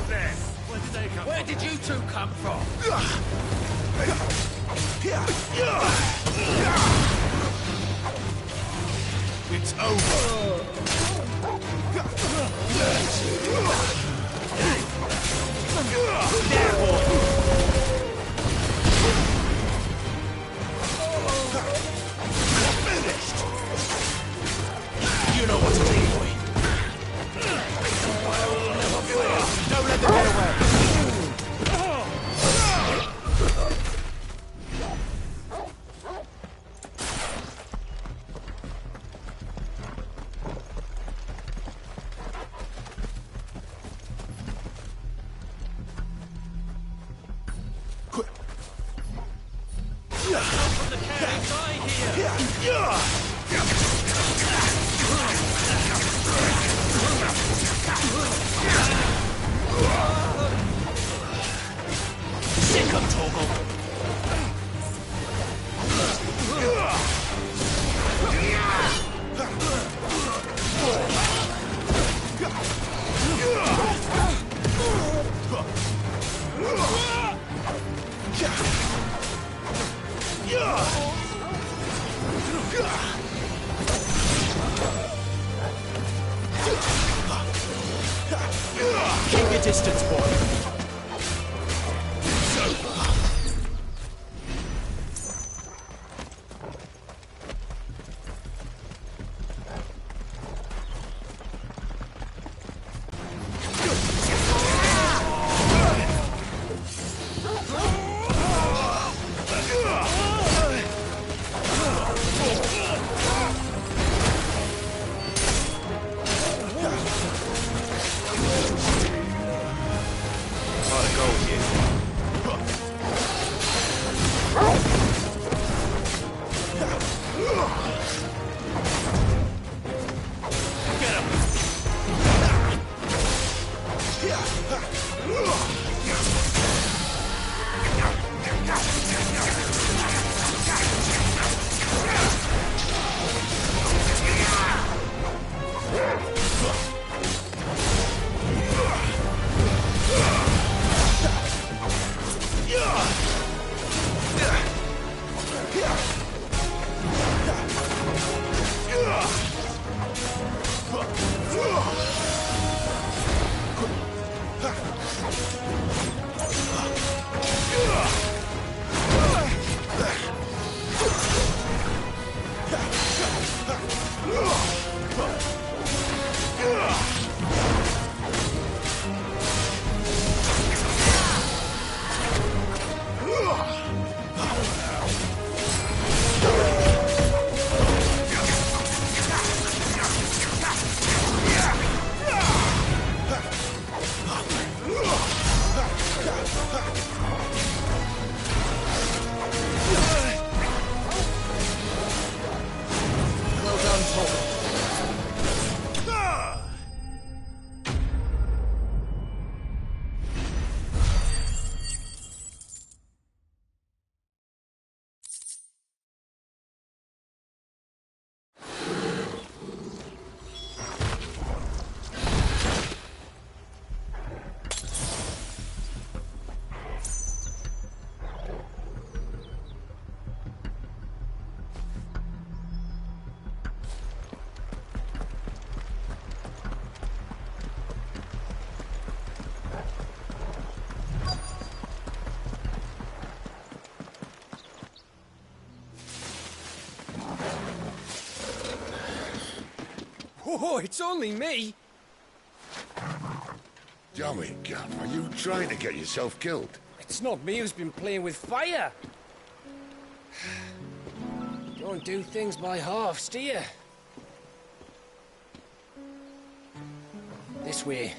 then? Where did they come Where from? did you two come from? It's over. There, boy. Finished. You know what to do, boy. Don't let them get away. Keep your distance, boy. Oh, it's only me. Damn it, Gav, are you trying to get yourself killed? It's not me who's been playing with fire. Don't do things by halves, do you? This way.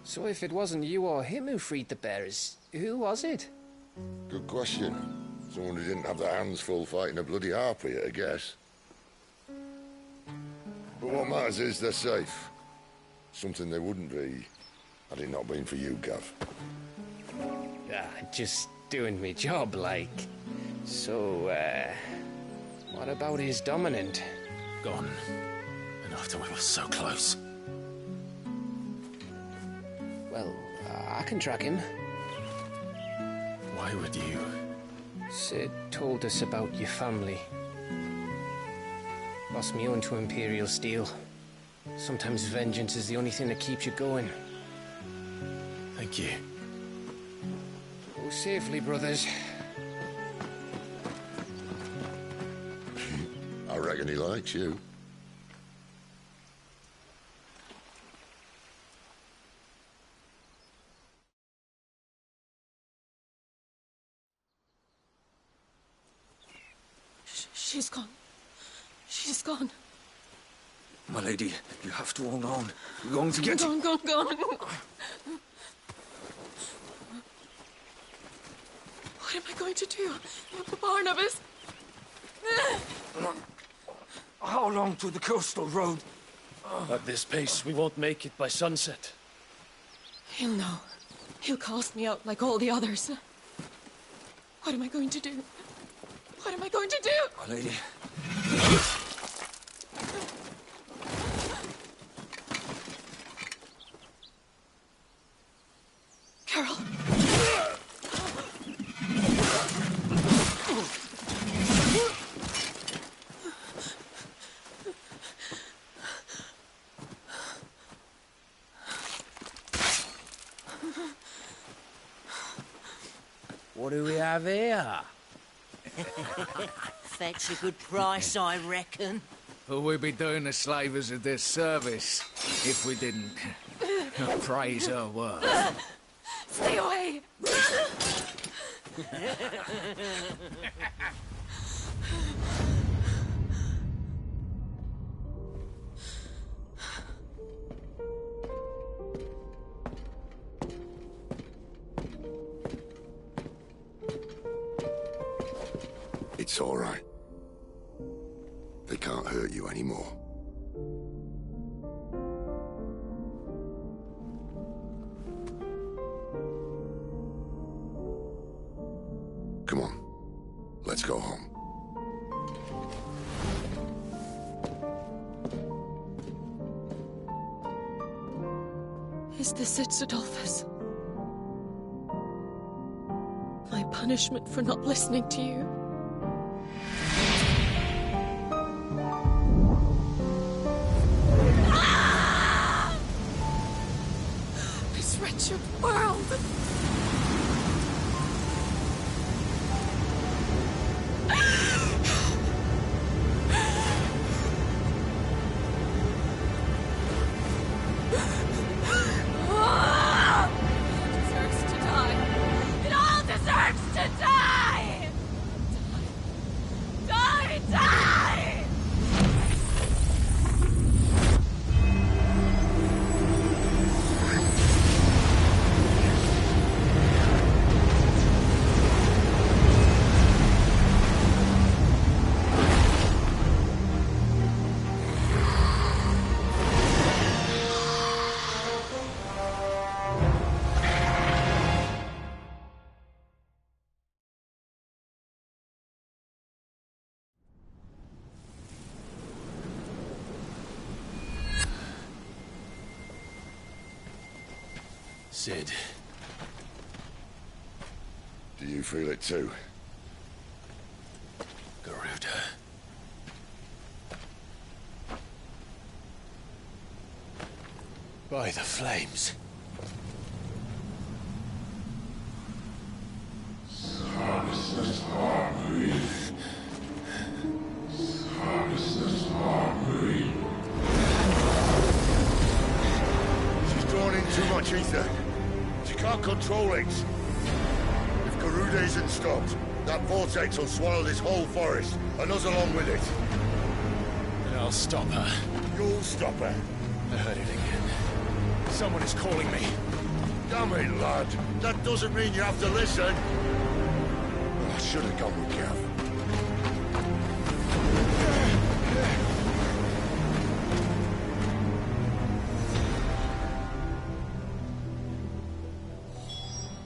So if it wasn't you or him who freed the bearers, who was it? Good question. Someone who didn't have their hands full fighting a bloody harpy, I guess. But what matters is they're safe. Something they wouldn't be, had it not been for you, Gav. Just doing me job, like. So, what about his dominant? Gone. And after we were so close. Well, I can track him. Why would you? Sid told us about your family. Lost me own to Imperial Steel. Sometimes vengeance is the only thing that keeps you going. Thank you. Go safely, brothers. I reckon he likes you. She's gone. She's gone. My lady, you have to hold on. We're going to get... Gone. What am I going to do? Barnabas? How long to the coastal road? At this pace, we won't make it by sunset. He'll know. He'll cast me out like all the others. What am I going to do? What am I going to do? My lady... Carol. What do we have here? Fetch a good price, I reckon. Well, we'd be doing the slavers a disservice if we didn't praise her work. Stay away! It's all right. They can't hurt you anymore. Come on. Let's go home. Is this it, Adolphus? My punishment for not listening to you? This wretched world! Deserves to die. It all deserves to die! Die! Sid. Do you feel it too? Garuda. By the flames. She's drawn in too much ether. She can't control it. If Garuda isn't stopped, that vortex will swallow this whole forest, and us along with it. Then I'll stop her. You'll stop her. I heard it again. Someone is calling me. Damn it, lad. That doesn't mean you have to listen. I should have gone with Gav.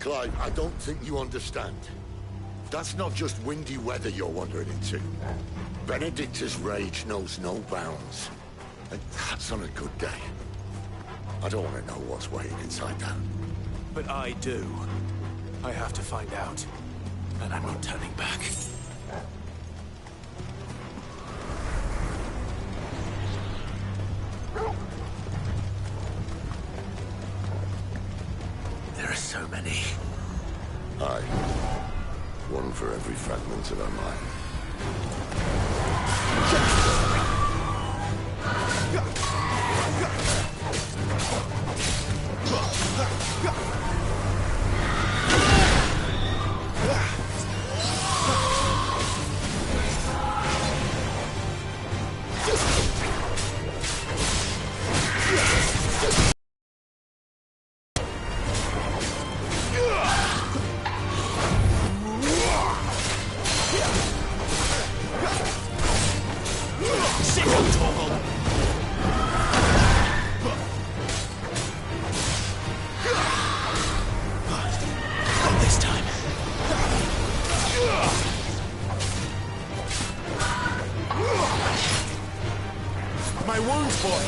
Clive, I don't think you understand. That's not just windy weather you're wandering into. Benedicta's rage knows no bounds. And that's on a good day. I don't want to know what's waiting inside that. But I do. I have to find out. And I'm not turning back. There are so many. Aye. One for every fragment of our mind. My wounds, boy!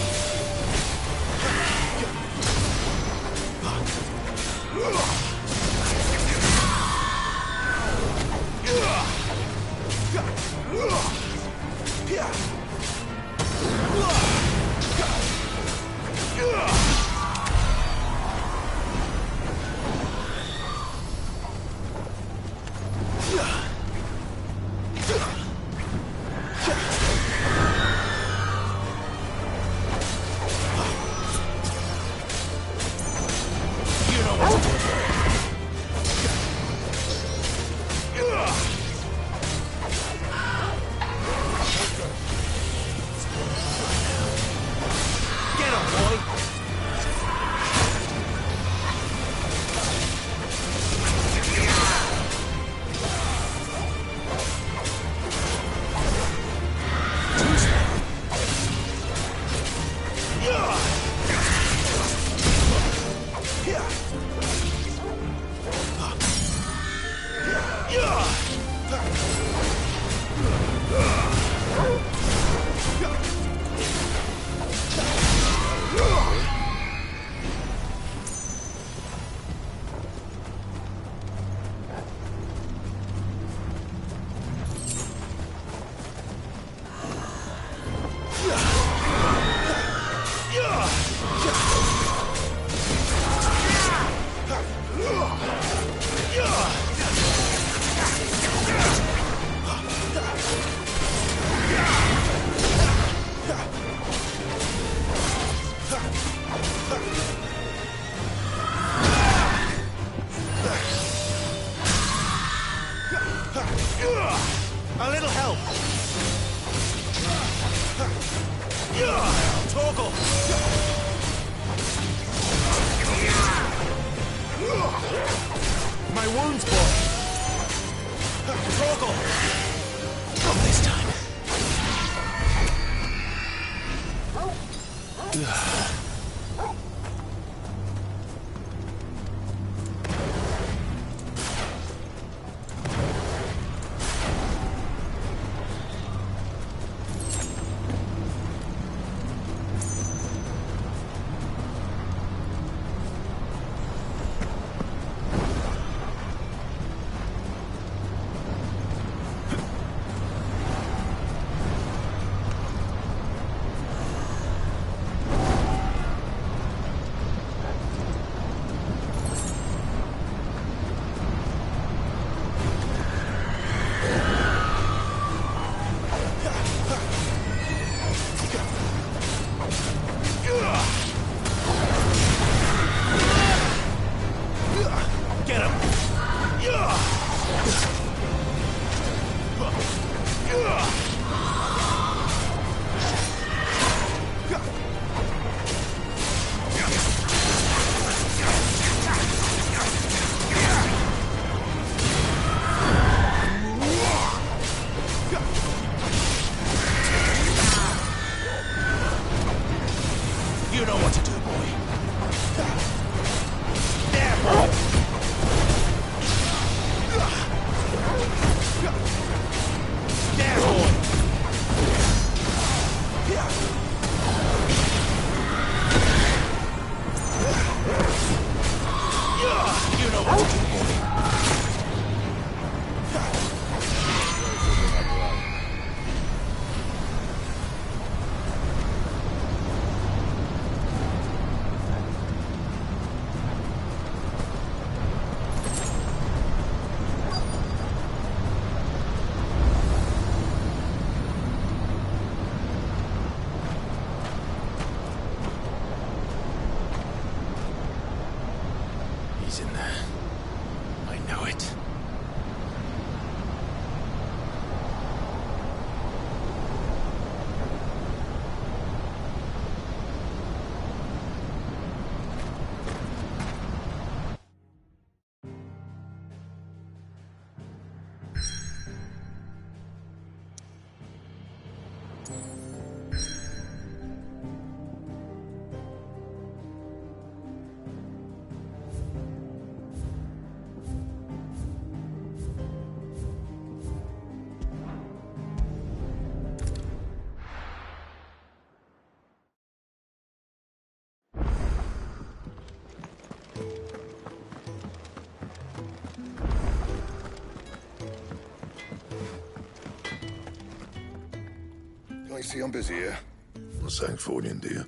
A little help! Torgal! My wounds, boy! Torgal! Not this time. I see I'm busy here. Not saying for you, dear.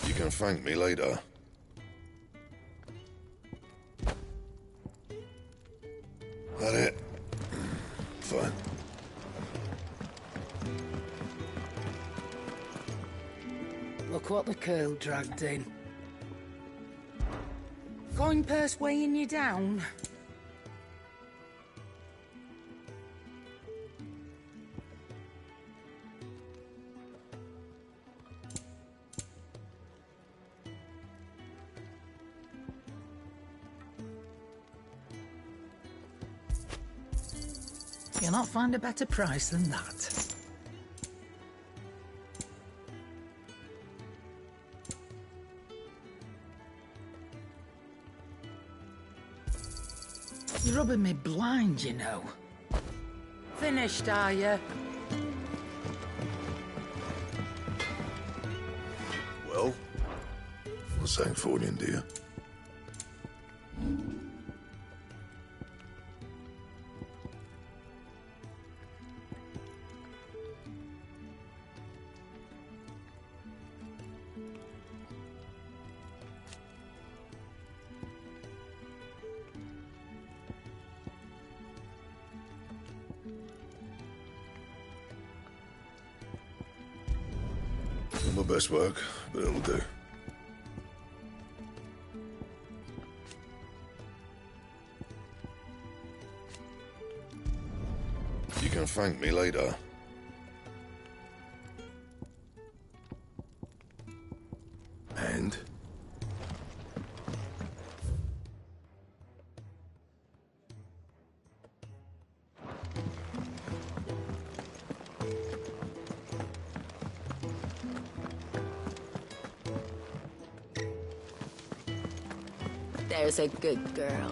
You can thank me later. That it? Fine. Look what the curl dragged in. Coin purse weighing you down? You'll not find a better price than that. You're rubbing me blind, you know. Finished, are you? Well, not saying for you, dear. Not my best work, but it'll do. You can thank me later. And? There's a good girl.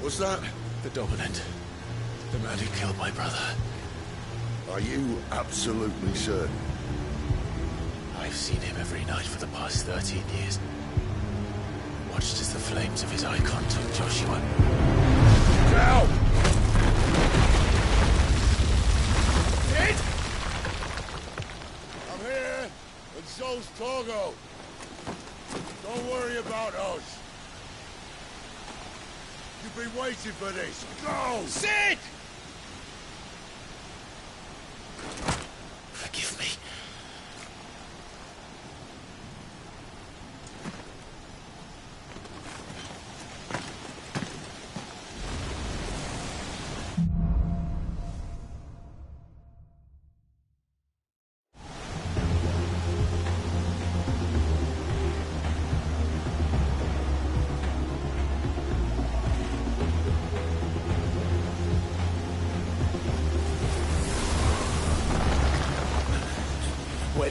What's that? The Dominant. The man who killed my brother. Are you absolutely certain? I've seen him every night for the past 13 years. Watched as the flames of his icon took Joshua. Down! Sid! I'm here, and so's Togo. Don't worry about us. You've been waiting for this. Go! Sid! Forgive me.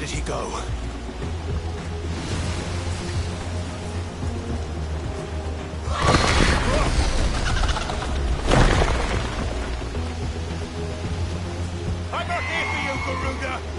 did he go? I'm not here for you, Garuda!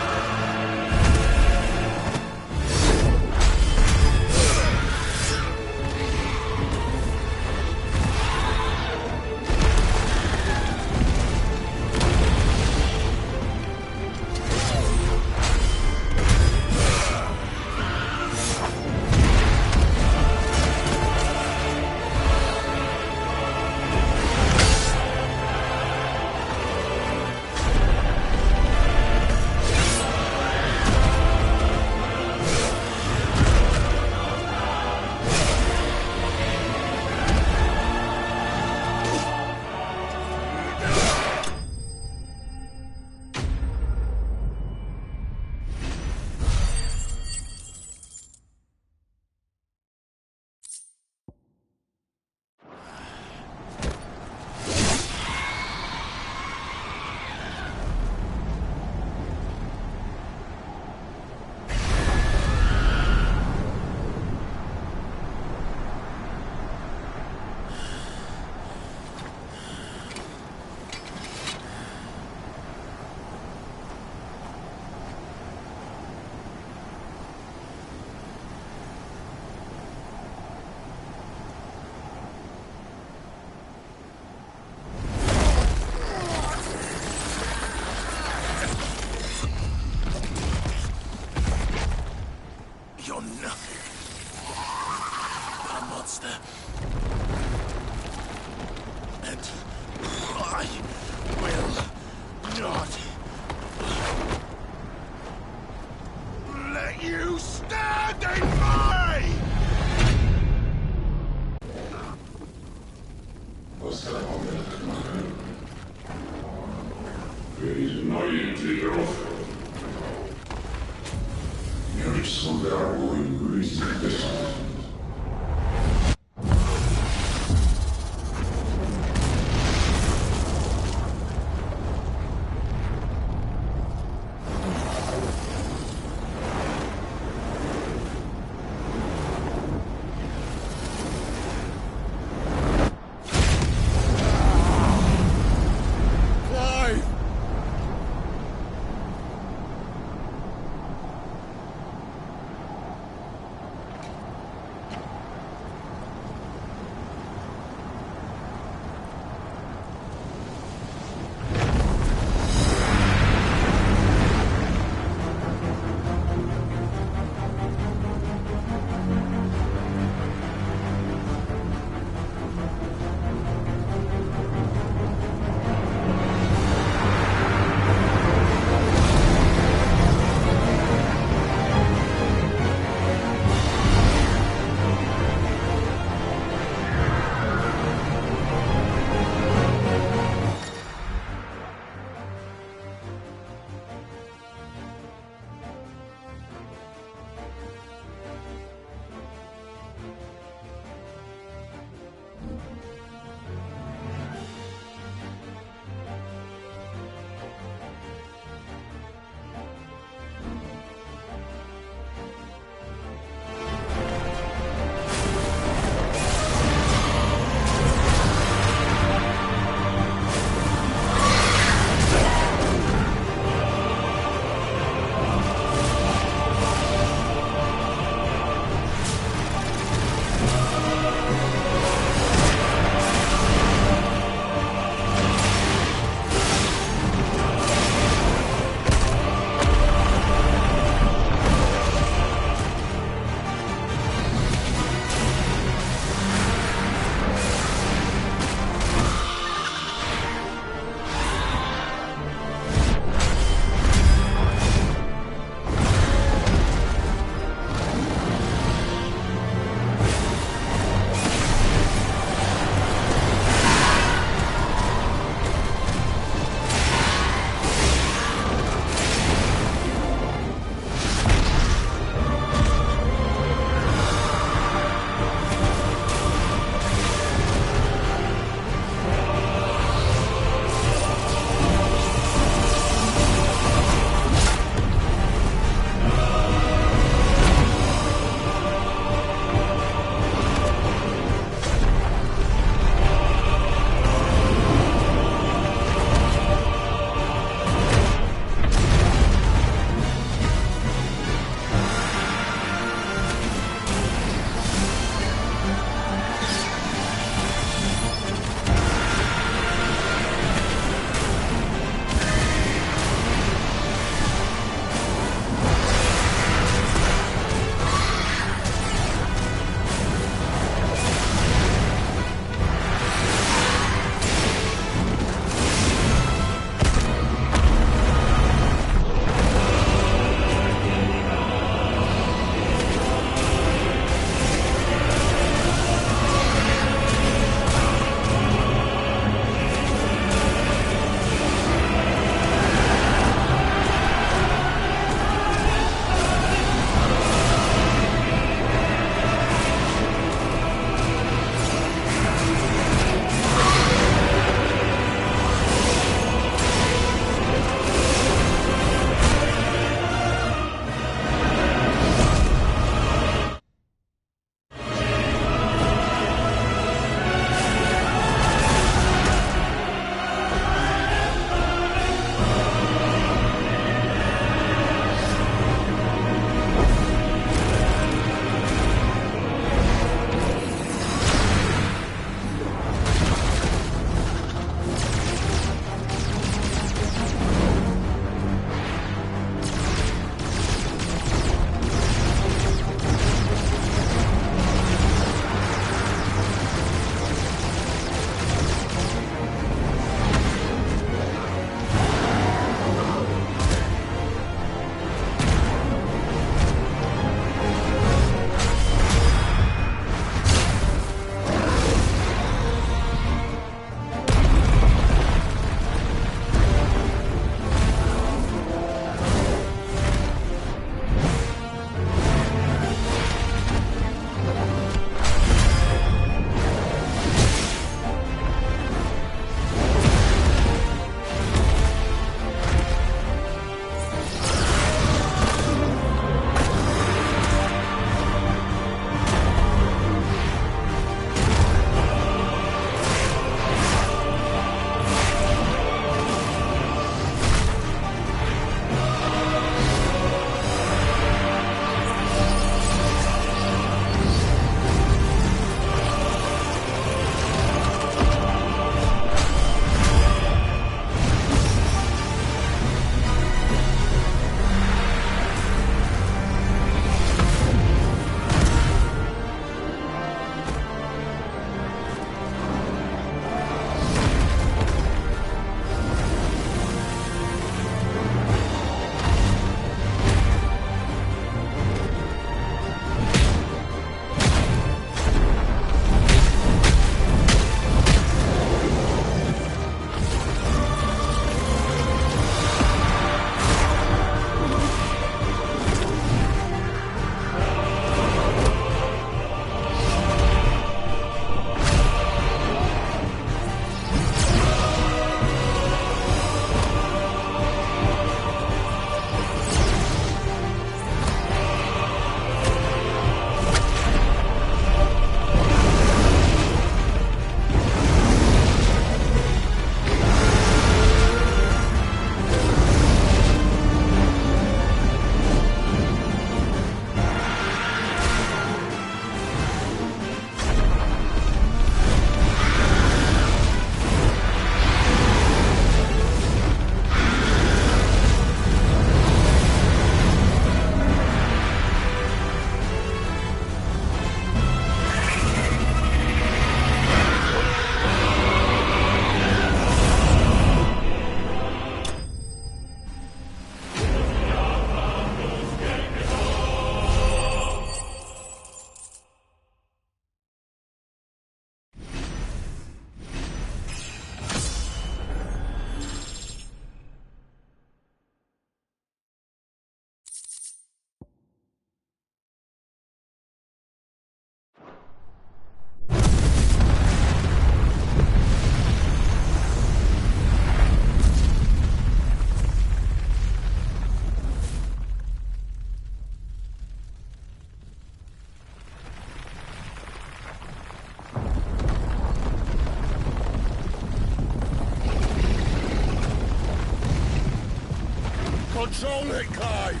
Control it, Clive!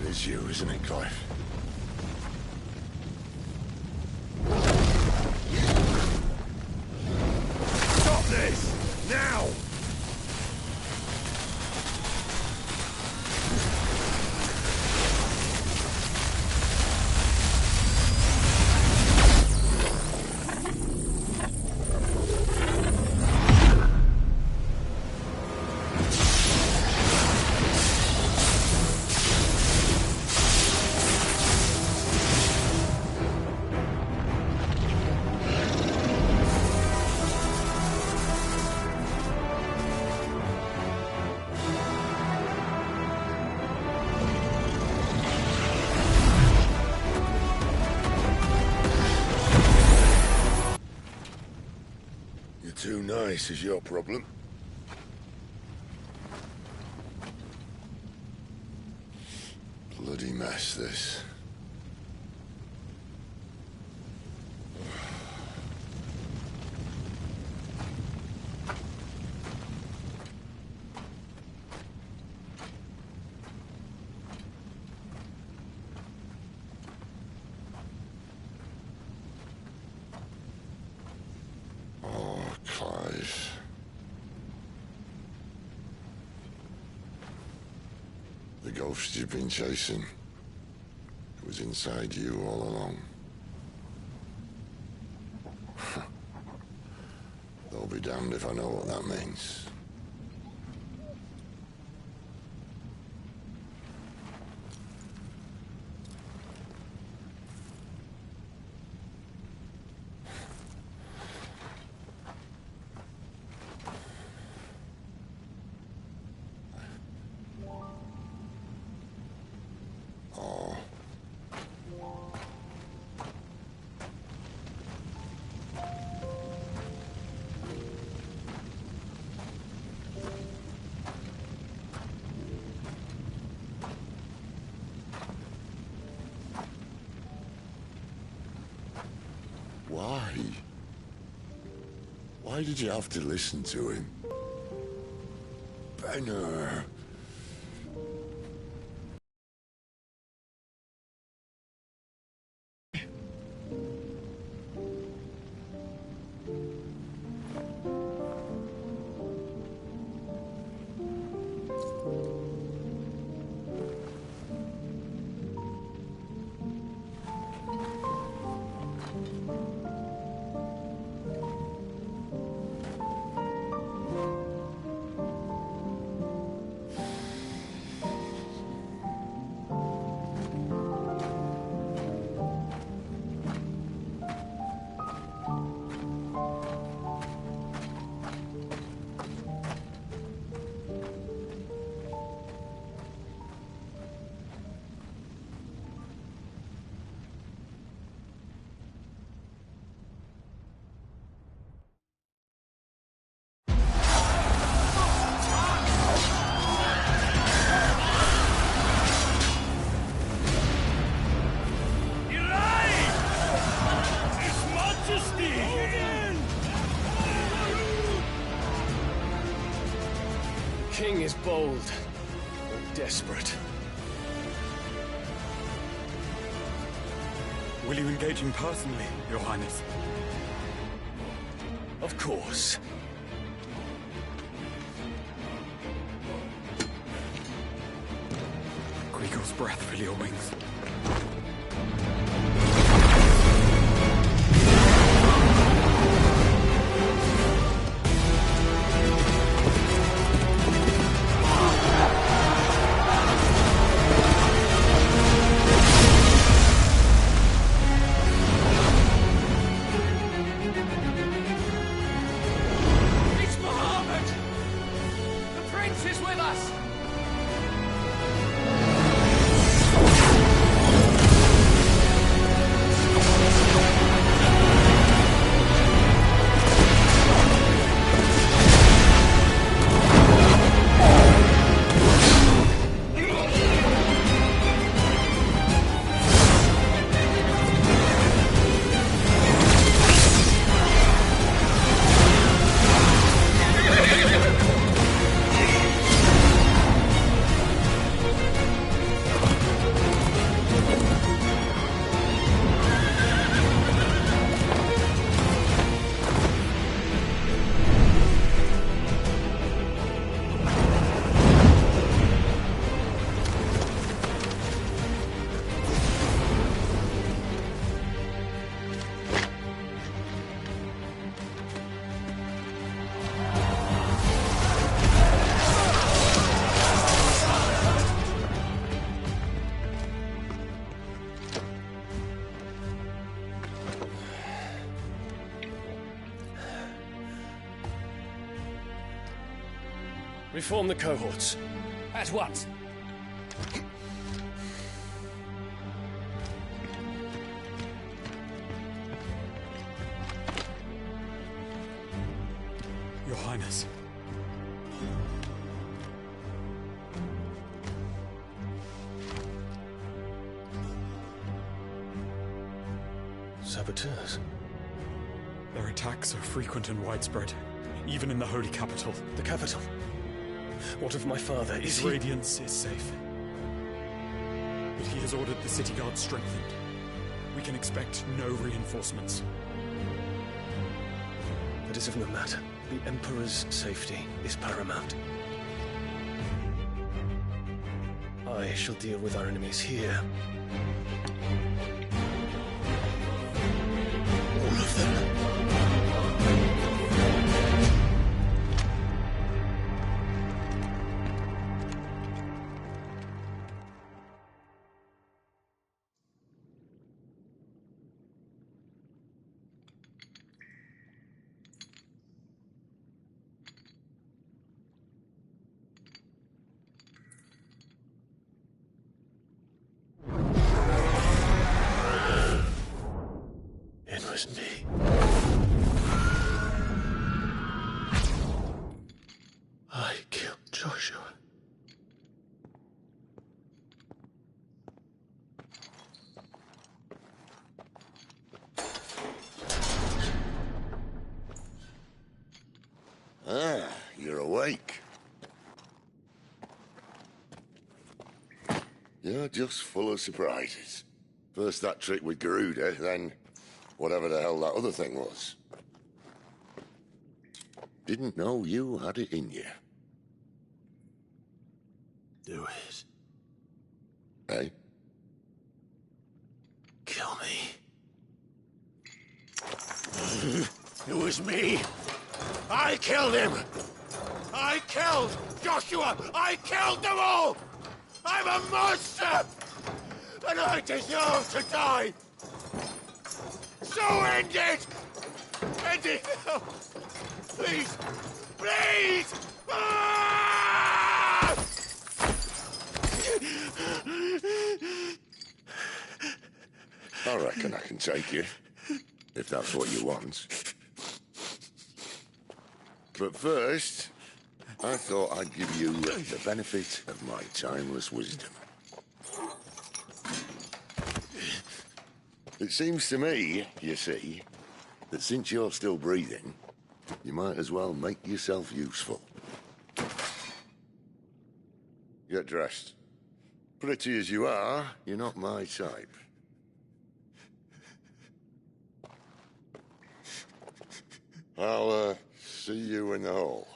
It is you, isn't it, Clive? Stop this! Now! Too nice is your problem. Bloody mess, this. Clive. The ghost you've been chasing was inside you all along. I'll be damned if I know what that means. Why? Why did you have to listen to him? Benner. King is bold, or desperate. Will you engage him personally, Your Highness? Of course. Queagle's breath fill your wings. Reform the cohorts. At once. Your Highness. Saboteurs. Their attacks are frequent and widespread, even in the holy capital. The capital? What of my father? His radiance is safe. But he has ordered the city guard strengthened. We can expect no reinforcements. That is of no matter. The Emperor's safety is paramount. I shall deal with our enemies here. All of them. It was me. I killed Joshua. Ah, you're awake. You're just full of surprises. First that trick with Garuda, then whatever the hell that other thing was. Didn't know you had it in you. Do it. Hey? Kill me. It was me. I killed him. I killed Joshua. I killed them all. I'm a monster. And I deserve to die. So end it. End it now. Please. Please. Ah! I reckon I can take you, if that's what you want. But first, I thought I'd give you the benefit of my timeless wisdom. It seems to me, you see, that since you're still breathing, you might as well make yourself useful. Get dressed. Pretty as you are, you're not my type. I'll, see you in the hall.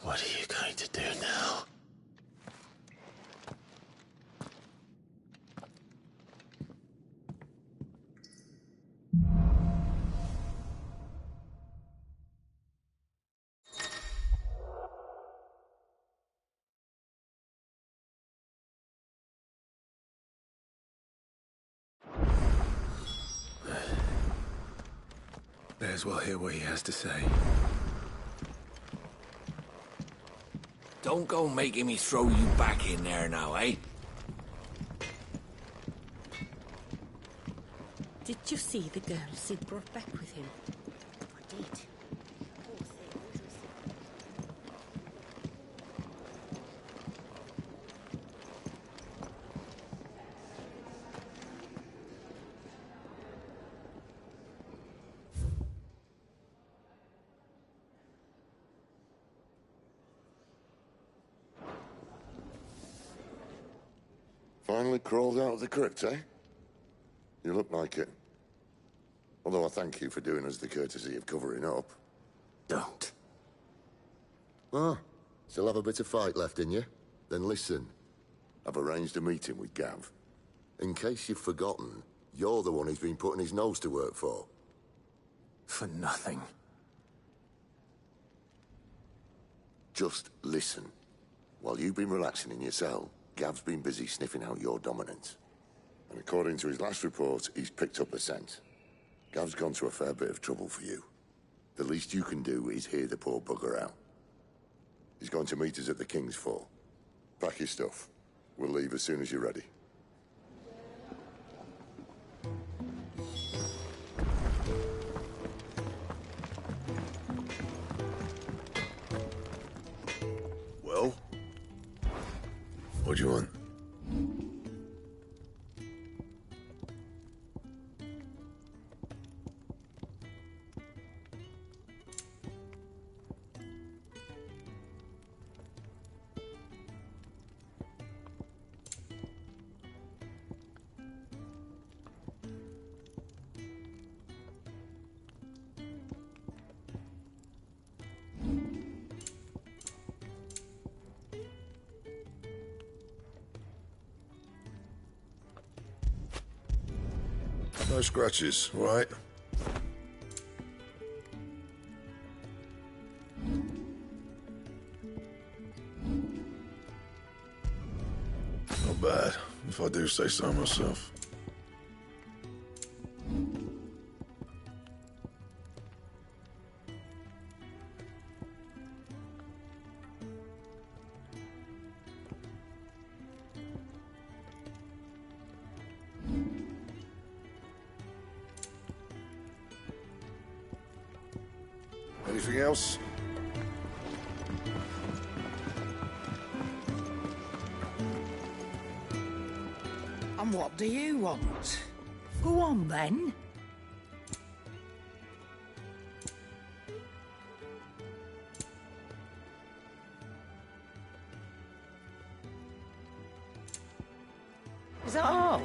What are you going to do now? May as well hear what he has to say. Don't go making me throw you back in there now, eh? Did you see the girl Sid brought back with him? I did. Finally crawled out of the crypt, eh? You look like it. Although I thank you for doing us the courtesy of covering up. Don't. Ah, still have a bit of fight left in you? Then listen. I've arranged a meeting with Gav. In case you've forgotten, you're the one he's been putting his nose to work for. For nothing. Just listen. While you've been relaxing in your cell, Gav's been busy sniffing out your dominance. And according to his last report, he's picked up the scent. Gav's gone to a fair bit of trouble for you. The least you can do is hear the poor bugger out. He's going to meet us at the King's Fall. Pack your stuff. We'll leave as soon as you're ready. Well? What do you want? No scratches, right? Not bad, if I do say so myself. Anything else? And what do you want? Go on, then. Is that all?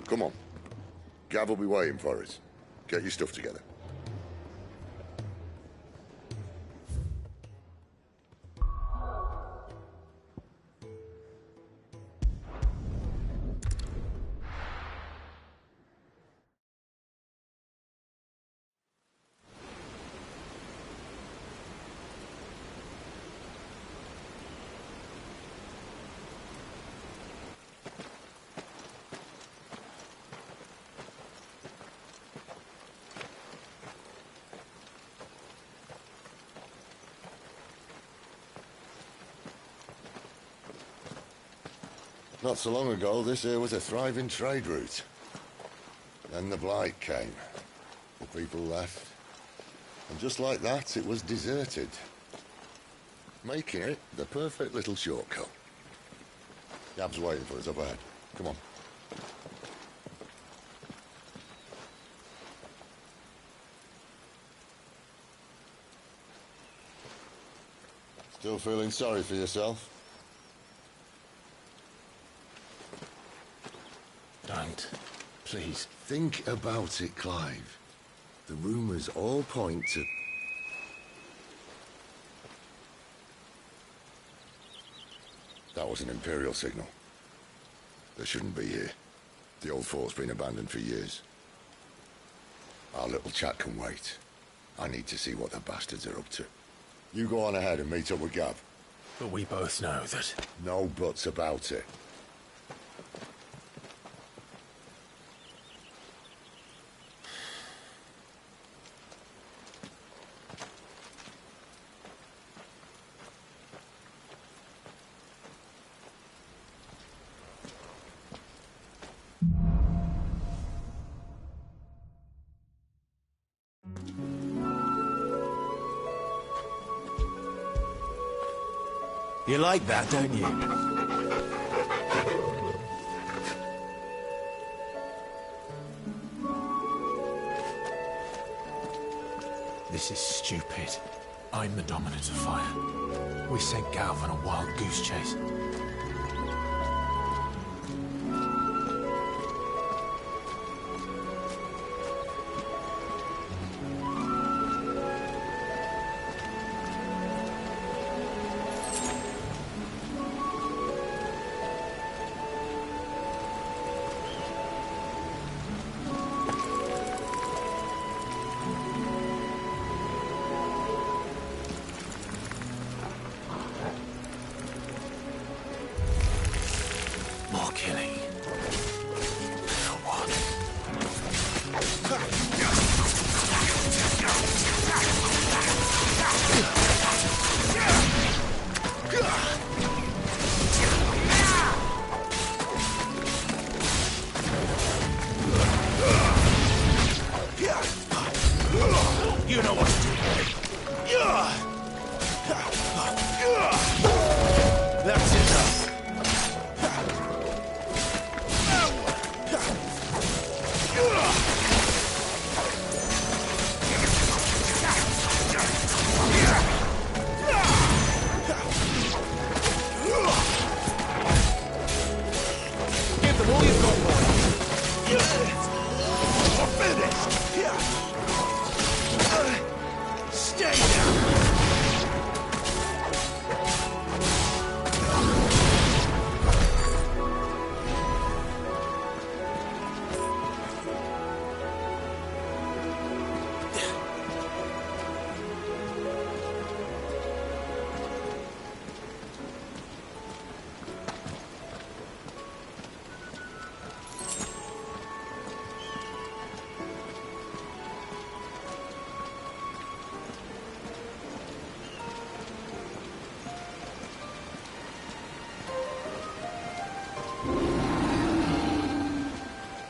Come on. Gav will be waiting for us. Get your stuff together. Not so long ago, this here was a thriving trade route. Then the Blight came. The people left. And just like that, it was deserted. Making it the perfect little shortcut. Gav's waiting for us up ahead. Come on. Still feeling sorry for yourself? Don't. Please. Think about it, Clive. The rumours all point to... That was an Imperial signal. They shouldn't be here. The old fort's been abandoned for years. Our little chat can wait. I need to see what the bastards are up to. You go on ahead and meet up with Gav. But we both know that... No buts about it. You like that, don't you? This is stupid. I'm the dominant of fire. We sent Galv on a wild goose chase. More killing. For what? You know what to do. That's enough. Give them all you've got, boy. You're finished. Stay down.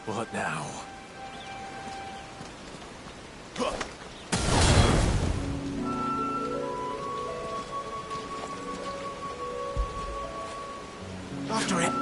What now? After it.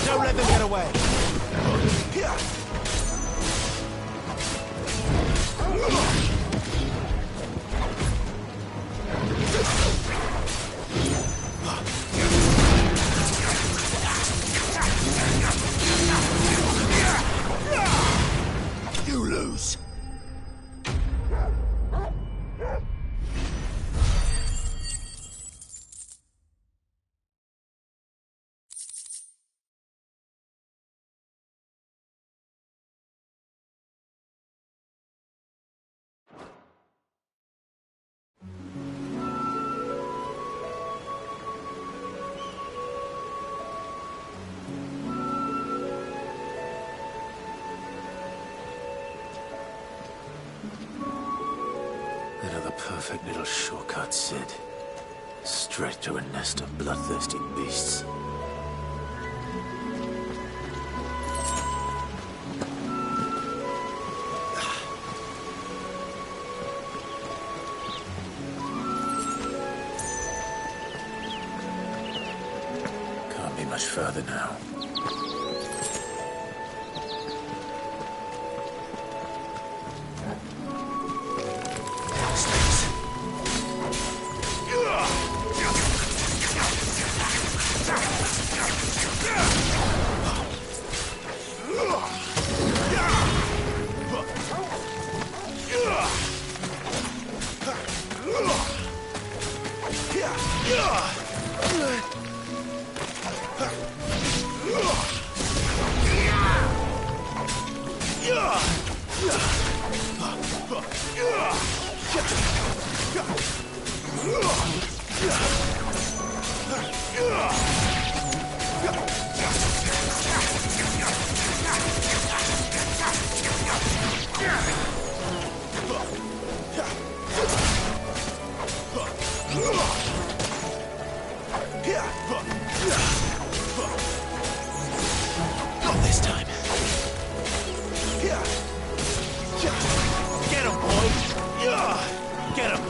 Don't let them get away. You lose. perfect little shortcut, Sid. Straight to a nest of bloodthirsty beasts. Can't be much further now. Not this time. Get him, boy! Get him!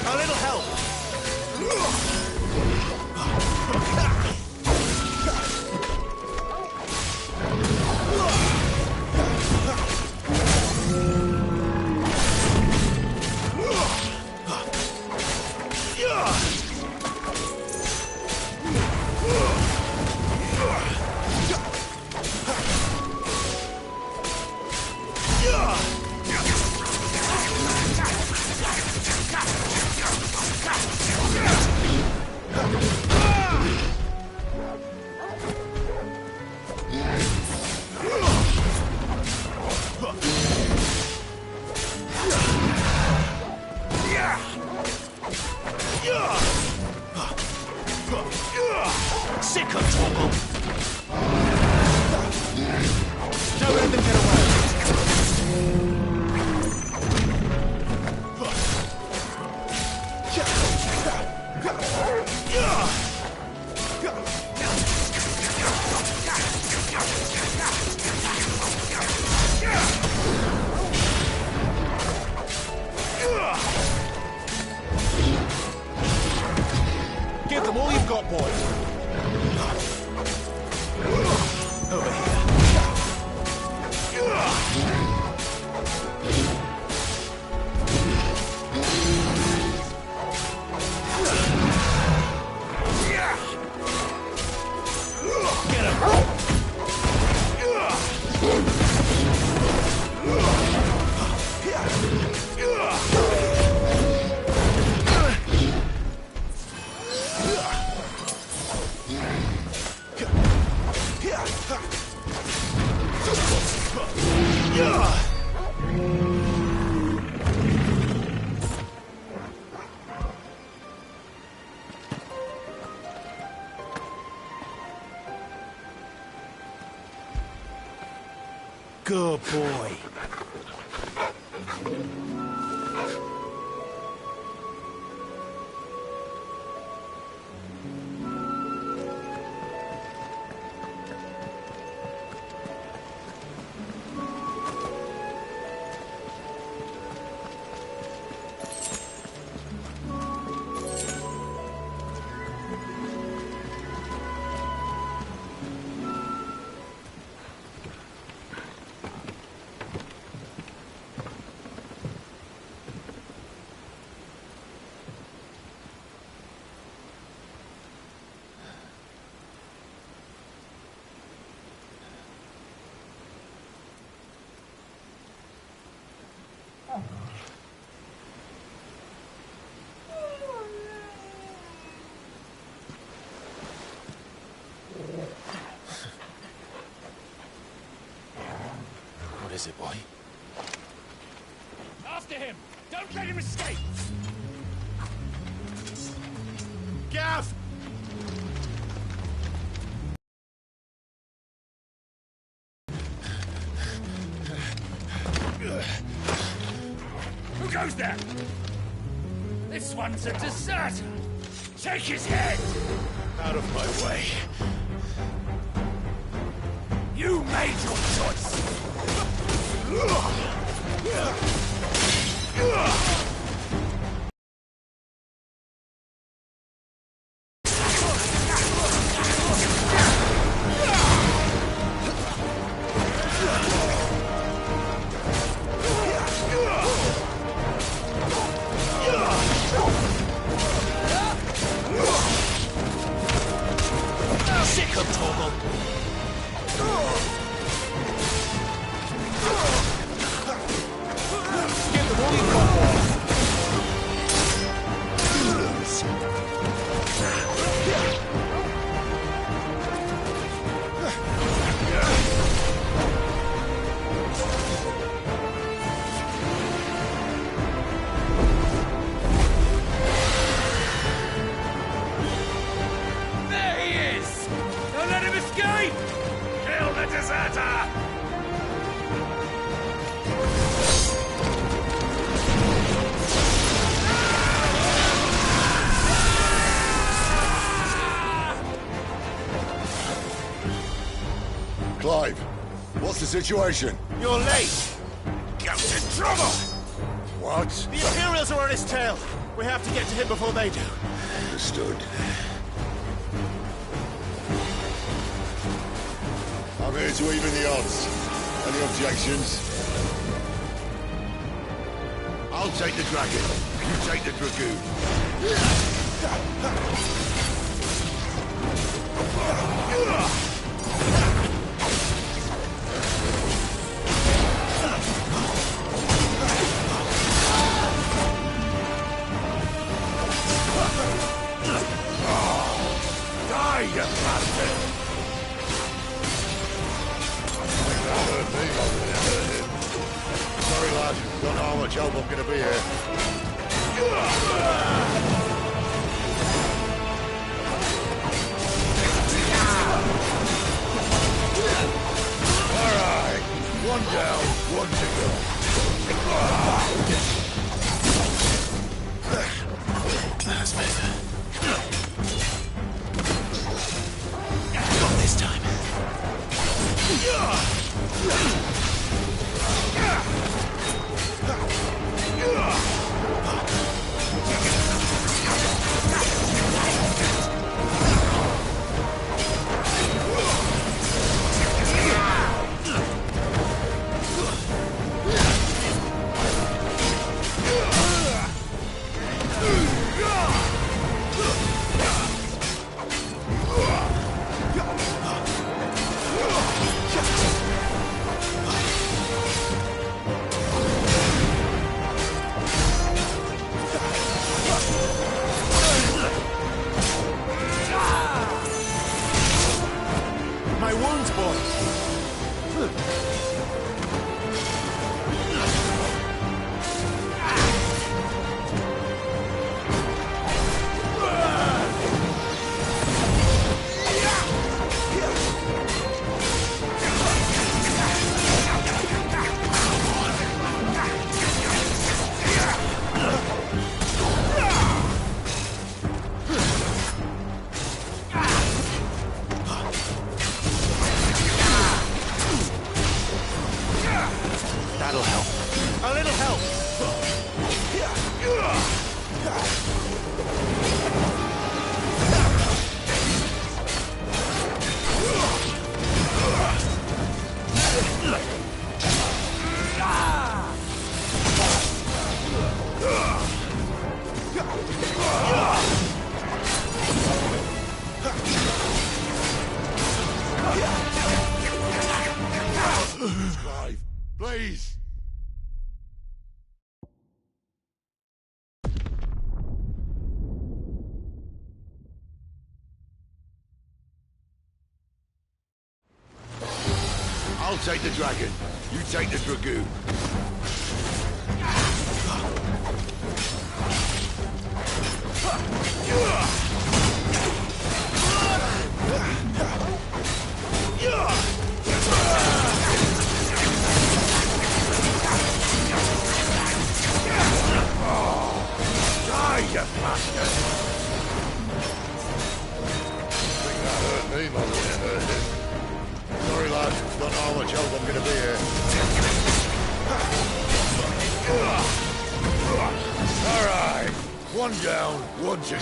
A little help! Sick of trouble! Don't let them get away! Give them all you've got, boys! Over here. Get him! Good boy. is it, boy? After him! Don't let him escape! Gav! Who goes there? This one's a deserter! Take his head! Out of my way. You made your choice! Sick of Torgal. Get the wall There he is! Don't let him escape! Kill the deserter! Clive, what's the situation? You're late! Get in trouble! What? The Imperials are on his tail! We have to get to him before they do. Understood. I'm here to even the odds. Any objections? I'll take the dragon. You take the dragoon. Die, you bastard! Sorry, lad. Don't know how much help I'm gonna be here. All right. One down, one to go. That's better. Got this time. My wounds, boy! That'll help. A little help! Clive, please. I'll take the dragon. You take the dragoon. Die, you bastard! Think that hurt me more than it hurt him. Sorry, lad. Don't know how much help I'm gonna be here. All right. One down, one to go.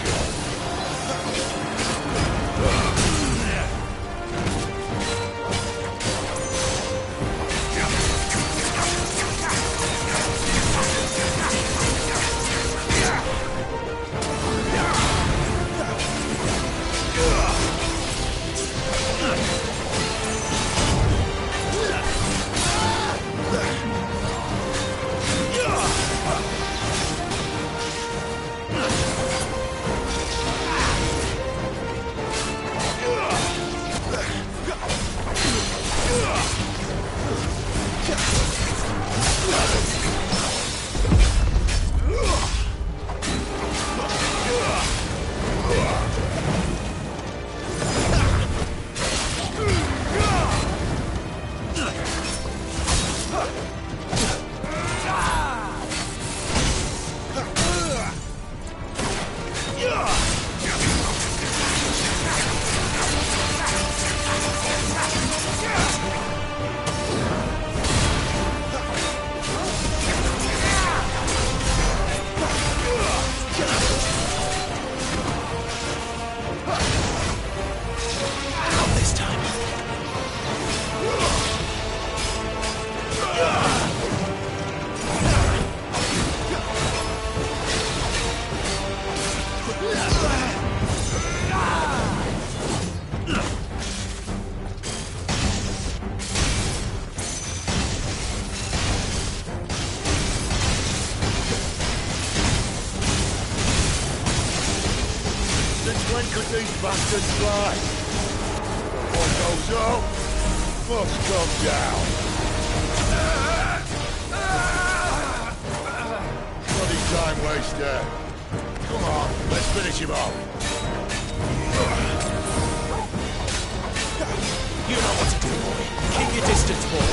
When could these bastards fly? What goes up must come down. Bloody time waster. Come on, let's finish him off. You know what to do, boy. Keep your distance, boy.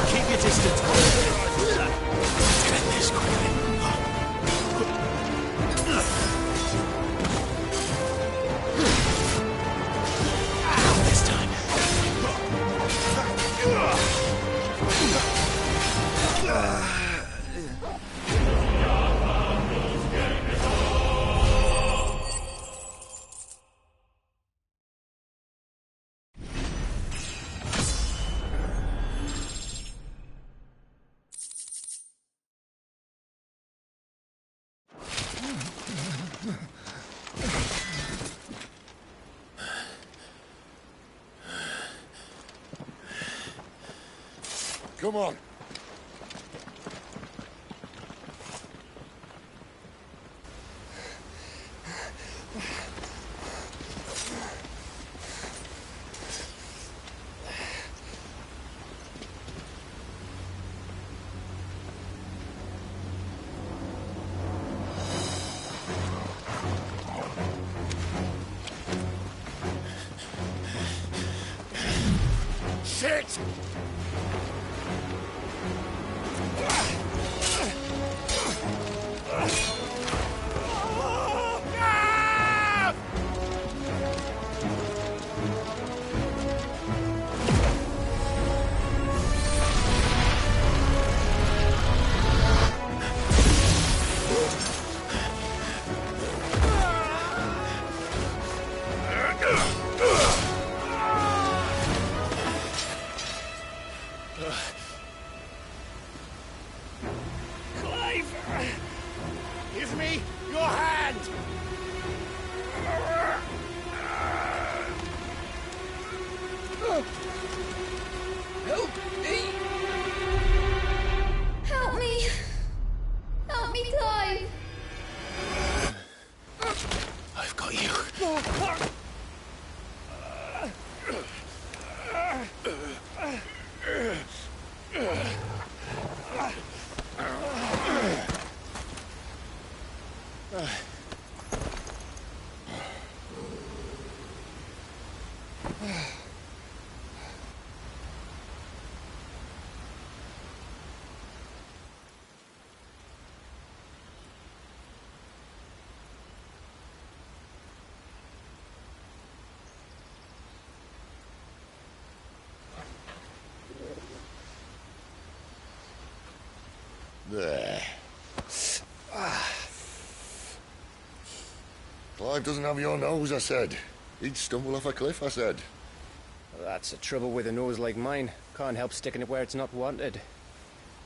Keep your distance, boy. Let's get this quickly. This time. Come on. Shit! Clive! I've got you. There. Clive doesn't have your nose, I said. He'd stumble off a cliff, I said. Well, that's the trouble with a nose like mine. Can't help sticking it where it's not wanted.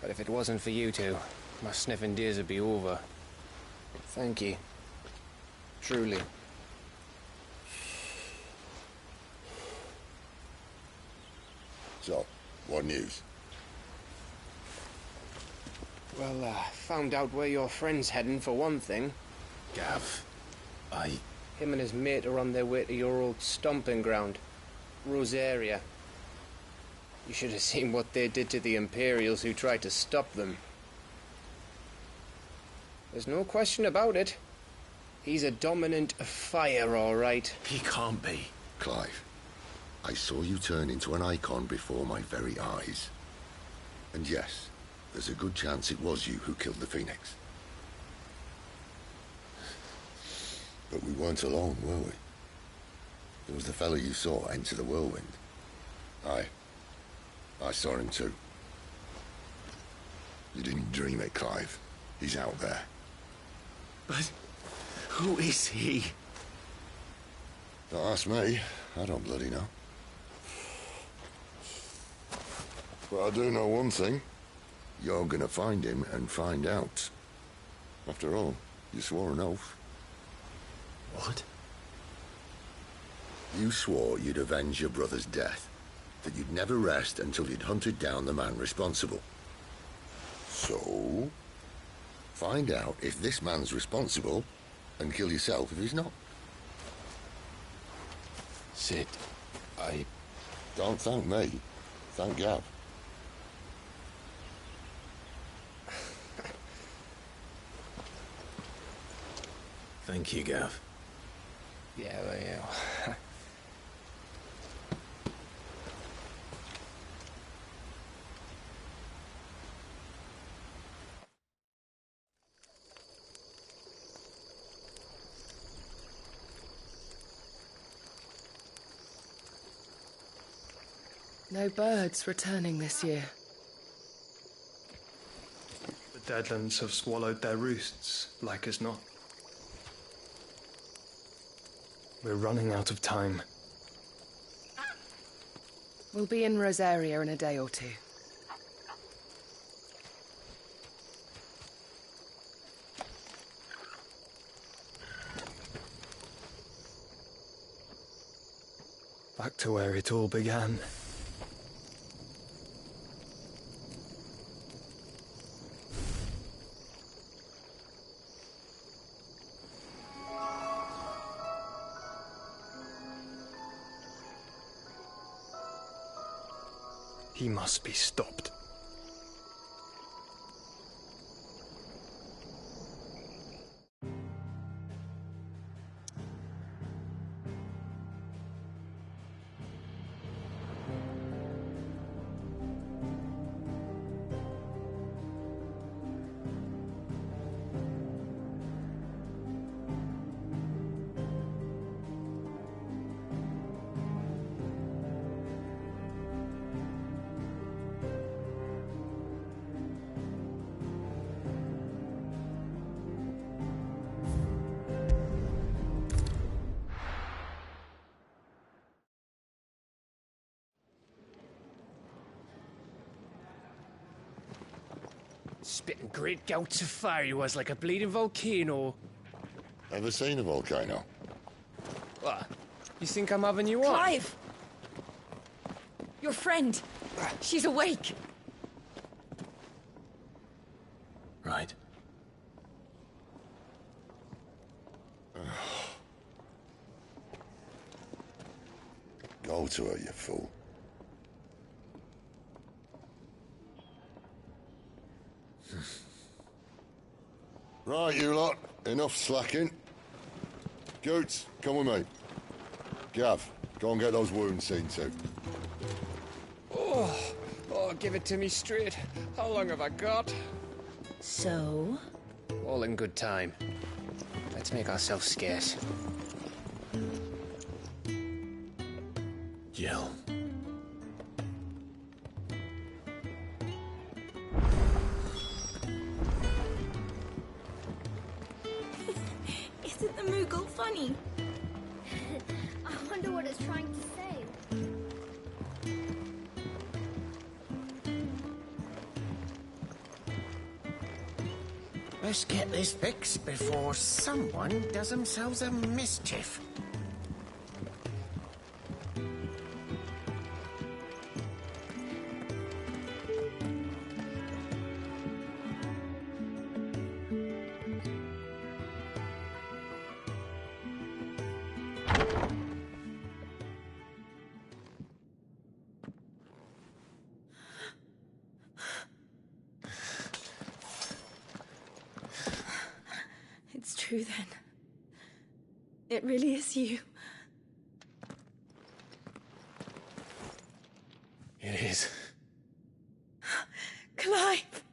But if it wasn't for you two, my sniffing days would be over. Thank you. Truly. So, what news? Well, found out where your friend's heading, for one thing. Gav, Him and his mate are on their way to your old stomping ground, Rosaria. You should have seen what they did to the Imperials who tried to stop them. There's no question about it. He's a dominant of fire, all right. He can't be. Clive, I saw you turn into an icon before my very eyes. And yes, there's a good chance it was you who killed the Phoenix. But we weren't alone, were we? There was the fellow you saw enter the whirlwind. I saw him too. You didn't dream it, Clive. He's out there. But who is he? Don't ask me. I don't bloody know. But I do know one thing. You're gonna find him and find out. After all, you swore an oath. What? You swore you'd avenge your brother's death. That you'd never rest until you'd hunted down the man responsible. So, find out if this man's responsible and kill yourself if he's not. Sid, Don't thank me. Thank Gav. Thank you, Gav. Yeah, well, yeah. No birds returning this year. The Deadlands have swallowed their roosts, like as not. We're running out of time. We'll be in Rosaria in a day or two. Back to where it all began. He must be stopped. Spitting great gouts of fire he was, like a bleeding volcano. Ever seen a volcano? What? You think I'm having you on? Clive! Your friend. She's awake. Right. hold to her, you fool. Right, you lot. Enough slacking. Goots, come with me. Gav, go and get those wounds seen to. Oh, give it to me straight. How long have I got? So? All in good time. Let's make ourselves scarce. Jill. Isn't the Moogle funny? I wonder what it's trying to say. Let's get this fixed before someone does themselves a mischief. It's true then. It really is you. It is. Clive!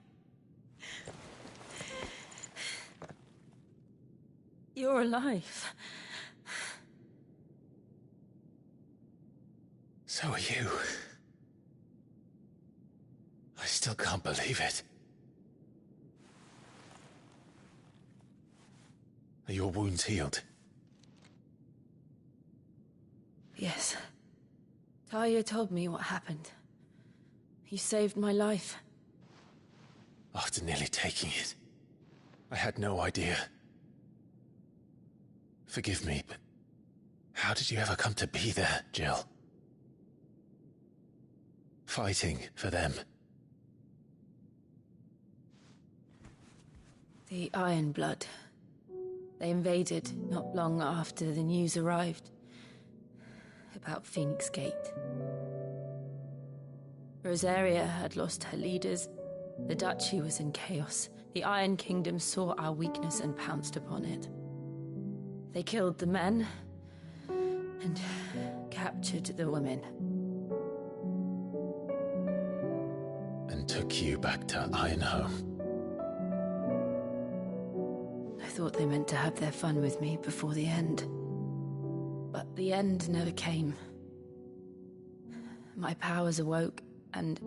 You're alive. So are you. I still can't believe it. Are your wounds healed? Yes. Talia told me what happened. You saved my life. After nearly taking it, I had no idea. Forgive me, but how did you ever come to be there, Jill? Fighting for them. The Iron Blood. They invaded not long after the news arrived about Phoenix Gate. Rosaria had lost her leaders. The Duchy was in chaos. The Iron Kingdom saw our weakness and pounced upon it. They killed the men and captured the women. And took you back to Ironhome. I thought they meant to have their fun with me before the end. But the end never came. My powers awoke, and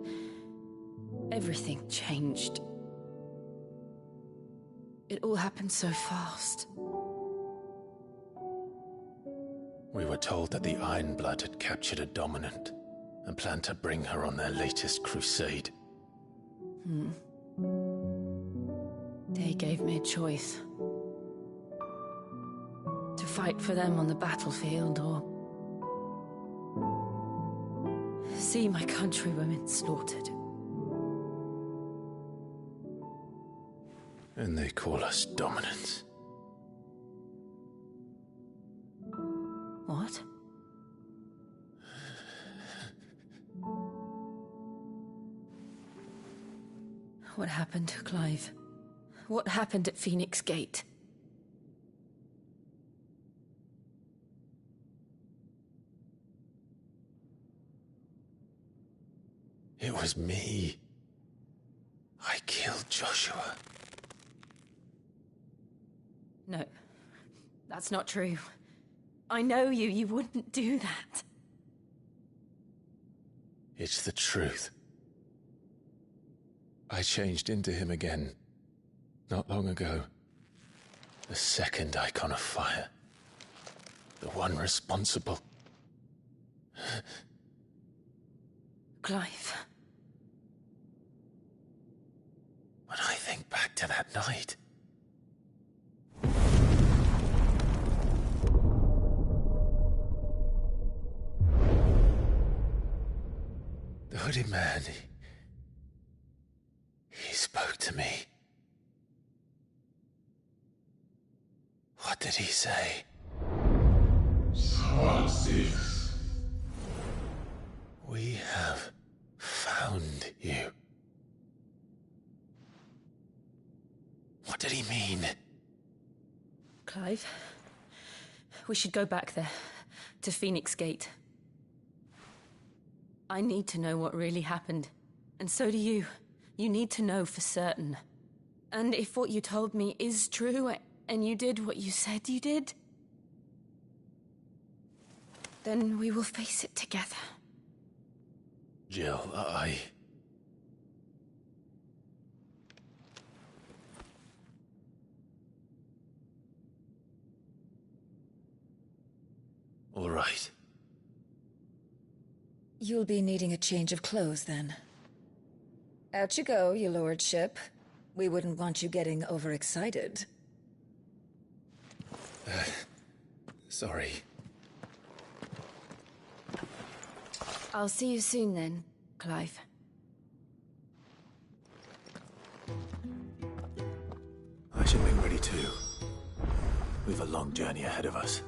everything changed. It all happened so fast. We were told that the Iron Blood had captured a dominant and planned to bring her on their latest crusade. They gave me a choice. To fight for them on the battlefield, or see my countrywomen slaughtered. And they call us dominants. What? What happened, Clive? What happened at Phoenix Gate? It was me. I killed Joshua. No, that's not true. I know you. You wouldn't do that. It's the truth. I changed into him again, not long ago. The second icon of fire. The one responsible. Clive. When I think back to that night... The hooded man, he spoke to me. What did he say? Squad 6. We have found you. What did he mean? Clive, we should go back there, to Phoenix Gate. I need to know what really happened, and so do you. You need to know for certain. And if what you told me is true, and you did what you said you did, then we will face it together. Jill, All right. You'll be needing a change of clothes, then. Out you go, your lordship. We wouldn't want you getting overexcited. Sorry. I'll see you soon then, Clive. I should make ready too. We've a long journey ahead of us.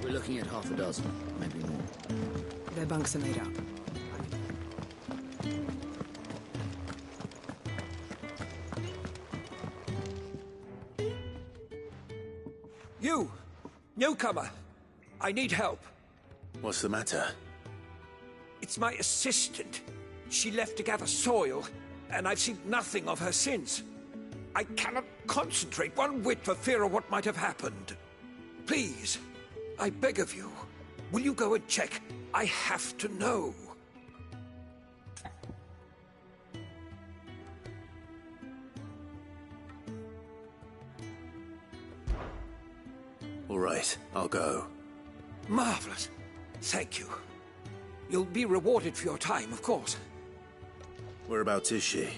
We're looking at half a dozen, maybe more. Their bunks are made up. You! Newcomer! I need help. What's the matter? It's my assistant. She left to gather soil, and I've seen nothing of her since. I cannot concentrate one whit for fear of what might have happened. Please, I beg of you, will you go and check? I have to know. All right, I'll go. Marvelous. Thank you. You'll be rewarded for your time, of course. Whereabouts is she?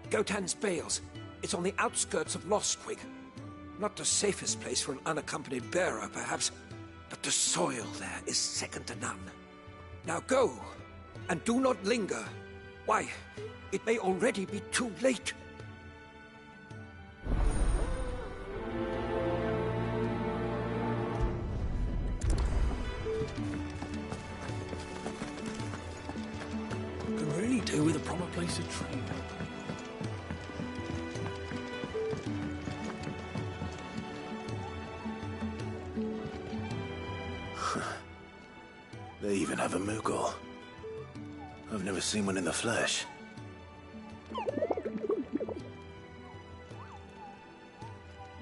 Gotan's Bales. It's on the outskirts of Lostwig. Not the safest place for an unaccompanied bearer, perhaps, but the soil there is second to none. Now go, and do not linger. Why, it may already be too late. Could really do with a proper place to train. They even have a Moogle. I've never seen one in the flesh.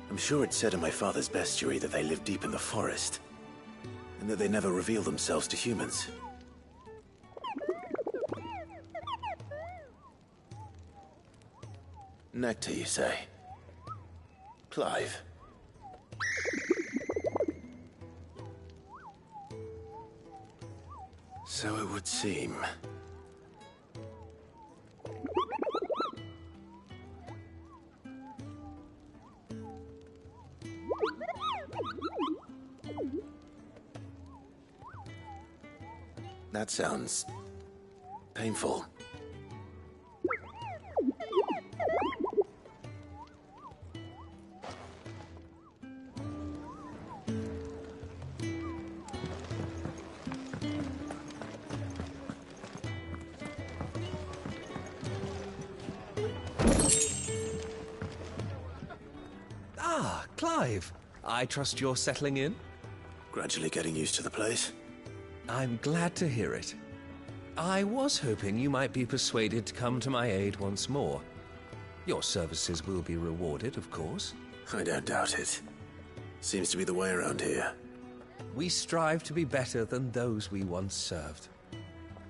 I'm sure it said in my father's bestiary that they live deep in the forest, and that they never reveal themselves to humans. Nectar, you say? Clive. So it would seem. That sounds painful. Clive, I trust you're settling in? Gradually getting used to the place. I'm glad to hear it. I was hoping you might be persuaded to come to my aid once more. Your services will be rewarded, of course. I don't doubt it. Seems to be the way around here. We strive to be better than those we once served.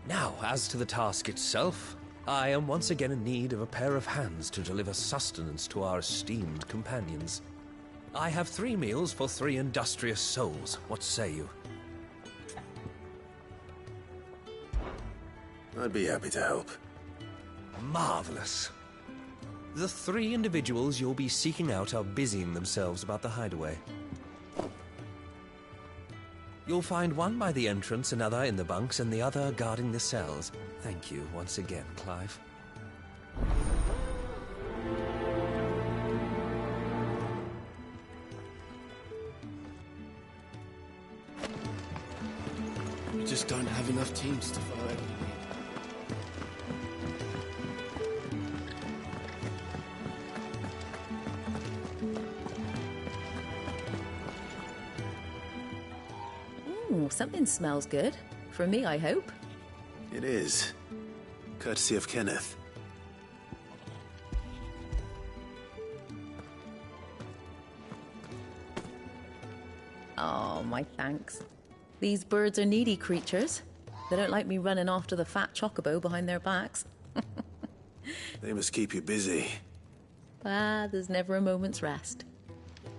Now, as to the task itself, I am once again in need of a pair of hands to deliver sustenance to our esteemed companions. I have 3 meals for 3 industrious souls. What say you? I'd be happy to help. Marvelous. The 3 individuals you'll be seeking out are busying themselves about the hideaway. You'll find one by the entrance, another in the bunks, and the other guarding the cells. Thank you once again, Clive. We just don't have enough teams to follow everything. Ooh, something smells good. For me, I hope. It is. Courtesy of Kenneth. Oh, my thanks. These birds are needy creatures. They don't like me running after the fat chocobo behind their backs. They must keep you busy. There's never a moment's rest.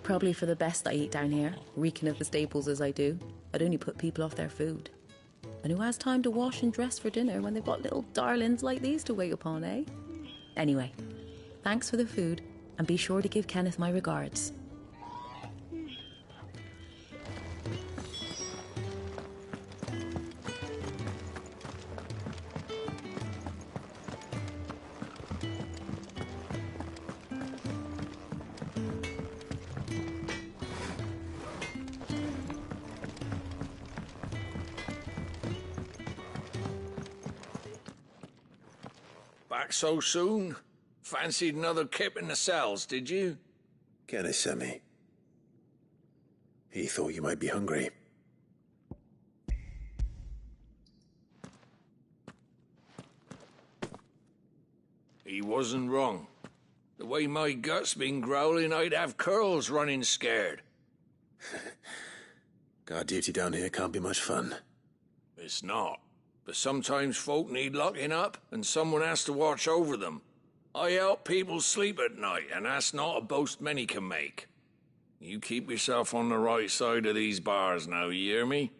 Probably for the best I eat down here, reeking of the stables as I do. I'd only put people off their food. And who has time to wash and dress for dinner when they've got little darlings like these to wait upon, eh? Anyway, thanks for the food, and be sure to give Kenneth my regards. Back so soon? Fancied another kip in the cells, did you? Kenneth sent me. He thought you might be hungry. He wasn't wrong. The way my gut's been growling, I'd have curls running scared. Guard duty down here can't be much fun. It's not. But sometimes folk need locking up, and someone has to watch over them. I help people sleep at night, and that's not a boast many can make. You keep yourself on the right side of these bars now, you hear me?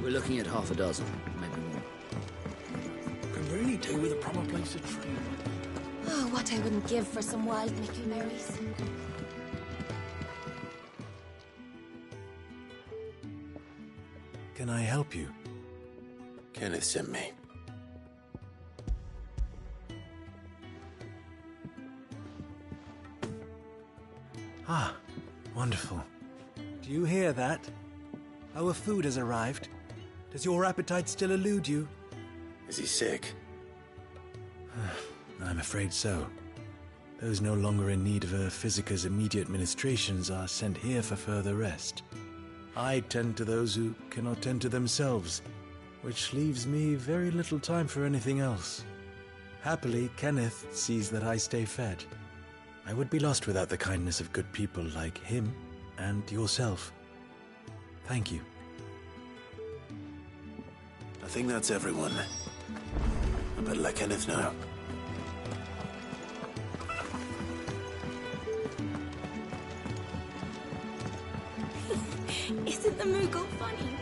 We're looking at half a dozen, maybe more. Can really do with a proper place to train. Oh, what I wouldn't give for some wild Mickey berries. Can I help you? Kenneth sent me. Ah, wonderful. Do you hear that? Our food has arrived. Does your appetite still elude you? Is he sick? I'm afraid so. Those no longer in need of a physicus immediate ministrations are sent here for further rest. I tend to those who cannot tend to themselves, which leaves me very little time for anything else. Happily, Kenneth sees that I stay fed. I would be lost without the kindness of good people like him and yourself. Thank you. I think that's everyone. I better let Kenneth know. Isn't the Moogle funny?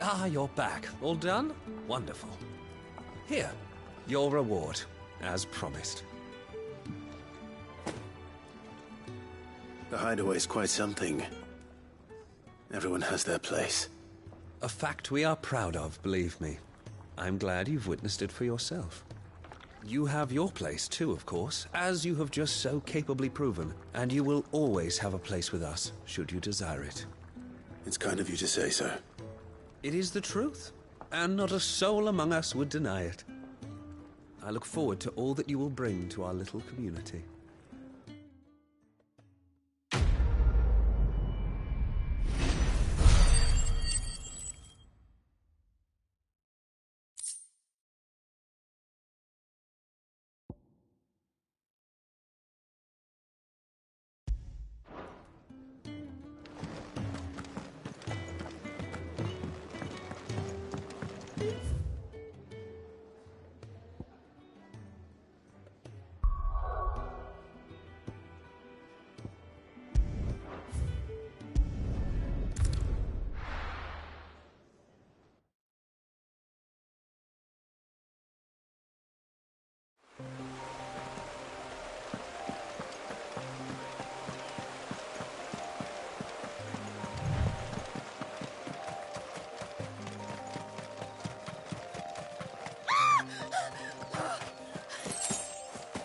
Ah, you're back. All done? Wonderful. Here, your reward, as promised. The hideaway's quite something. Everyone has their place. A fact we are proud of, believe me. I'm glad you've witnessed it for yourself. You have your place too, of course, as you have just so capably proven, and you will always have a place with us, should you desire it. It's kind of you to say so. It is the truth, and not a soul among us would deny it. I look forward to all that you will bring to our little community.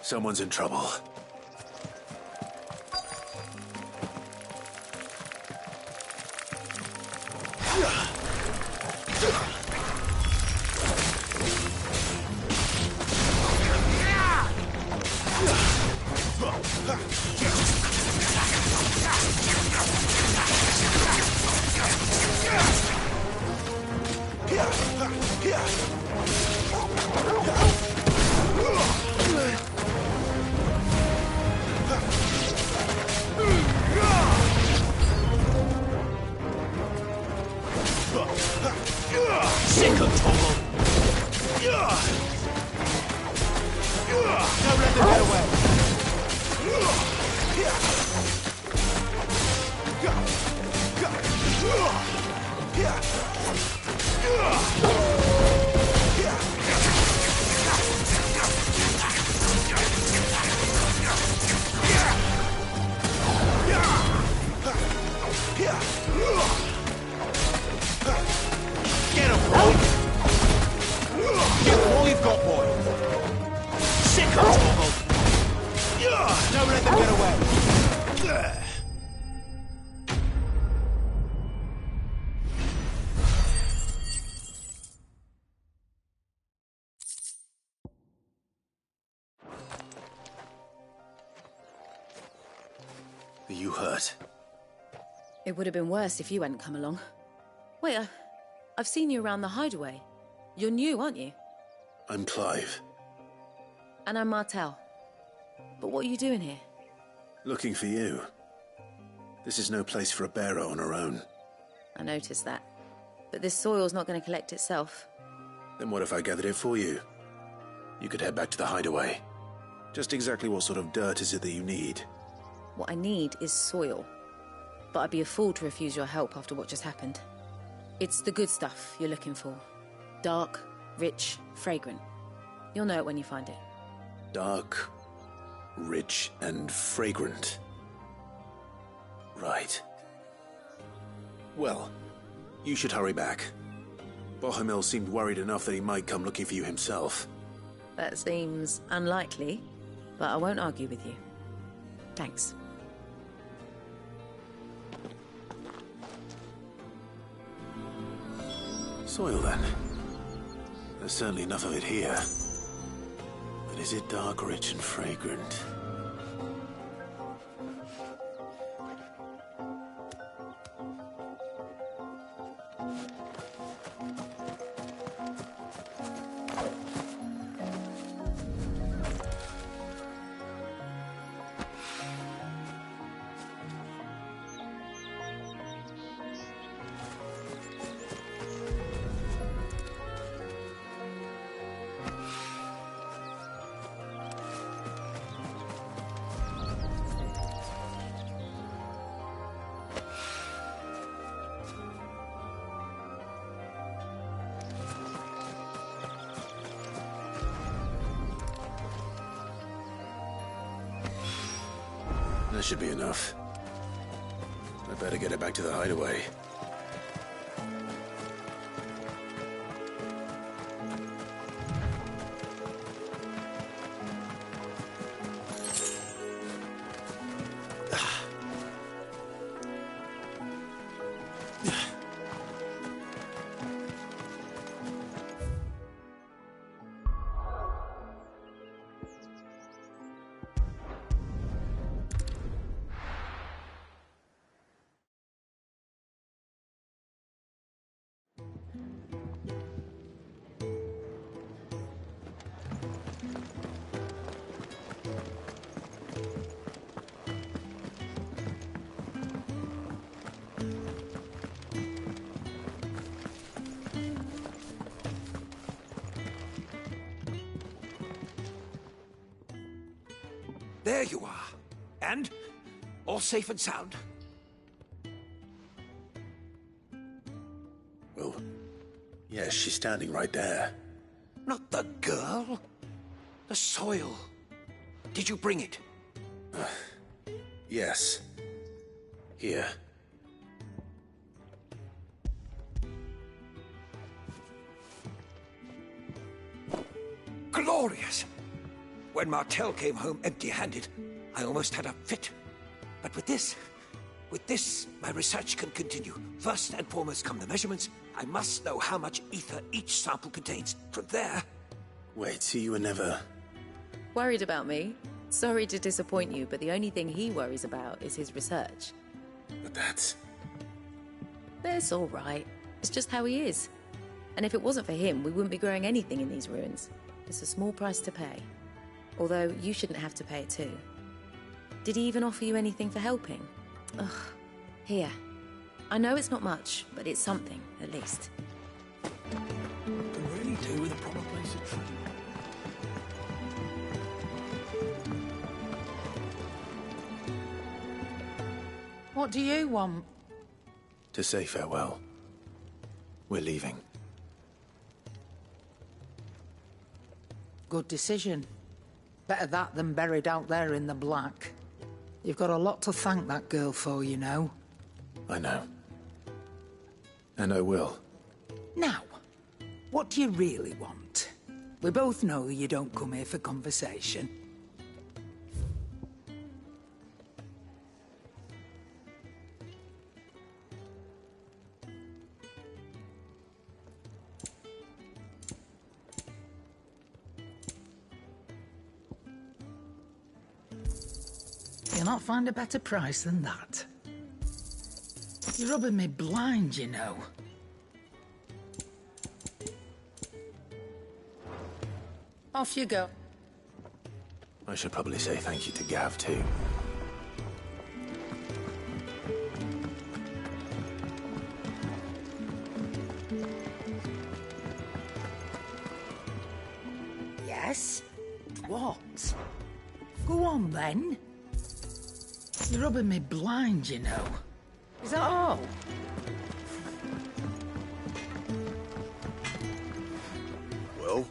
Someone's in trouble. Are you hurt? It would have been worse if you hadn't come along. Wait, I've seen you around the hideaway. You're new, aren't you? I'm Clive. And I'm Martel. But what are you doing here? Looking for you. This is no place for a bearer on her own. I noticed that. But this soil's not going to collect itself. Then what if I gathered it for you? You could head back to the hideaway. Just exactly what sort of dirt is it that you need? What I need is soil. But I'd be a fool to refuse your help after what just happened. It's the good stuff you're looking for. Dark, rich, fragrant. You'll know it when you find it. Dark, rich, and fragrant. Right. Well, you should hurry back. Bohemil seemed worried enough that he might come looking for you himself. That seems unlikely, but I won't argue with you. Thanks. Soil, then. There's certainly enough of it here. But is it dark, rich, and fragrant? That should be enough. I better get it back to the hideaway. There you are. And? All safe and sound? Well, yes, she's standing right there. Not the girl. The soil. Did you bring it? Yes. Here. Glorious! When Martel came home empty-handed, I almost had a fit. But with this, my research can continue. First and foremost come the measurements. I must know how much ether each sample contains. From there... Wait, so you were never... Worried about me? Sorry to disappoint you, but the only thing he worries about is his research. But that's... That's all right. It's just how he is. And if it wasn't for him, we wouldn't be growing anything in these ruins. It's a small price to pay. Although, you shouldn't have to pay it too. Did he even offer you anything for helping? Ugh. Here. I know it's not much, but it's something, at least. Can really do with a proper place of training. What do you want? To say farewell. We're leaving. Good decision. Better that than buried out there in the black. You've got a lot to thank that girl for, you know. I know. And I will. Now, what do you really want? We both know you don't come here for conversation. You'll not find a better price than that. You're rubbing me blind, you know. Off you go. I should probably say thank you to Gav, too. Yes? What? Go on, then. You're rubbing me blind, you know. Is that all? Well?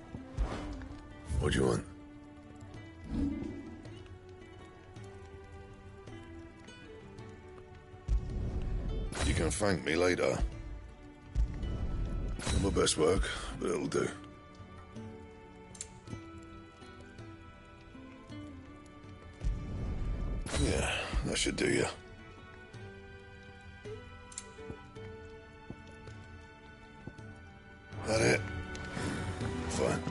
What do you want? You can thank me later. Not my best work, but it'll do. Yeah, that should do you. That it? Fine.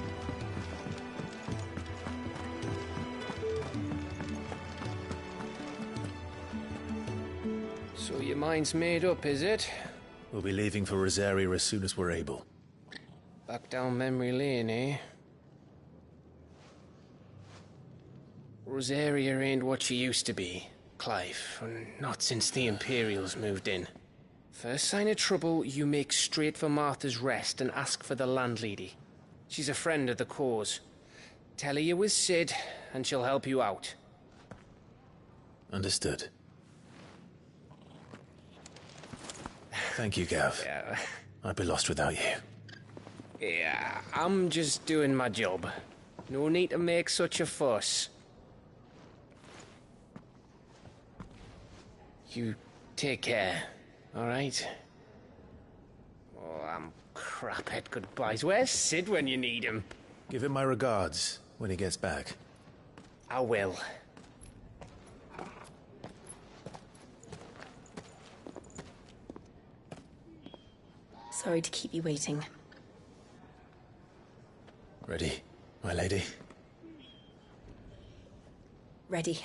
So your mind's made up, is it? We'll be leaving for Rosaria as soon as we're able. Back down memory lane, eh? Rosaria ain't what she used to be, Clive. Not since the Imperials moved in. First sign of trouble, you make straight for Martha's Rest and ask for the landlady. She's a friend of the cause. Tell her you was Sid, and she'll help you out. Understood. Thank you, Gav. Yeah. I'd be lost without you. Yeah, I'm just doing my job. No need to make such a fuss. You take care, alright? Oh, I'm crap at goodbyes. Where's Sid when you need him? Give him my regards when he gets back. I will. Sorry to keep you waiting. Ready, my lady? Ready.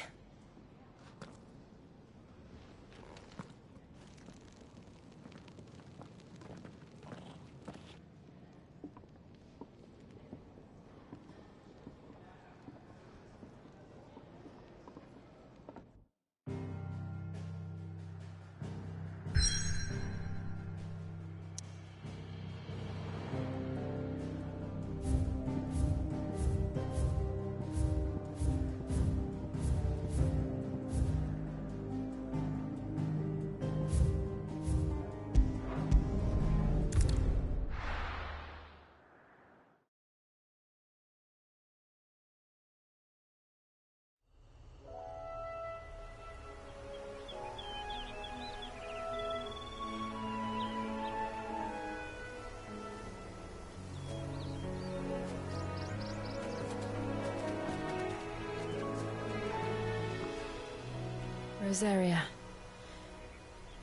Rosaria.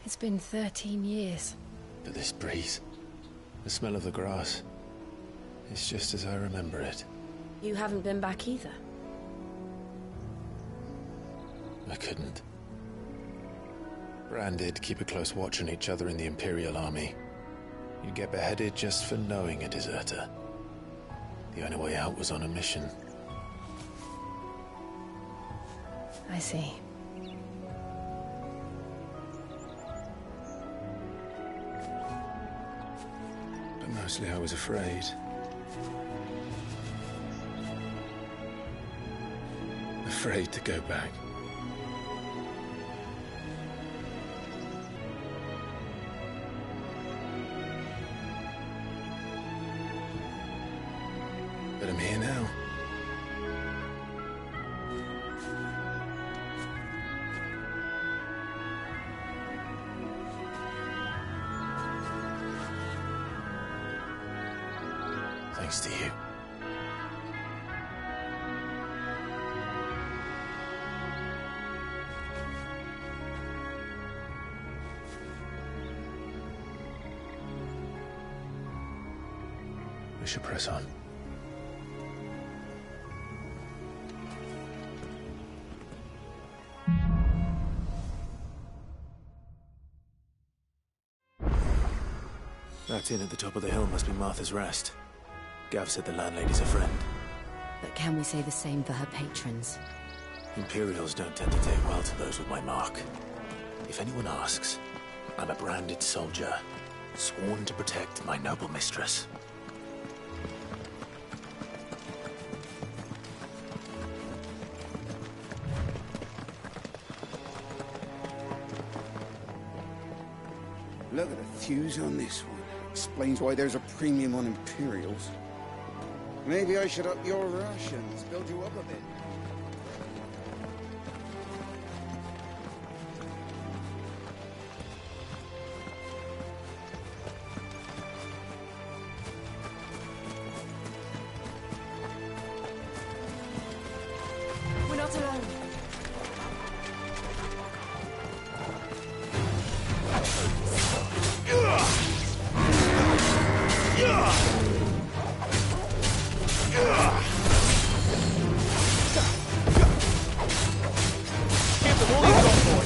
It's been 13 years. But this breeze, the smell of the grass, it's just as I remember it. You haven't been back either. I couldn't. Branded, keep a close watch on each other in the Imperial Army. You'd get beheaded just for knowing a deserter. The only way out was on a mission. I see. But mostly I was afraid. Afraid to go back. But I'm here now. Thanks to you. We should press on. That inn at the top of the hill must be Martha's Rest. Gav said the landlady's a friend. But can we say the same for her patrons? Imperials don't tend to take well to those with my mark. If anyone asks, I'm a branded soldier, sworn to protect my noble mistress. Look at the fuse on this one. Explains why there's a premium on Imperials. Maybe I should up your rations, build you up a bit. We're not alone. Give them all you've got, boy.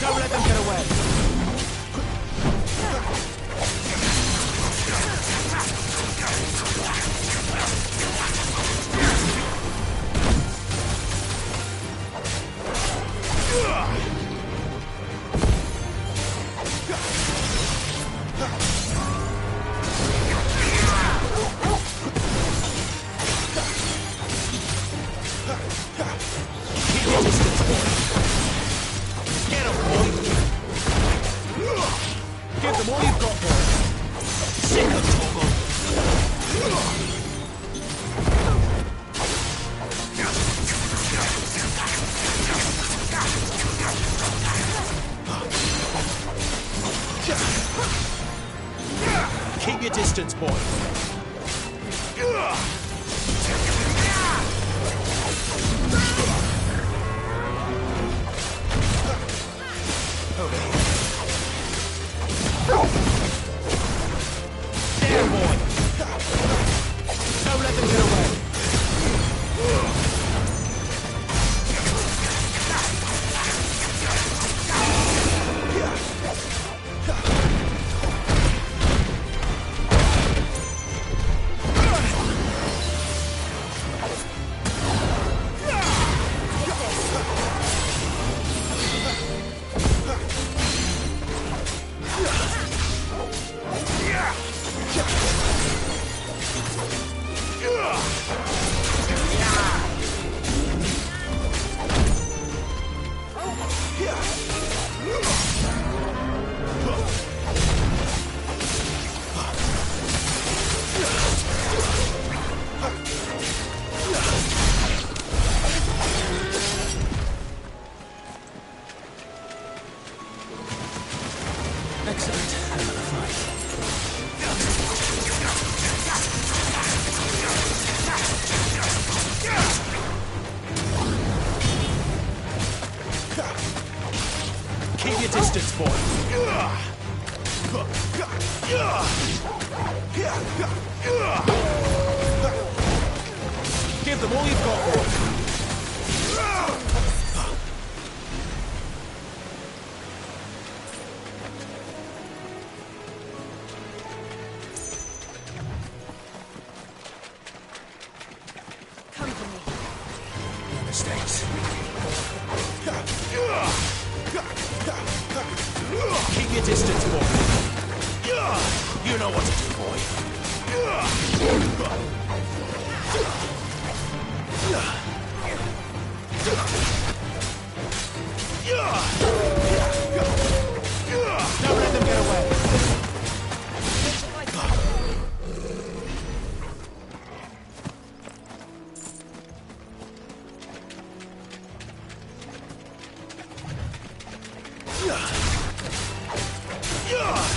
Don't let them get away. Give them all you've got, boy. Sick of trouble. Keep your distance, boy. Over here. There, boy! Don't let them get away! distance, boy. Give them all you've got, boy. Come to me. No mistakes. Keep your distance, boy. You know what to do, boy. Don't let them get away.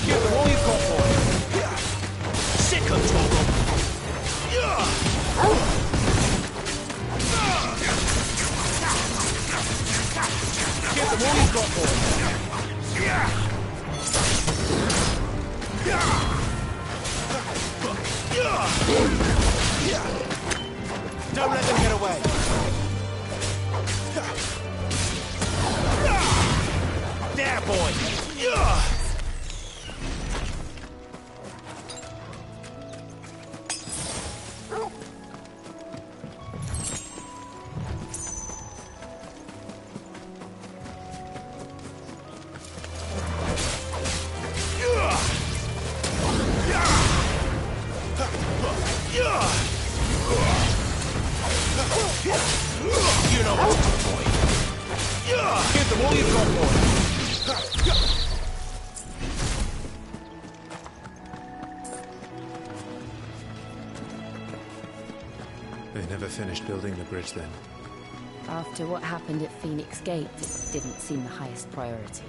Give them all you've got, boy. Sick of trouble. Give them all you've got, boy. Don't let them get away. There, boy. You know what to do, boy. Give them all you've got, boy. They never finished building the bridge then. After what happened at Phoenix Gate, it didn't seem the highest priority.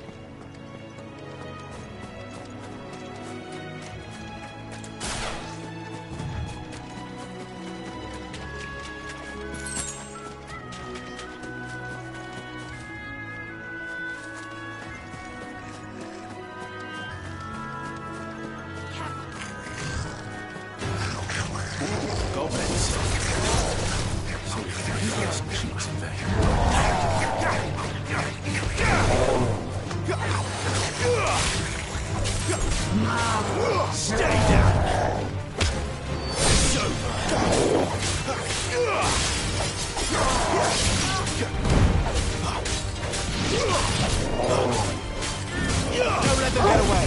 Stay down! It's over! Don't let them get away!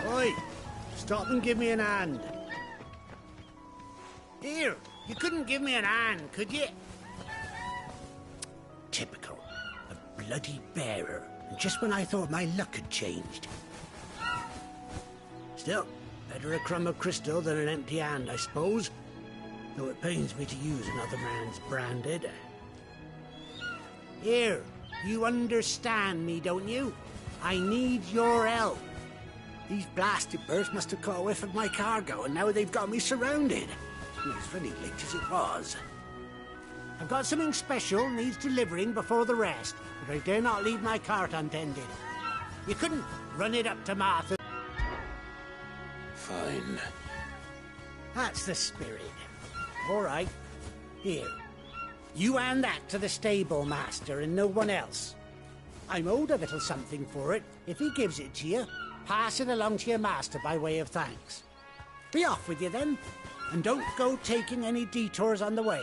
Oi! Stop and give me an hand. Here, you couldn't give me an hand, could you? Typical. A bloody bearer. And just when I thought my luck had changed. Still, better a crumb of crystal than an empty hand, I suppose. Though it pains me to use another man's branded. Here, you understand me, don't you? I need your help. These blasted birds must have caught a whiff of my cargo, and now they've got me surrounded. As very late as it was. I've got something special needs delivering before the rest, but I dare not leave my cart untended. You couldn't run it up to Martha. Fine. That's the spirit. All right. Here. You hand that to the stable master and no one else. I'm owed a little something for it. If he gives it to you, pass it along to your master by way of thanks. Be off with you then, and don't go taking any detours on the way.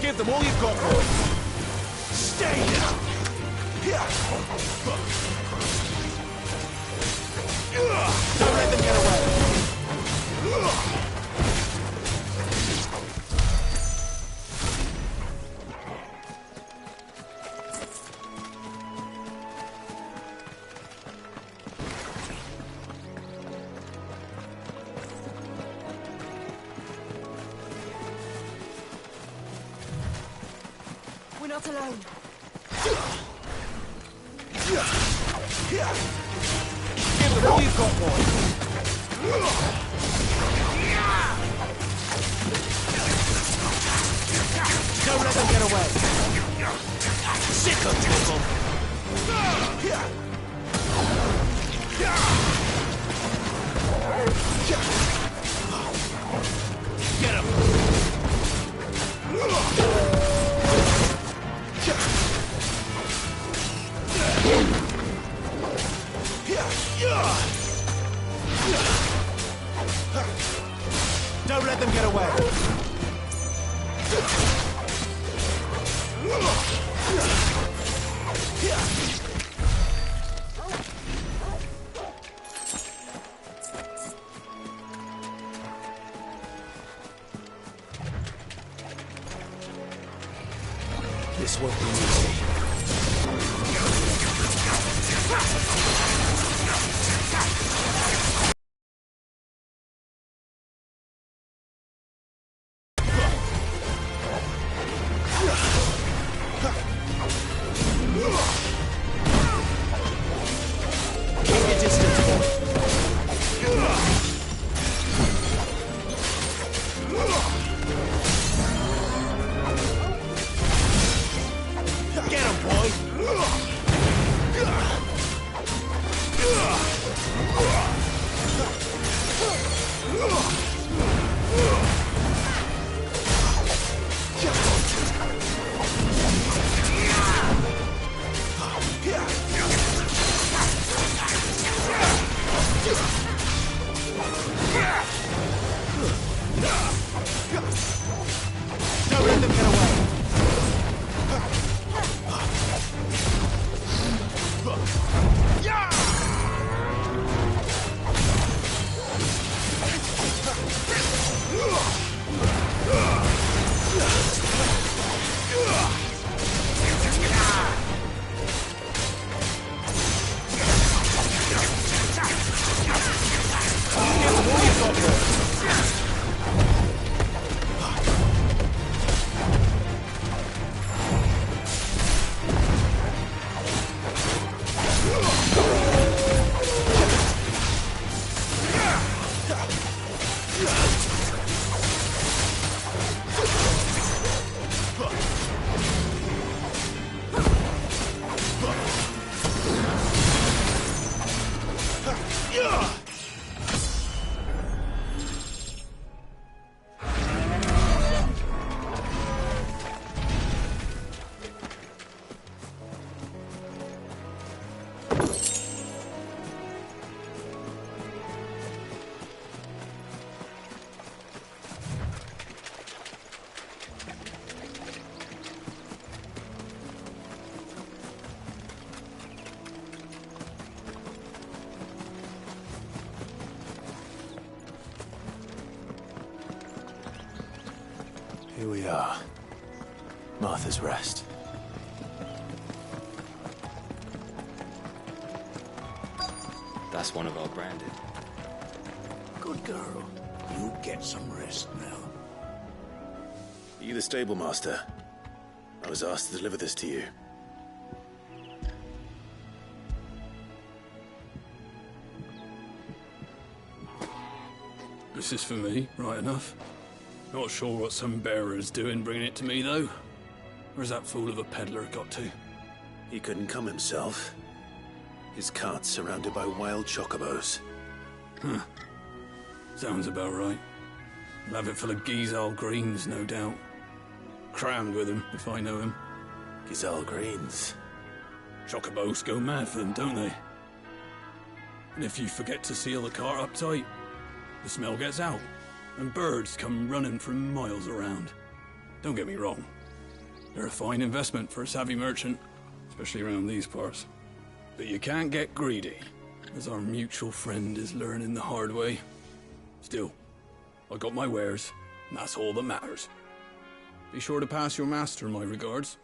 Give them all you've got, boy. Stay down. Don't let them get away. We're not alone. Give them all you've got, boy. Don't let them get away. Sick of trouble. Get him. Don't let them get away. This won't be easy. Here we are. Martha's Rest. That's one of our branded. Good girl. You get some rest now. Are you the stable master? I was asked to deliver this to you. This is for me, right enough. Not sure what some bearer's doing bringing it to me, though. Where's that fool of a peddler got to? He couldn't come himself. His cart's surrounded by wild chocobos. Huh. Sounds about right. He'll have it full of Gizal greens, no doubt. Crammed with him, if I know him. Gizal greens? Chocobos go mad for them, don't they? And if you forget to seal the cart up tight, the smell gets out, and birds come running from miles around. Don't get me wrong. They're a fine investment for a savvy merchant, especially around these parts. But you can't get greedy, as our mutual friend is learning the hard way. Still, I got my wares, and that's all that matters. Be sure to pass your master my regards.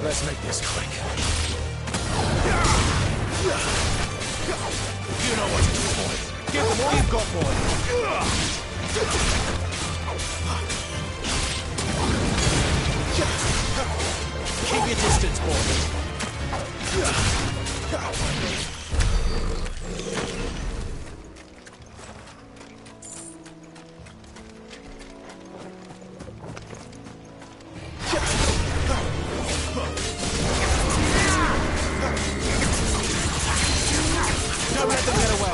Let's make this quick. You know what to do, boy. Give them all you've got, boy. Keep your distance, boy. Don't let them get away.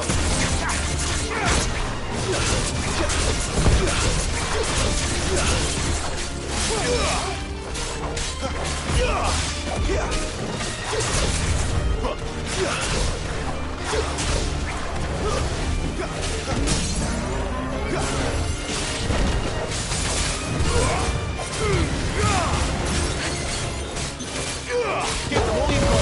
Give them all you've got.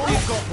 all you've got,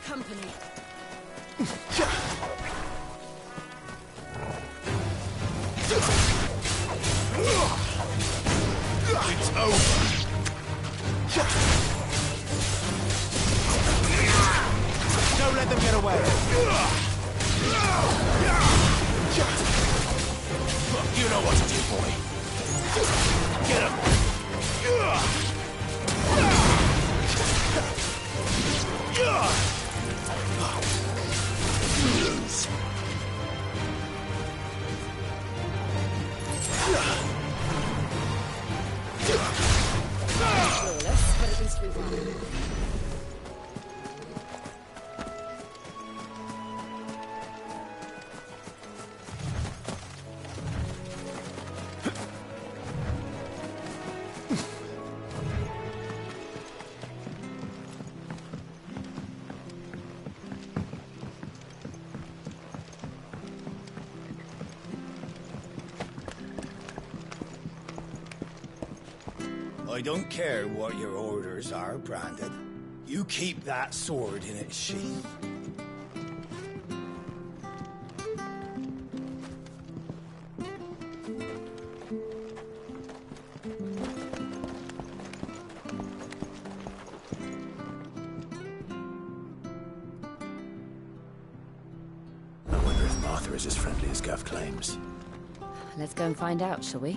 Company. It's over. Don't let them get away. You know what to do, boy. Get him. Lose. Flawless, but at least we won. I don't care what your orders are, Brandon. You keep that sword in its sheath. I wonder if Martha is as friendly as Gav claims. Let's go and find out, shall we?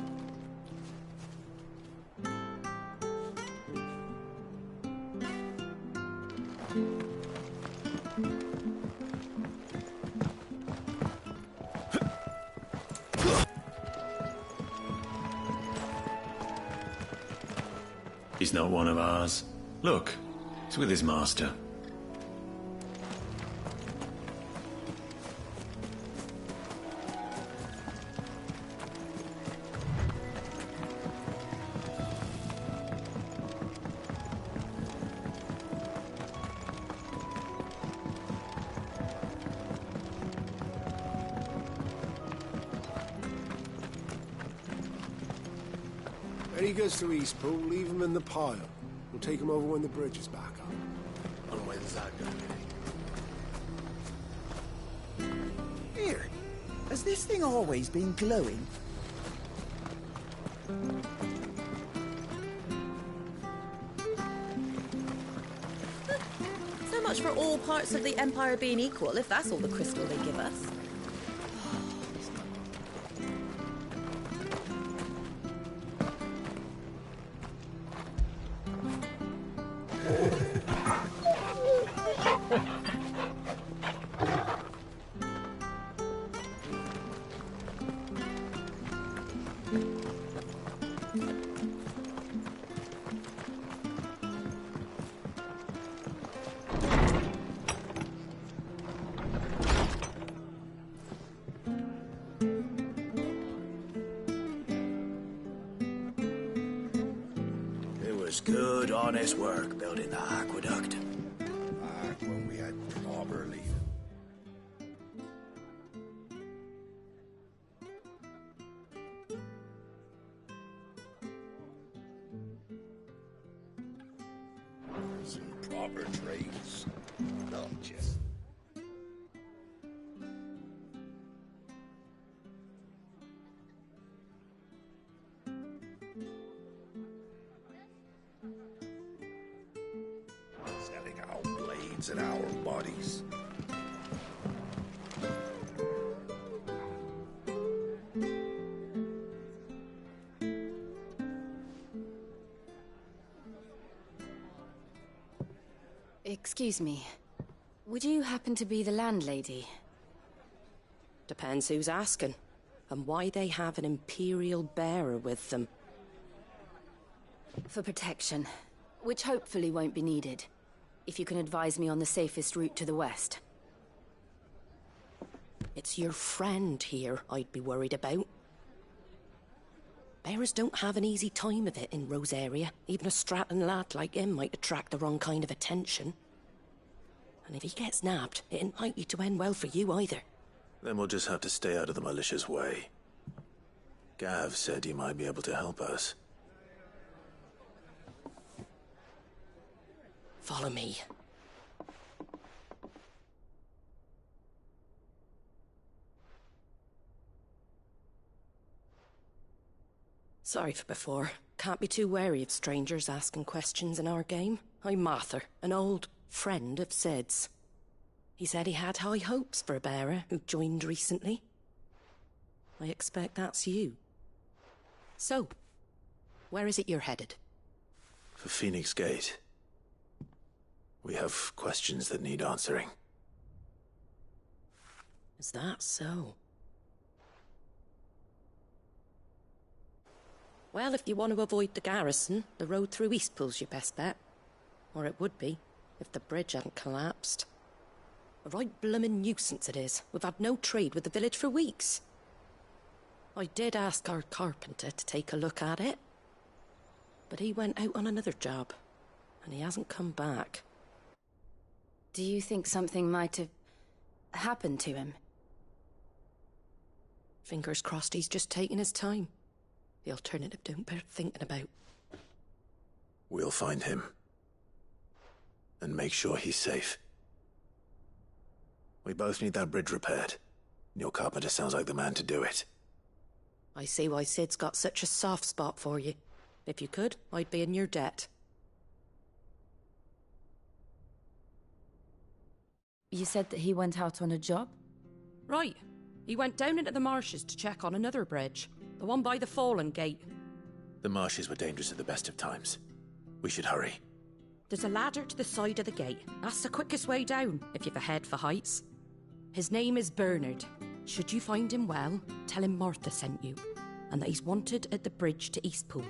He's not one of ours. Look, he's with his master. he goes to Eastpool, leave him in the pile. We'll take him over when the bridge is back up. And when's that going to be? Here, has this thing always been glowing? So much for all parts of the Empire being equal, if that's all the crystal they give us. Good, honest work building the aqueduct. Back when we had proper lead. Some proper trades, not just... selling our blades and our bodies. Excuse me. Would you happen to be the landlady? Depends who's asking, and why they have an Imperial bearer with them. For protection, which hopefully won't be needed. If you can advise me on the safest route to the west. It's your friend here I'd be worried about. Bearers don't have an easy time of it in Rosaria. Even a Stratton lad like him might attract the wrong kind of attention. And if he gets nabbed, it ain't likely to end well for you either. Then we'll just have to stay out of the malicious way. Gav said he might be able to help us. Follow me. Sorry for before. Can't be too wary of strangers asking questions in our game. I'm Martha, an old friend of Sid's. He said he had high hopes for a bearer who joined recently. I expect that's you. So, where is it you're headed? For Phoenix Gate. We have questions that need answering. Is that so? Well, if you want to avoid the garrison, the road through Eastpool's your best bet. Or it would be, if the bridge hadn't collapsed. A right bloomin' nuisance it is. We've had no trade with the village for weeks. I did ask our carpenter to take a look at it. But he went out on another job, and he hasn't come back. Do you think something might have happened to him? Fingers crossed he's just taking his time. The alternative don't bear thinking about. We'll find him. And make sure he's safe. We both need that bridge repaired. Your carpenter sounds like the man to do it. I see why Sid's got such a soft spot for you. If you could, I'd be in your debt. You said that he went out on a job? Right. He went down into the marshes to check on another bridge. The one by the Fallen Gate. The marshes were dangerous at the best of times. We should hurry. There's a ladder to the side of the gate. That's the quickest way down, if you've a head for heights. His name is Bernard. Should you find him well, tell him Martha sent you, and that he's wanted at the bridge to Eastpool.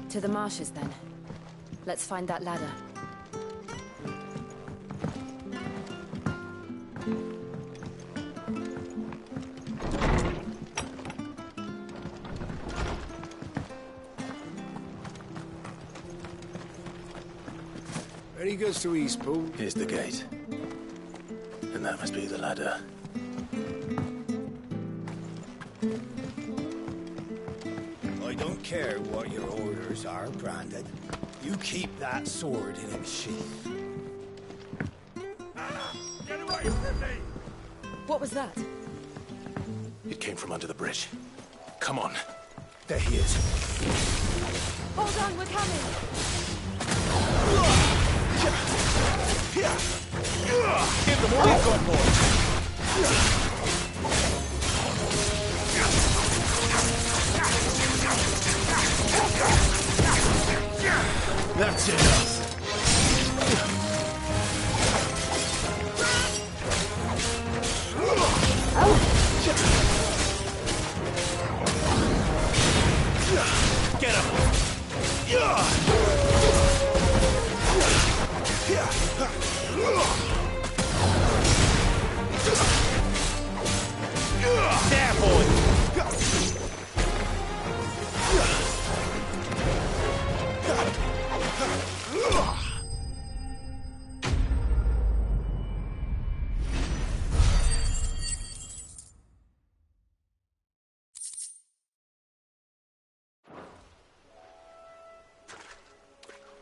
To the marshes, then. Let's find that ladder. Ready goes to Eastpool. Here's the gate. And that must be the ladder. I don't care what your orders are, Branded. You keep that sword in its sheath. Get away from me! What was that? It came from under the bridge. Come on. There he is. Hold on, we're coming! Give them all you've got, boys. That's enough. Get him! There, boy!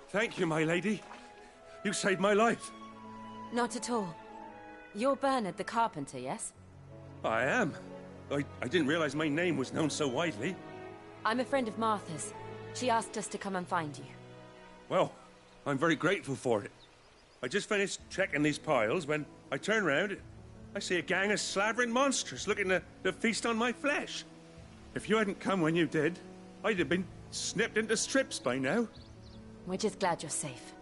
Thank you, my lady. You saved my life. Not at all. You're Bernard the carpenter, yes? I am. I didn't realize my name was known so widely. I'm a friend of Martha's. She asked us to come and find you. Well, I'm very grateful for it. I just finished checking these piles when I turn round. I see a gang of slavering monsters looking to feast on my flesh. If you hadn't come when you did, I'd have been snipped into strips by now. We're just glad you're safe.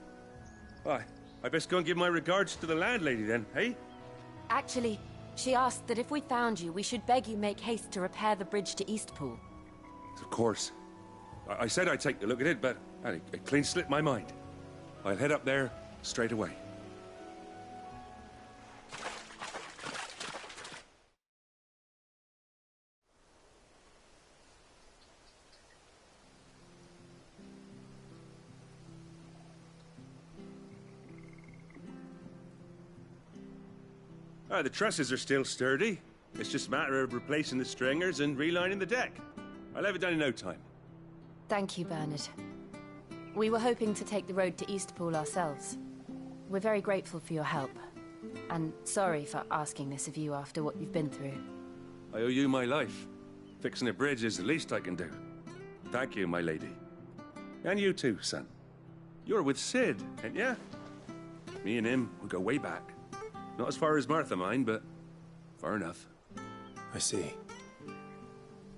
Why, I best go and give my regards to the landlady then, eh? Actually, she asked that if we found you, we should beg you make haste to repair the bridge to Eastpool. Of course. I said I'd take a look at it, but it clean slipped my mind. I'll head up there straight away. The trusses are still sturdy. It's just a matter of replacing the stringers and relining the deck. I'll have it done in no time. Thank you, Bernard. We were hoping to take the road to Eastpool ourselves. We're very grateful for your help. And sorry for asking this of you after what you've been through. I owe you my life. Fixing a bridge is the least I can do. Thank you, my lady. And you too, son. You're with Sid, ain't ya? Me and him, we go way back. Not as far as Martha, mind, but far enough. I see.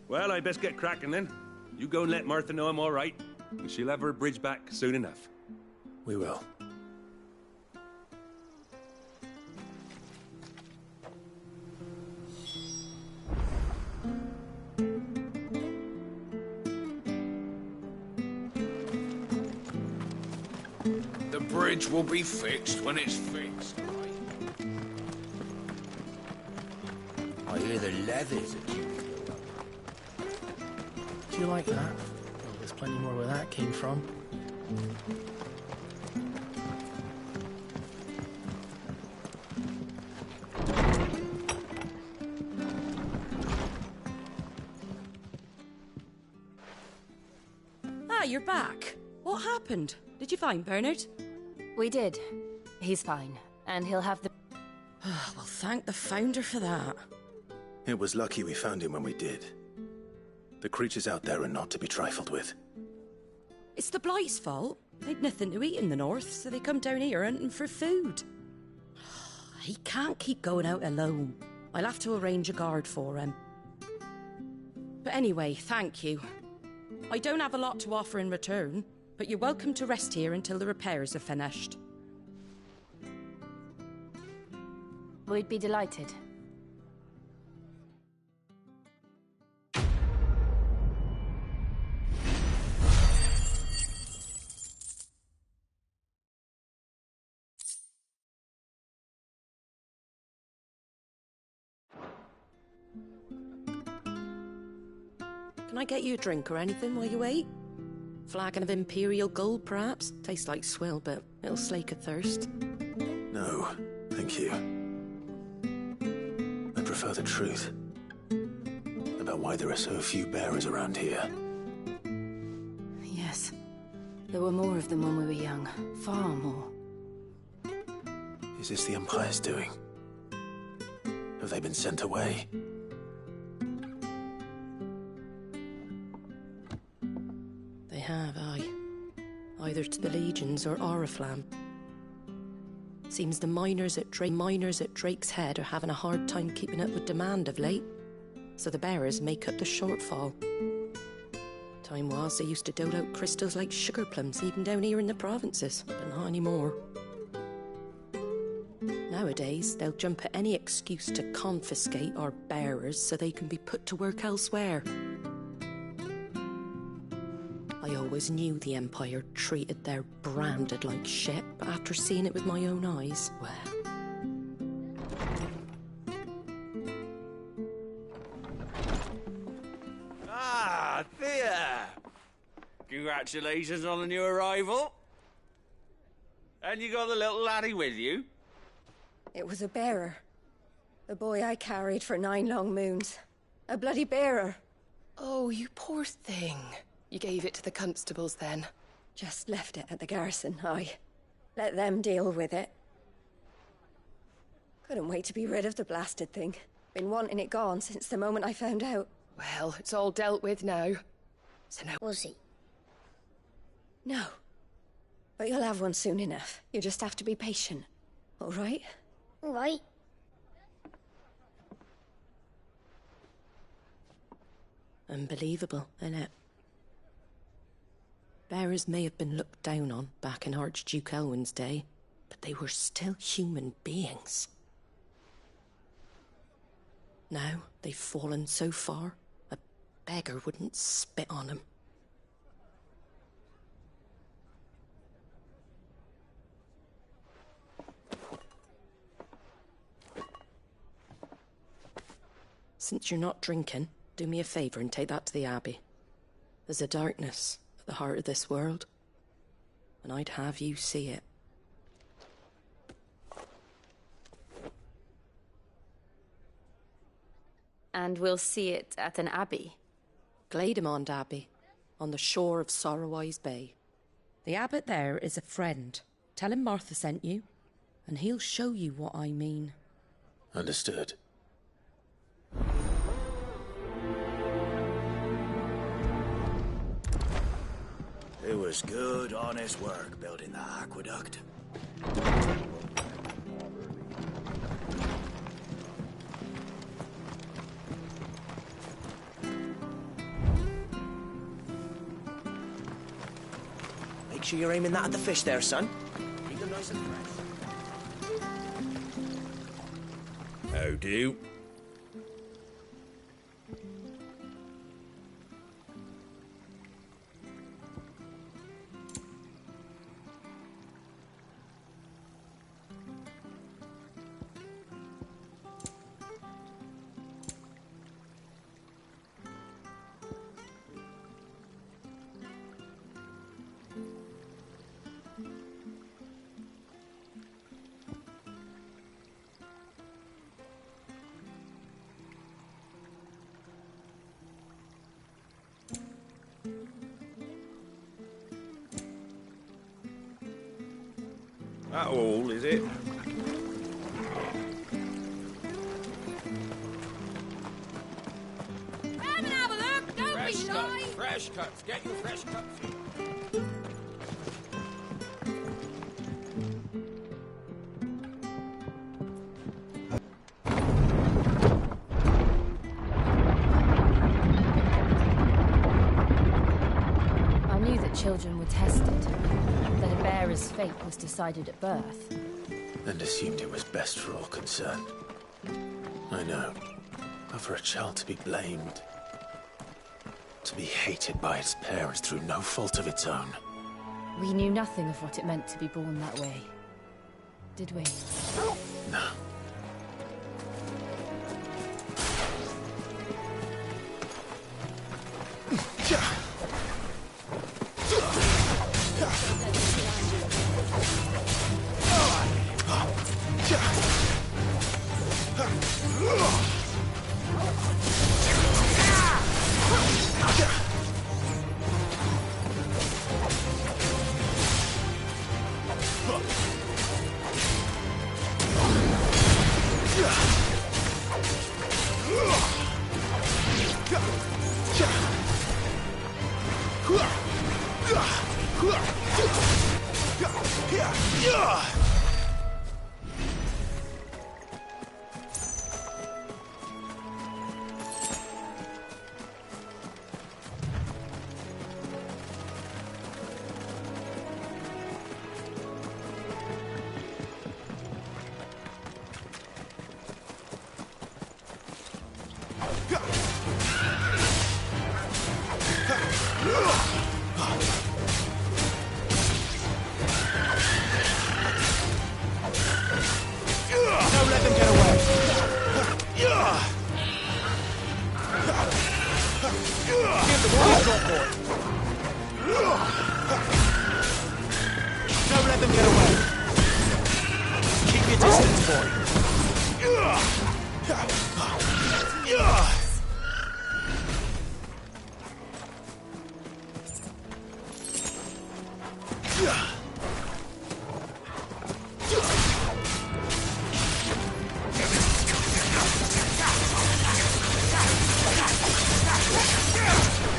Well, I best get cracking then. You go and let Martha know I'm all right, and she'll have her bridge back soon enough. We will. The bridge will be fixed when it's fixed. I hear the leathers are due to go up. Do you like that? Well, there's plenty more where that came from. Ah, you're back. What happened? Did you find Bernard? We did. He's fine, and he'll have the... Well, thank the Founder for that. It was lucky we found him when we did. The creatures out there are not to be trifled with. It's the Blight's fault. They'd nothing to eat in the north, so they come down here hunting for food. He can't keep going out alone. I'll have to arrange a guard for him. But anyway, thank you. I don't have a lot to offer in return, but you're welcome to rest here until the repairs are finished. We'd be delighted. Can I get you a drink or anything while you wait? Flagon of Imperial gold, perhaps? Tastes like swill, but it'll slake a thirst. No, thank you. I prefer the truth about why there are so few bearers around here. Yes. There were more of them when we were young. Far more. Is this the Empire's doing? Have they been sent away? They have, aye. Either to the Legions or Oriflamme. Seems the miners at Drake's Head are having a hard time keeping up with demand of late. So the bearers make up the shortfall. Time was they used to dole out crystals like sugar plums even down here in the provinces, but not anymore. Nowadays, they'll jump at any excuse to confiscate our bearers so they can be put to work elsewhere. I always knew the Empire treated their branded like shit, but after seeing it with my own eyes, well... Ah, Thea! Congratulations on the new arrival. And you got the little laddie with you? It was a bearer. The boy I carried for 9 long moons. A bloody bearer. Oh, you poor thing. You gave it to the constables then? Just left it at the garrison, aye. Let them deal with it. Couldn't wait to be rid of the blasted thing. Been wanting it gone since the moment I found out. Well, it's all dealt with now. So now... Was he? No. But you'll have one soon enough. You just have to be patient. All right? All right. Unbelievable, innit? Bearers may have been looked down on back in Archduke Elwin's day, but they were still human beings. Now they've fallen so far, a beggar wouldn't spit on them. Since you're not drinking, do me a favour and take that to the Abbey. There's a darkness at the heart of this world, and I'd have you see it. And we'll see it at an abbey? Glademond Abbey, on the shore of Sorrowise Bay. The abbot there is a friend. Tell him Martha sent you, and he'll show you what I mean. Understood. It was good, honest work building that aqueduct. Make sure you're aiming that at the fish there, son. Keep them nice and fresh. How do? That all, is it? Come and have a look, don't be shy! Fresh cuts, get your fresh cuts. I knew that children were tested, that a bearer's fate was decided at birth. And assumed it was best for all concerned. I know. But for a child to be blamed, to be hated by its parents through no fault of its own. We knew nothing of what it meant to be born that way, did we? No.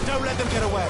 Don't let them get away.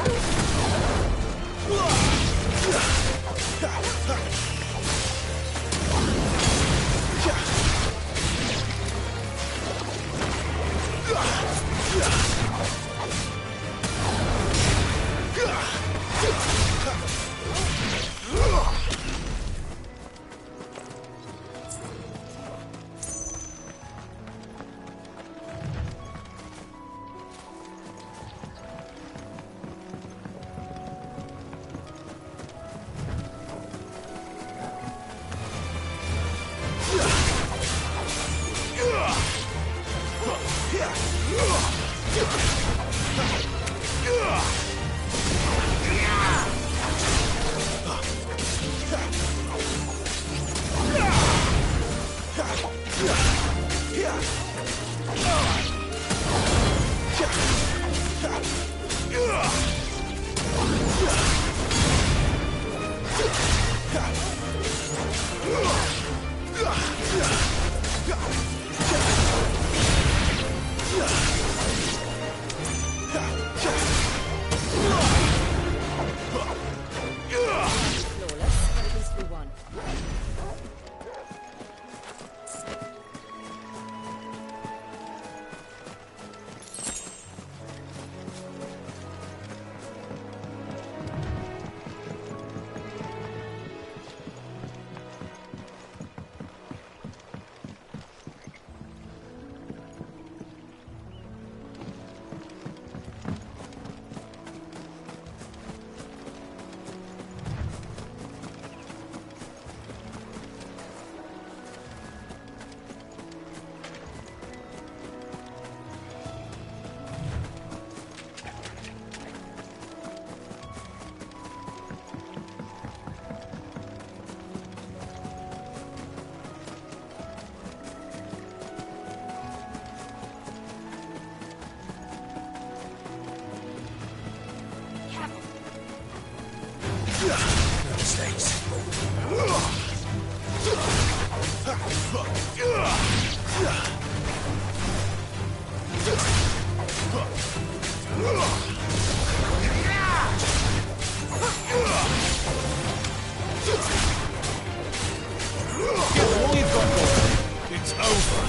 It's over.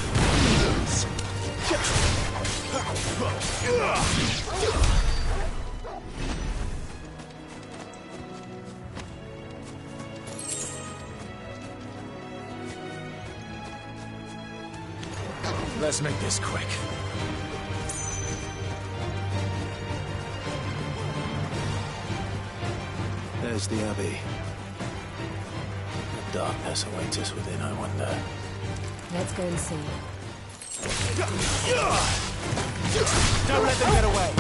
Let's make this quick. There's the Abbey. The darkness awaits us within, I wonder. Let's go and see. Don't let them get away.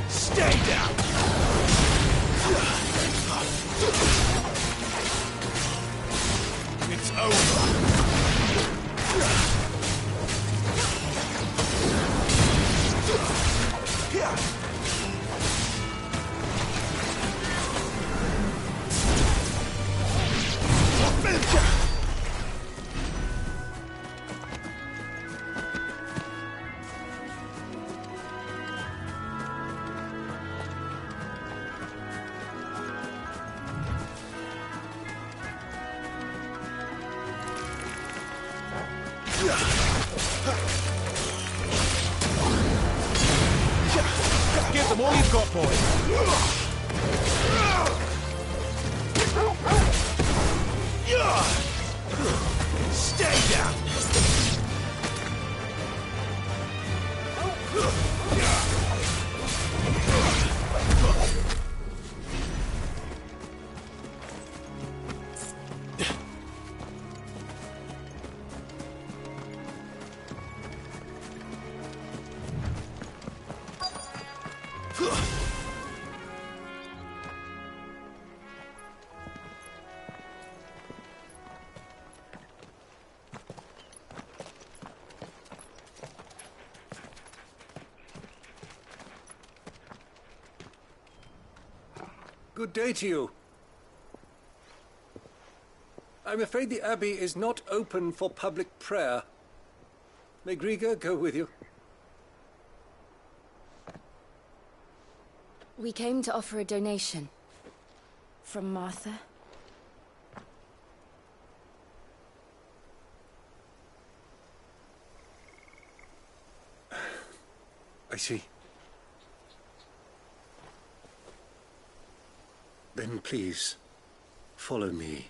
Stay down. It's over. Give them all you've got, boy. Stay down. Good day to you. I'm afraid the Abbey is not open for public prayer. May Griga go with you? We came to offer a donation. From Martha. I see. Then please, follow me.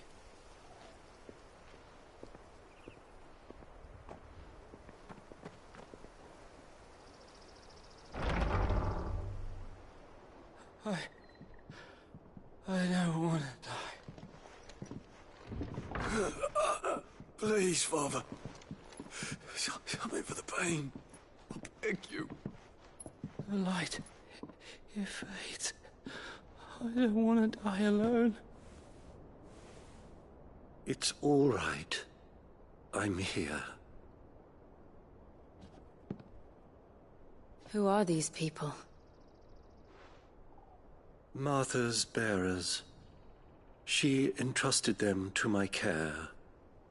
I don't want to die. Please, Father. Help me for the pain. I beg you. The light, it fades. I don't want to die alone. It's all right. I'm here. Who are these people? Martha's bearers. She entrusted them to my care,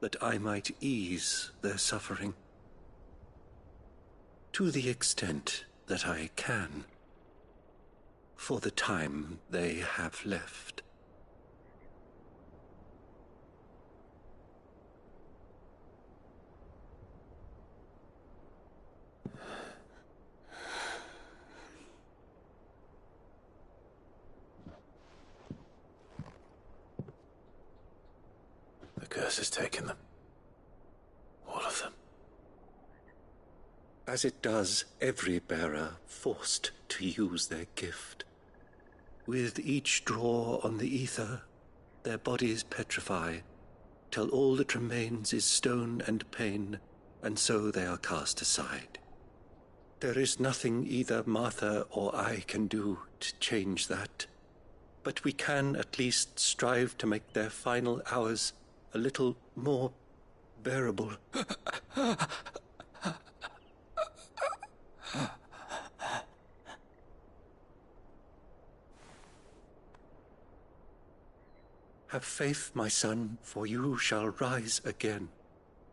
that I might ease their suffering. To the extent that I can, for the time they have left. The curse has taken them. All of them. As it does every bearer forced to use their gift. With each draw on the ether, their bodies petrify, till all that remains is stone and pain, and so they are cast aside. There is nothing either Martha or I can do to change that, but we can at least strive to make their final hours a little more bearable. Have faith, my son, for you shall rise again,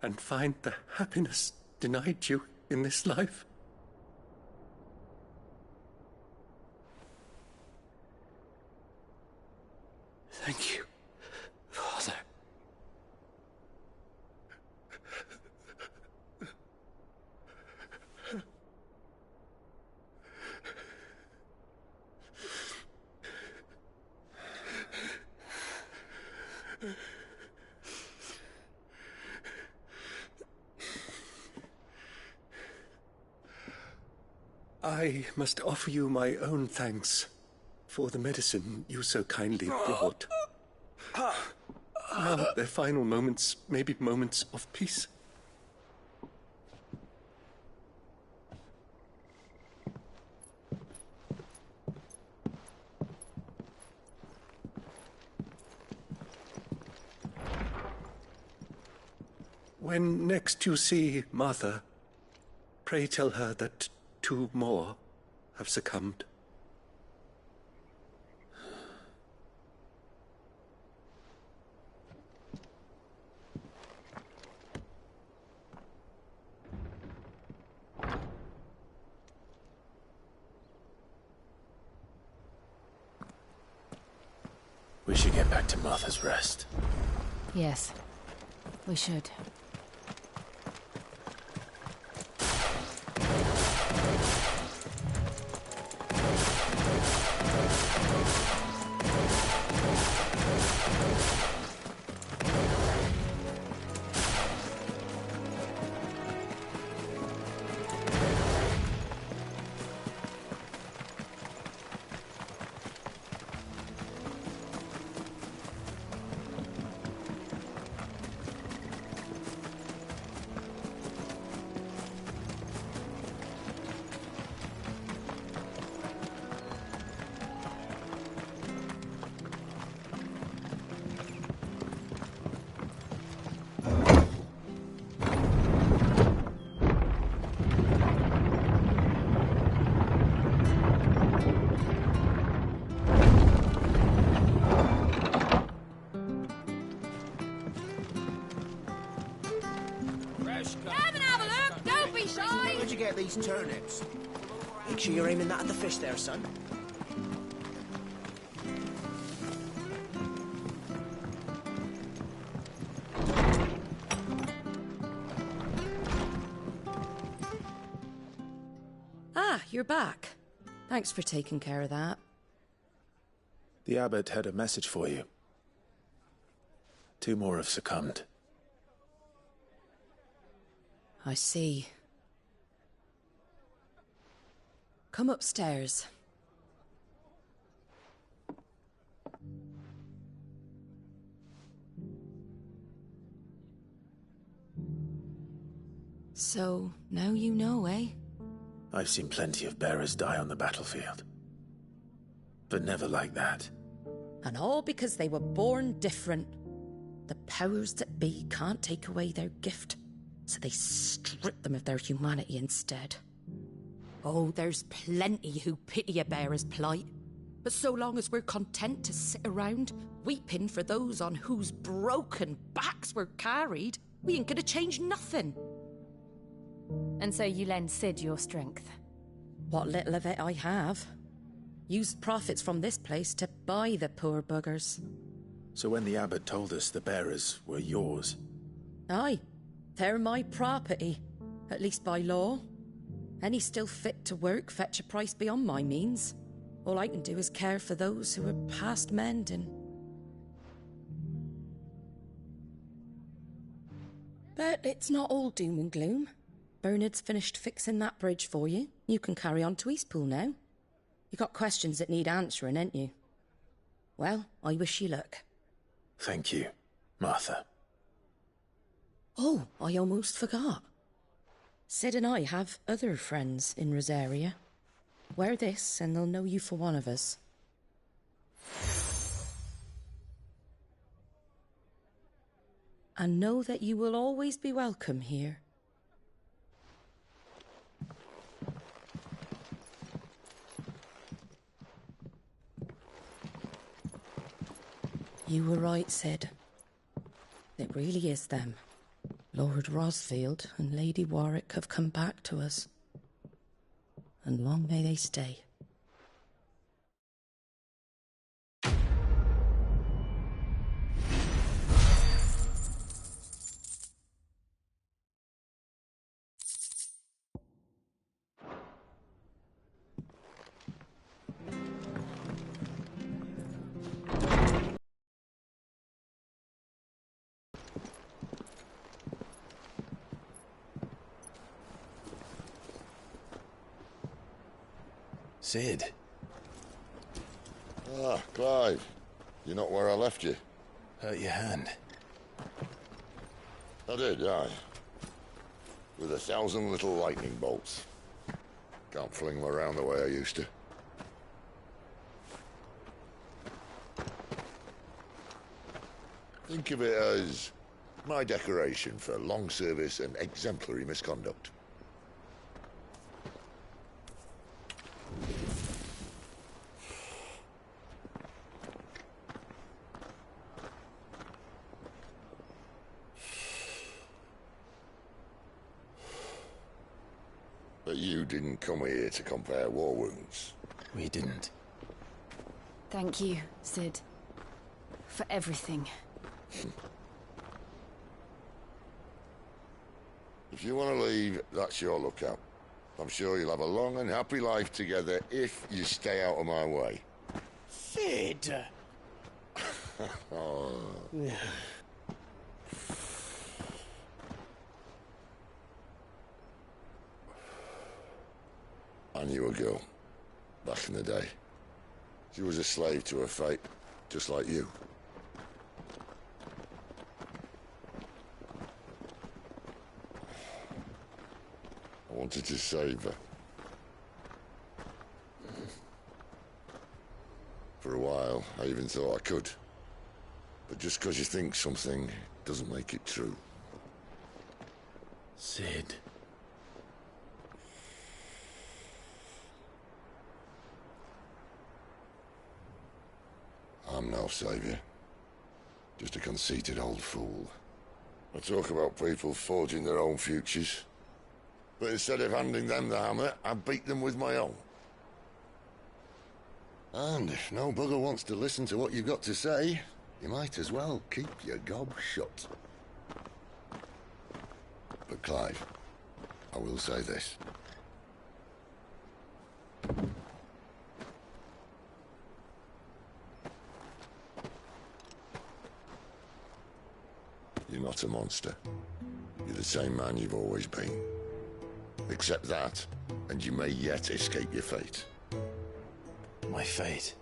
and find the happiness denied you in this life. Thank you, Father. I must offer you my own thanks for the medicine you so kindly brought. Now their final moments may be moments of peace. When next you see Martha, pray tell her that 2 more have succumbed. We should get back to Martha's Rest. Yes, we should. Come and have a look! Don't be shy! Where'd you get these turnips? Make sure you're aiming that at the fish there, son. Ah, you're back. Thanks for taking care of that. The abbot had a message for you. 2 more have succumbed. I see. Come upstairs. So, now you know, eh? I've seen plenty of bearers die on the battlefield. But never like that. And all because they were born different. The powers that be can't take away their gift, so they strip them of their humanity instead. Oh, there's plenty who pity a bearer's plight. But so long as we're content to sit around, weeping for those on whose broken backs we're carried, we ain't gonna change nothing. And so you lend Sid your strength? What little of it I have. Used profits from this place to buy the poor buggers. So when the abbot told us the bearers were yours... Aye, they're my property, at least by law. Any still fit to work fetch a price beyond my means. All I can do is care for those who are past mending. But it's not all doom and gloom. Bernard's finished fixing that bridge for you. You can carry on to Eastpool now. You got questions that need answering, ain't you? Well, I wish you luck. Thank you, Martha. Oh, I almost forgot. Sid and I have other friends in Rosaria. Wear this and they'll know you for one of us. And know that you will always be welcome here. You were right, Sid. It really is them. Lord Rosfield and Lady Warwick have come back to us. And long may they stay. Sid. Ah, Clive. You're not where I left you. Hurt your hand. I did, aye. With 1,000 little lightning bolts. Can't fling them around the way I used to. Think of it as my decoration for long service and exemplary misconduct. But you didn't come here to compare war wounds. We didn't. Thank you, Sid. For everything. If you want to leave, that's your lookout. I'm sure you'll have a long and happy life together if you stay out of my way. Sid! Oh. I knew a girl, back in the day. She was a slave to her fate, just like you. I wanted to save her. For a while, I even thought I could. But just because you think something doesn't make it true. Sid. I'm no savior. Just a conceited old fool. I talk about people forging their own futures. But instead of handing them the hammer, I beat them with my own. And if no bugger wants to listen to what you've got to say, you might as well keep your gob shut. But Clive, I will say this. You're not a monster. You're the same man you've always been. Accept that, and you may yet escape your fate. My fate?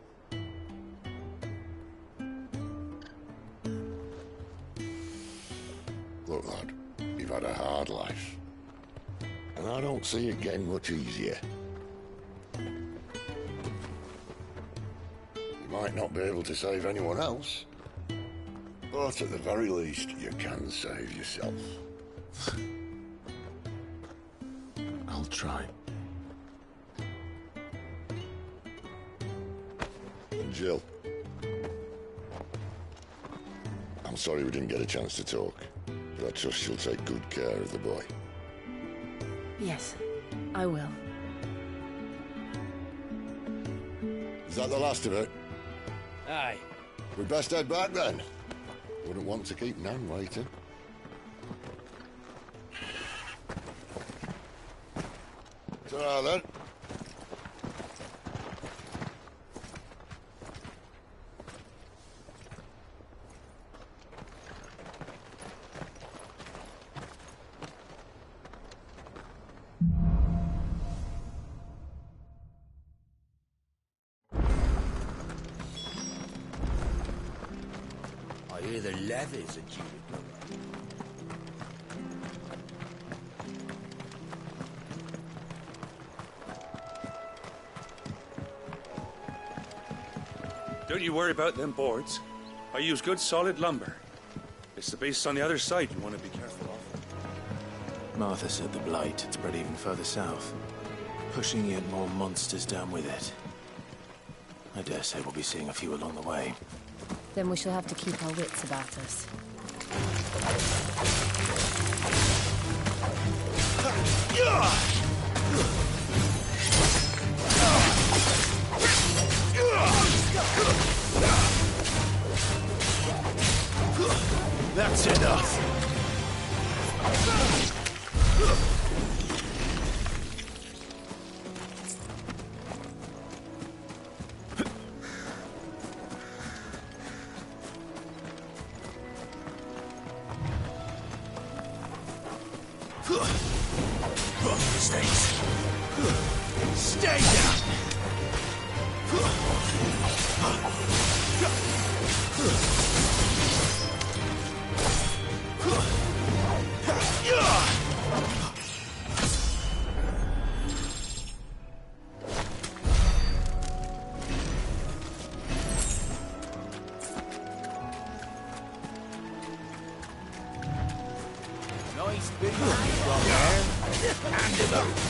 Look, lad, you've had a hard life. And I don't see it getting much easier. You might not be able to save anyone else, but at the very least, you can save yourself. I'll try. And Jill, I'm sorry we didn't get a chance to talk, but I trust she'll take good care of the boy. Yes, I will. Is that the last of it? Aye. We'd best head back then. Wouldn't want to keep Nan waiting. Ta-ra then. I hear the levies are due to go. Don't you worry about them boards. I use good solid lumber. It's the base on the other side you want to be careful of. Martha said the blight had spread even further south, pushing yet more monsters down with it. I dare say we'll be seeing a few along the way. Then we shall have to keep our wits about us. That's enough! Stay down! Nice big one you got there. Hand him over.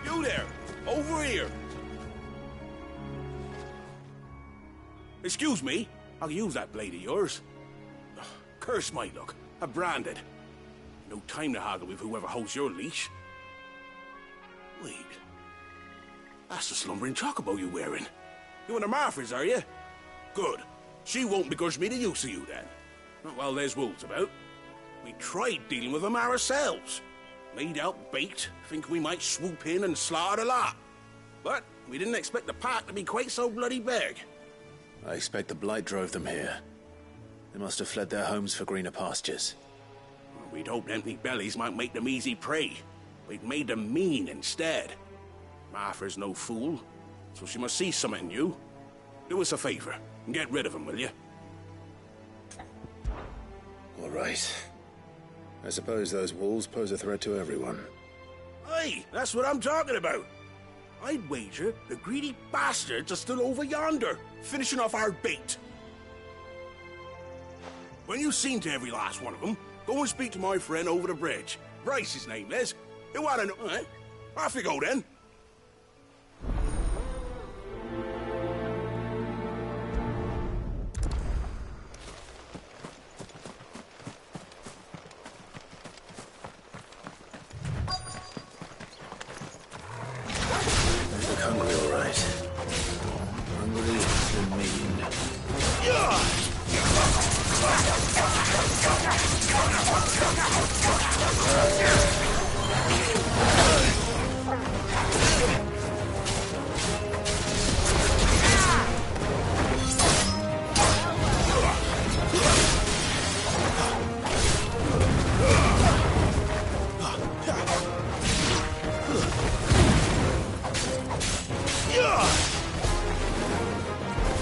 You there! Over here! Excuse me, I'll use that blade of yours. Ugh, curse my luck. I'm branded. No time to haggle with whoever holds your leash. Wait. That's the slumbering chocobo you're wearing. You one of Martha's, are you? Good. She won't begrudge me the use of you, then. Not while there's wolves about. We tried dealing with them ourselves. Laid out bait, thinking we might swoop in and slaughter the lot. But we didn't expect the pack to be quite so bloody big. I expect the blight drove them here. They must have fled their homes for greener pastures. Well, we'd hoped empty bellies might make them easy prey. We'd made them mean instead. Martha's no fool, so she must see something in you. Do us a favor and get rid of them, will you? All right. I suppose those wolves pose a threat to everyone. Aye, that's what I'm talking about. I'd wager the greedy bastards are still over yonder, finishing off our bait. When you've seen to every last one of them, go and speak to my friend over the bridge. Bryce, his name is. You want to know, eh? Off you go, then. Hungry, all right. Hungry and mean.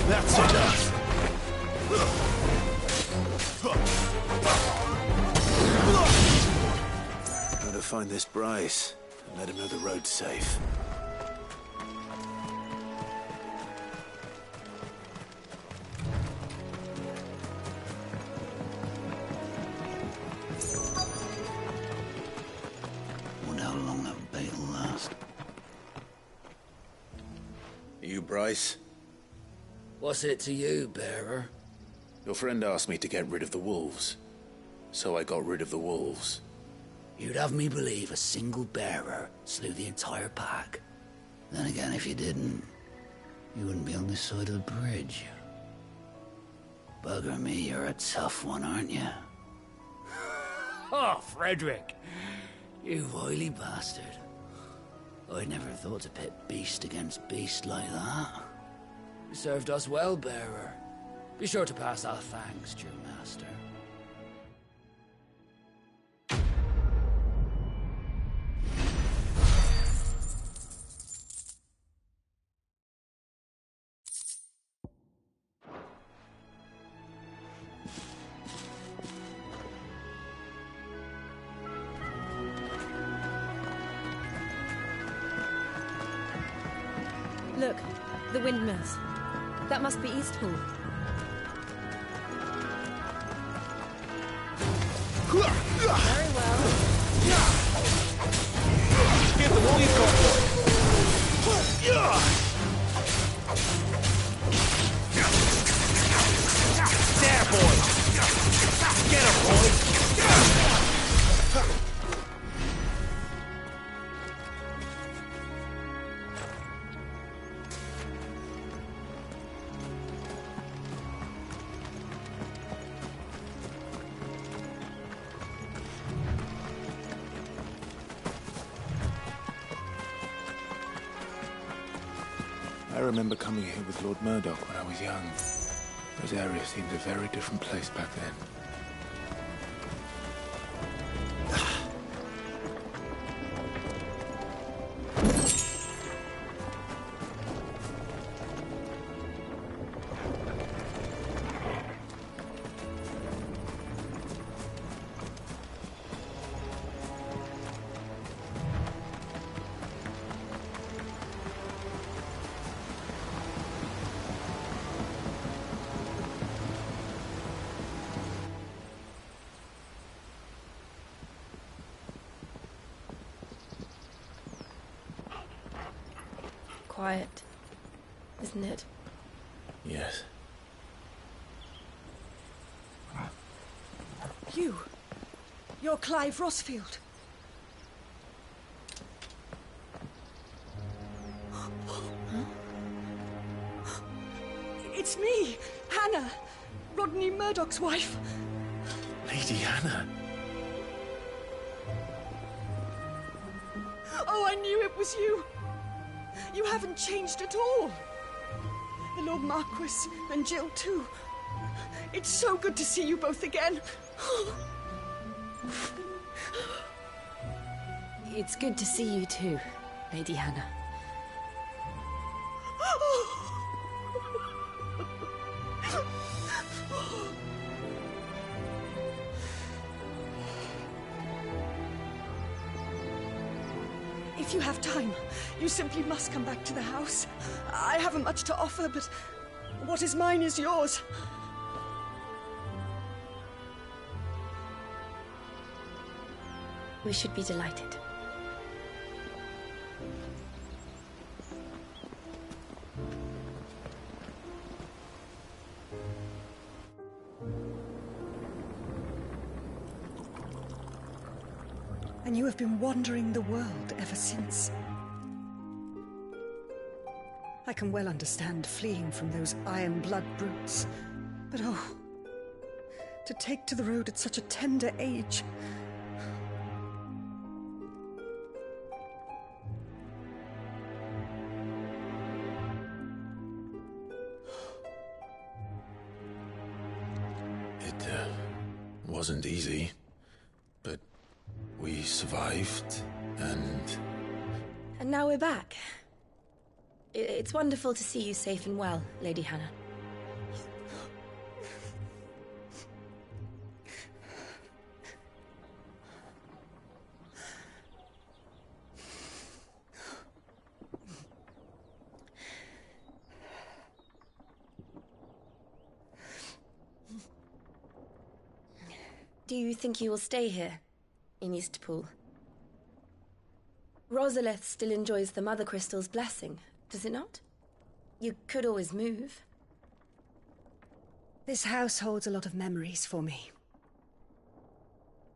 That's enough. Gotta find this Bryce and let him know the road's safe. Wonder how long that bait will last. Are you Bryce? What's it to you, bearer? Your friend asked me to get rid of the wolves. So I got rid of the wolves. You'd have me believe a single bearer slew the entire pack. Then again, if you didn't, you wouldn't be on this side of the bridge. Bugger me, you're a tough one, aren't you? Oh, Frederick! You wily bastard. I'd never thought to pit beast against beast like that. You served us well, bearer. Be sure to pass our thanks, true master. Look, the windmills. That must be Easthall. Very well. Give them all you've got, boy. There, boy. Get him, boy. I remember coming here with Lord Murdoch when I was young. This area seemed a very different place back then. Quiet, isn't it? Yes. You're Clive Rossfield. It's me, Hannah, Rodney Murdoch's wife. Lady Hannah. Oh, I knew it was you. You haven't changed at all. The Lord Marquis and Jill too. It's so good to see you both again. It's good to see you too, Lady Hannah. If you have time, you simply must come back to the house. I haven't much to offer, but what is mine is yours. We should be delighted. And you have been wandering the world ever since. I can well understand fleeing from those iron blood brutes, but oh, to take to the road at such a tender age. It wasn't easy, but we survived, and now we're back. It's wonderful to see you safe and well, Lady Hannah. Do you think you will stay here, in Eastpool? Rosalith still enjoys the Mother Crystal's blessing, does it not? You could always move. This house holds a lot of memories for me.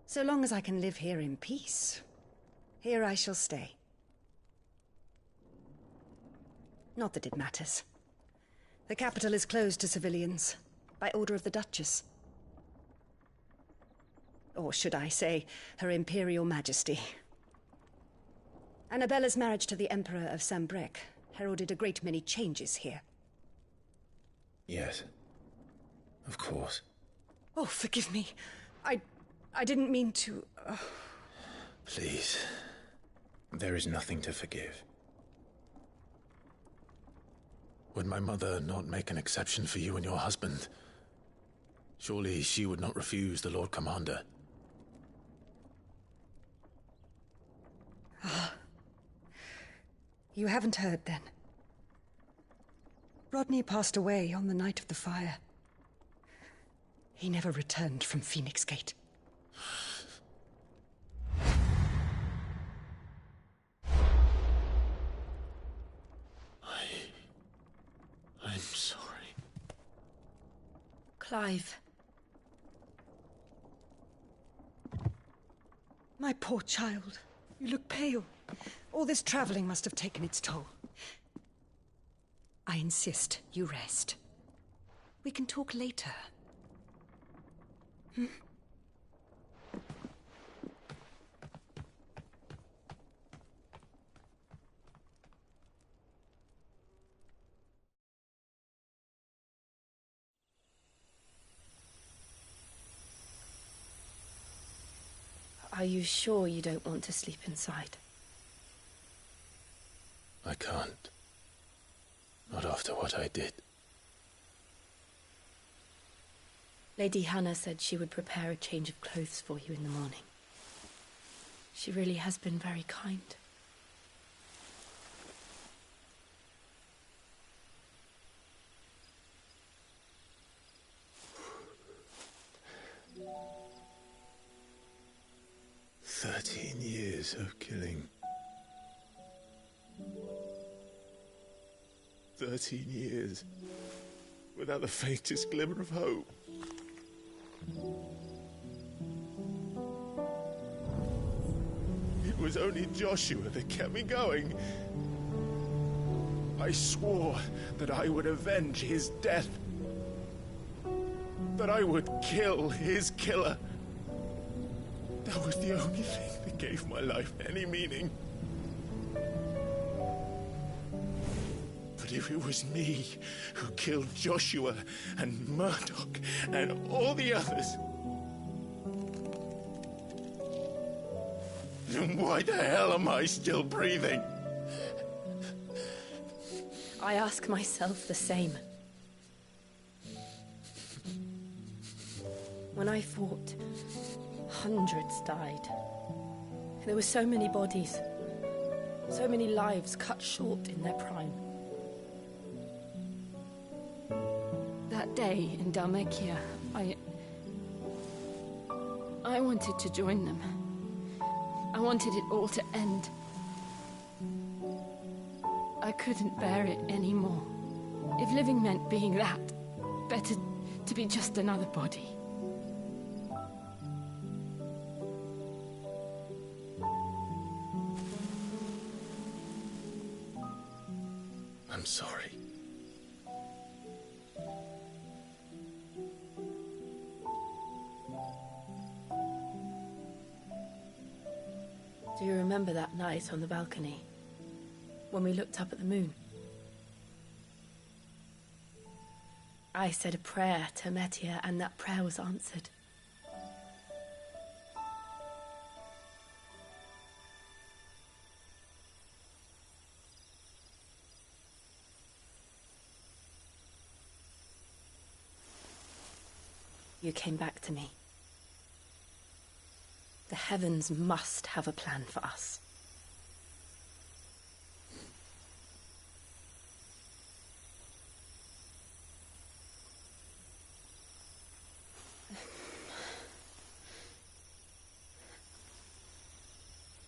So long as I can live here in peace, here I shall stay. Not that it matters. The capital is closed to civilians, by order of the Duchess. Or should I say, Her Imperial Majesty. Annabella's marriage to the Emperor of Sambrec heralded a great many changes here. yes, of course. Oh, forgive me. I didn't mean to... Please, there is nothing to forgive. Would my mother not make an exception for you and your husband? Surely she would not refuse the Lord Commander. You haven't heard, then. Rodney passed away on the night of the fire. He never returned from Phoenix Gate. I'm sorry. Clive. My poor child. You look pale. All this traveling must have taken its toll. I insist you rest. We can talk later. Hmm? Are you sure you don't want to sleep inside? I can't. Not after what I did. Lady Hannah said she would prepare a change of clothes for you in the morning. She really has been very kind. Years of killing. 13 years without the faintest glimmer of hope. It was only Joshua that kept me going. I swore that I would avenge his death. That I would kill his killer. That was the only thing that gave my life any meaning. But if it was me who killed Joshua and Murdoch and all the others, then why the hell am I still breathing? I ask myself the same. When I fought, hundreds died. There were so many bodies, so many lives cut short in their prime. That day in Dalmekia, I wanted to join them. I wanted it all to end. I couldn't bear it anymore. If living meant being that, better to be just another body. I'm sorry. Do you remember that night on the balcony? When we looked up at the moon? I said a prayer to Metia, and that prayer was answered. You came back to me. The heavens must have a plan for us.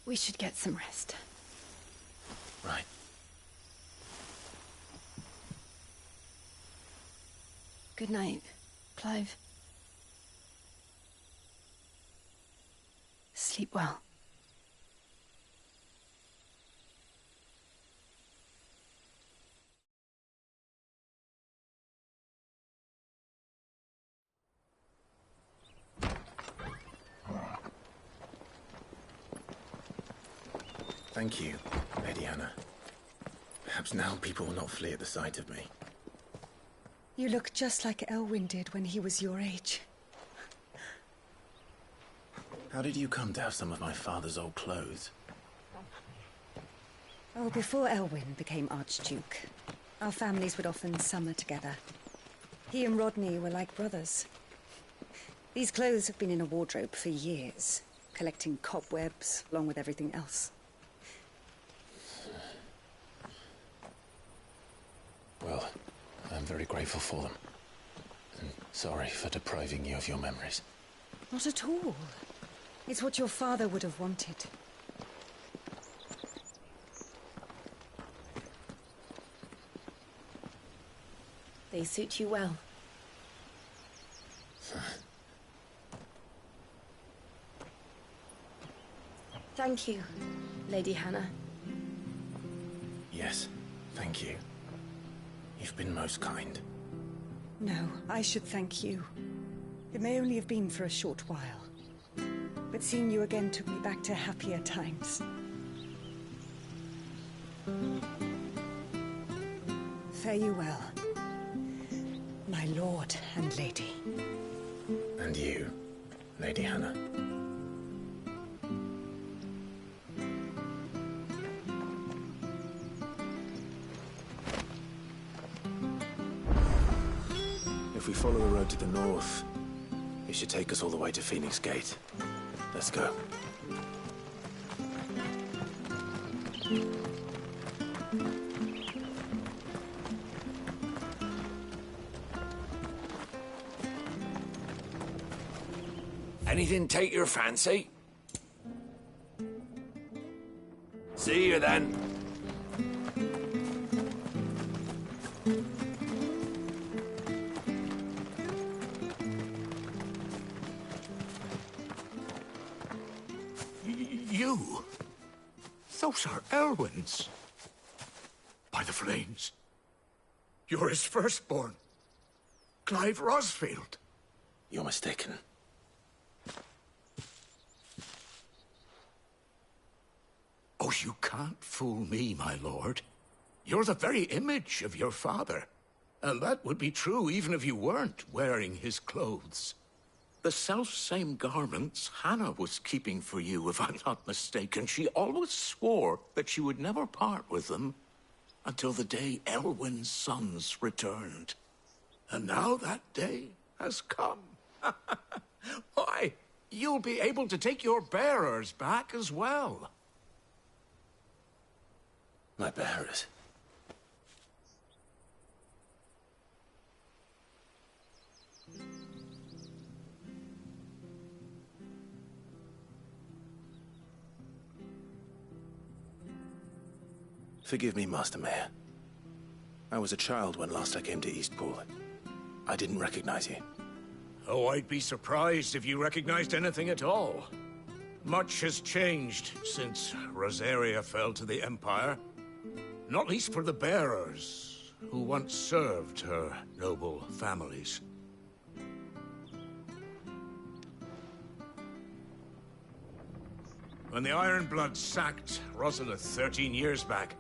We should get some rest. Right. Good night, Clive. Sleep well. Thank you, Lady Hannah. Perhaps now people will not flee at the sight of me. You look just like Elwyn did when he was your age. How did you come to have some of my father's old clothes? Oh, before Elwyn became Archduke, our families would often summer together. He and Rodney were like brothers. These clothes have been in a wardrobe for years, collecting cobwebs along with everything else. Well, I'm very grateful for them. And sorry for depriving you of your memories. Not at all. It's what your father would have wanted. They suit you well. Thank you, Lady Hannah. Yes, thank you. You've been most kind. No, I should thank you. It may only have been for a short while, but seeing you again took me back to happier times. Fare you well, my lord and lady. And you, Lady Hannah. If we follow the road to the north, it should take us all the way to Phoenix Gate. Let's go. Anything take your fancy? See you then. You? Those are Elwyn's. By the flames. You're his firstborn. Clive Rosfield. You're mistaken. Oh, you can't fool me, my lord. You're the very image of your father. And that would be true even if you weren't wearing his clothes. The self-same garments Hannah was keeping for you, if I'm not mistaken. She always swore that she would never part with them until the day Elwyn's sons returned. And now that day has come. Why, you'll be able to take your bearers back as well. My bearers? Forgive me, Master Mayor. I was a child when last I came to Eastpool. I didn't recognize you. Oh, I'd be surprised if you recognized anything at all. Much has changed since Rosaria fell to the Empire. Not least for the bearers, who once served her noble families. When the Ironbloods sacked Rosalith 13 years back,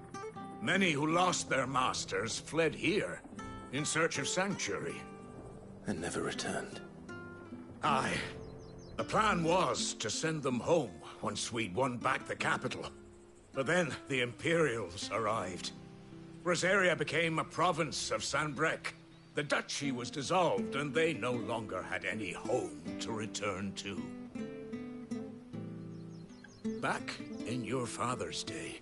many who lost their masters fled here in search of sanctuary. And never returned. Aye. The plan was to send them home once we'd won back the capital. But then the Imperials arrived. Rosaria became a province of Sanbreque. The duchy was dissolved, and they no longer had any home to return to. Back in your father's day,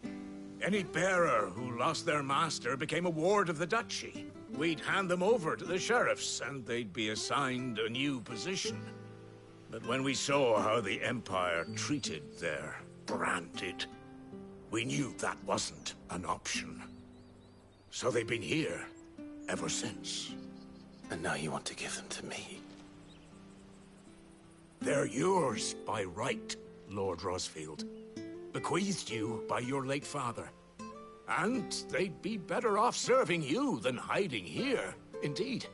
any bearer who lost their master became a ward of the duchy. We'd hand them over to the sheriffs, and they'd be assigned a new position. But when we saw how the Empire treated their branded, we knew that wasn't an option. So they've been here ever since. And now you want to give them to me? They're yours by right, Lord Rosfield. Bequeathed you by your late father. And they'd be better off serving you than hiding here. Indeed,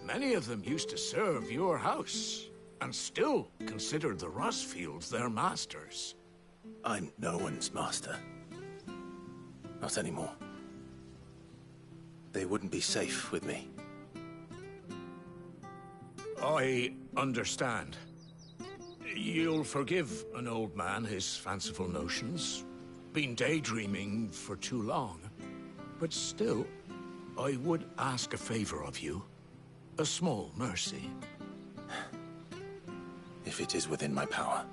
many of them used to serve your house, and still considered the Rosfields their masters. I'm no one's master. Not anymore. They wouldn't be safe with me. I understand. You'll forgive an old man his fanciful notions. Been daydreaming for too long. But still, I would ask a favor of you. A small mercy. If it is within my power.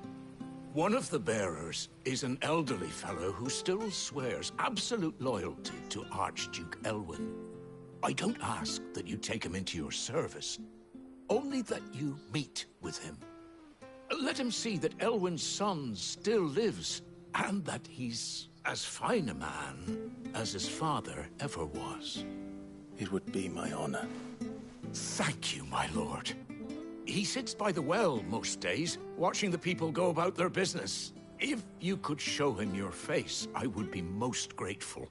One of the bearers is an elderly fellow who still swears absolute loyalty to Archduke Elwyn. I don't ask that you take him into your service, only that you meet with him. Let him see that Elwyn's son still lives, and that he's as fine a man as his father ever was. It would be my honor. Thank you, my lord. He sits by the well most days, watching the people go about their business. If you could show him your face, I would be most grateful.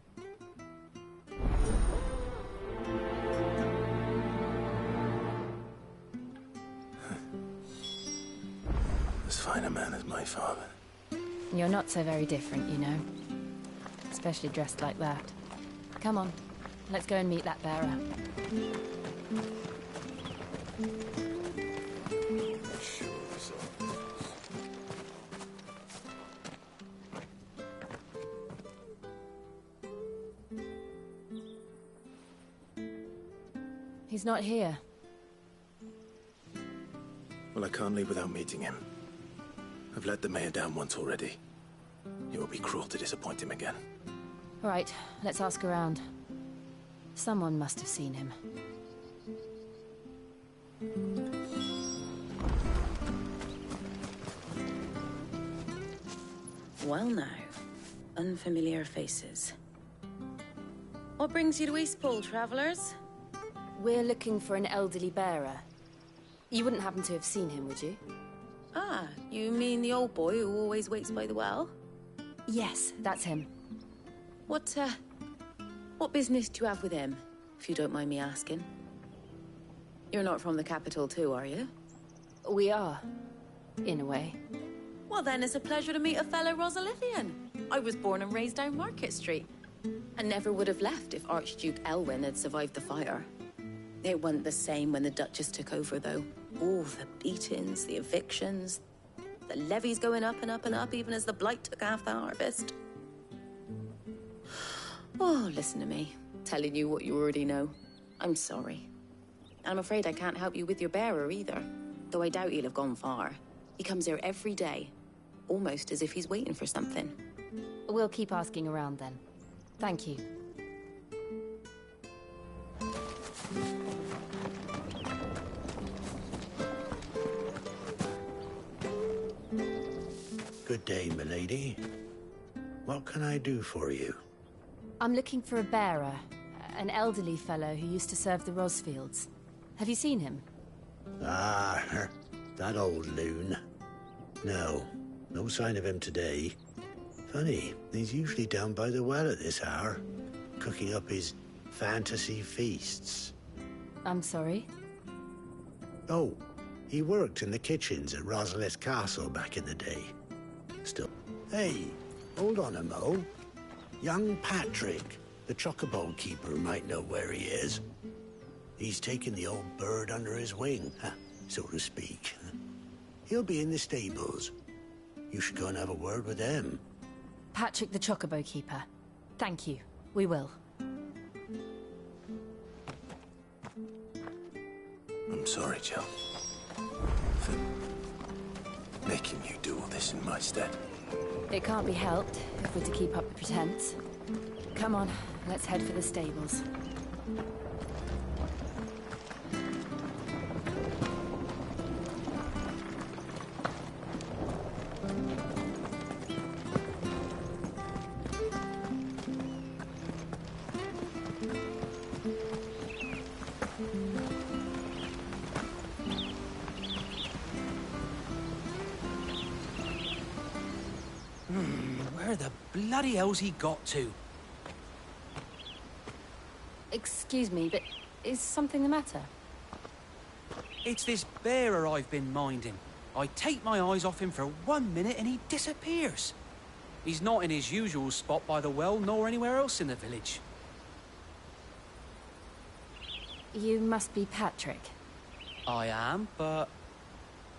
As fine a man as my father. You're not so very different, you know. Especially dressed like that. Come on, let's go and meet that bearer. He's not here. Well, I can't leave without meeting him. I've let the mayor down once already. It would be cruel to disappoint him again. All right, let's ask around. Someone must have seen him. Well now, unfamiliar faces. What brings you to Eastpool, travellers? We're looking for an elderly bearer. You wouldn't happen to have seen him, would you? Ah, you mean the old boy who always waits by the well? Yes, that's him. What business do you have with him, if you don't mind me asking? You're not from the capital too, are you? We are, in a way. Well then, it's a pleasure to meet a fellow Rosalithian. I was born and raised down Market Street. And never would have left if Archduke Elwyn had survived the fire. It wasn't the same when the Duchess took over, though. All the beatings, the evictions, the levies going up and up and up, even as the blight took half the harvest. Oh, listen to me, telling you what you already know. I'm sorry. I'm afraid I can't help you with your bearer either, though I doubt he'll have gone far. He comes here every day, almost as if he's waiting for something. We'll keep asking around then. Thank you. Good day, milady. What can I do for you? I'm looking for a bearer, an elderly fellow who used to serve the Rosfields. Have you seen him? Ah, that old loon. No sign of him today. Funny, he's usually down by the well at this hour, cooking up his fantasy feasts. I'm sorry? Oh, he worked in the kitchens at Rosalith Castle back in the day. Still. Hey, hold on a mo. Young Patrick, the chocobo keeper, might know where he is. He's taken the old bird under his wing, so to speak. He'll be in the stables. You should go and have a word with them. Patrick the chocobo keeper. Thank you. We will. I'm sorry, Jill. For making you do all this in my stead. It can't be helped if we're to keep up the pretense. Come on, let's head for the stables. Where the bloody hell's he got to? Excuse me, but is something the matter? It's this bearer I've been minding. I take my eyes off him for 1 minute and he disappears. He's not in his usual spot by the well, nor anywhere else in the village. You must be Patrick. I am, but...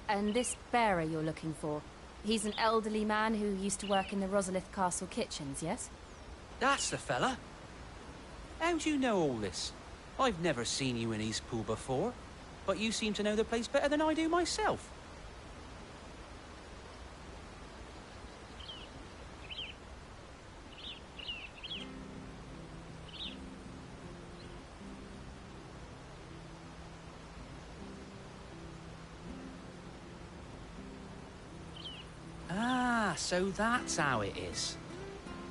And this bearer you're looking for, he's an elderly man who used to work in the Rosalith Castle kitchens, yes? That's the fella. How'd you know all this? I've never seen you in Eastpool before, but you seem to know the place better than I do myself. Ah, so that's how it is.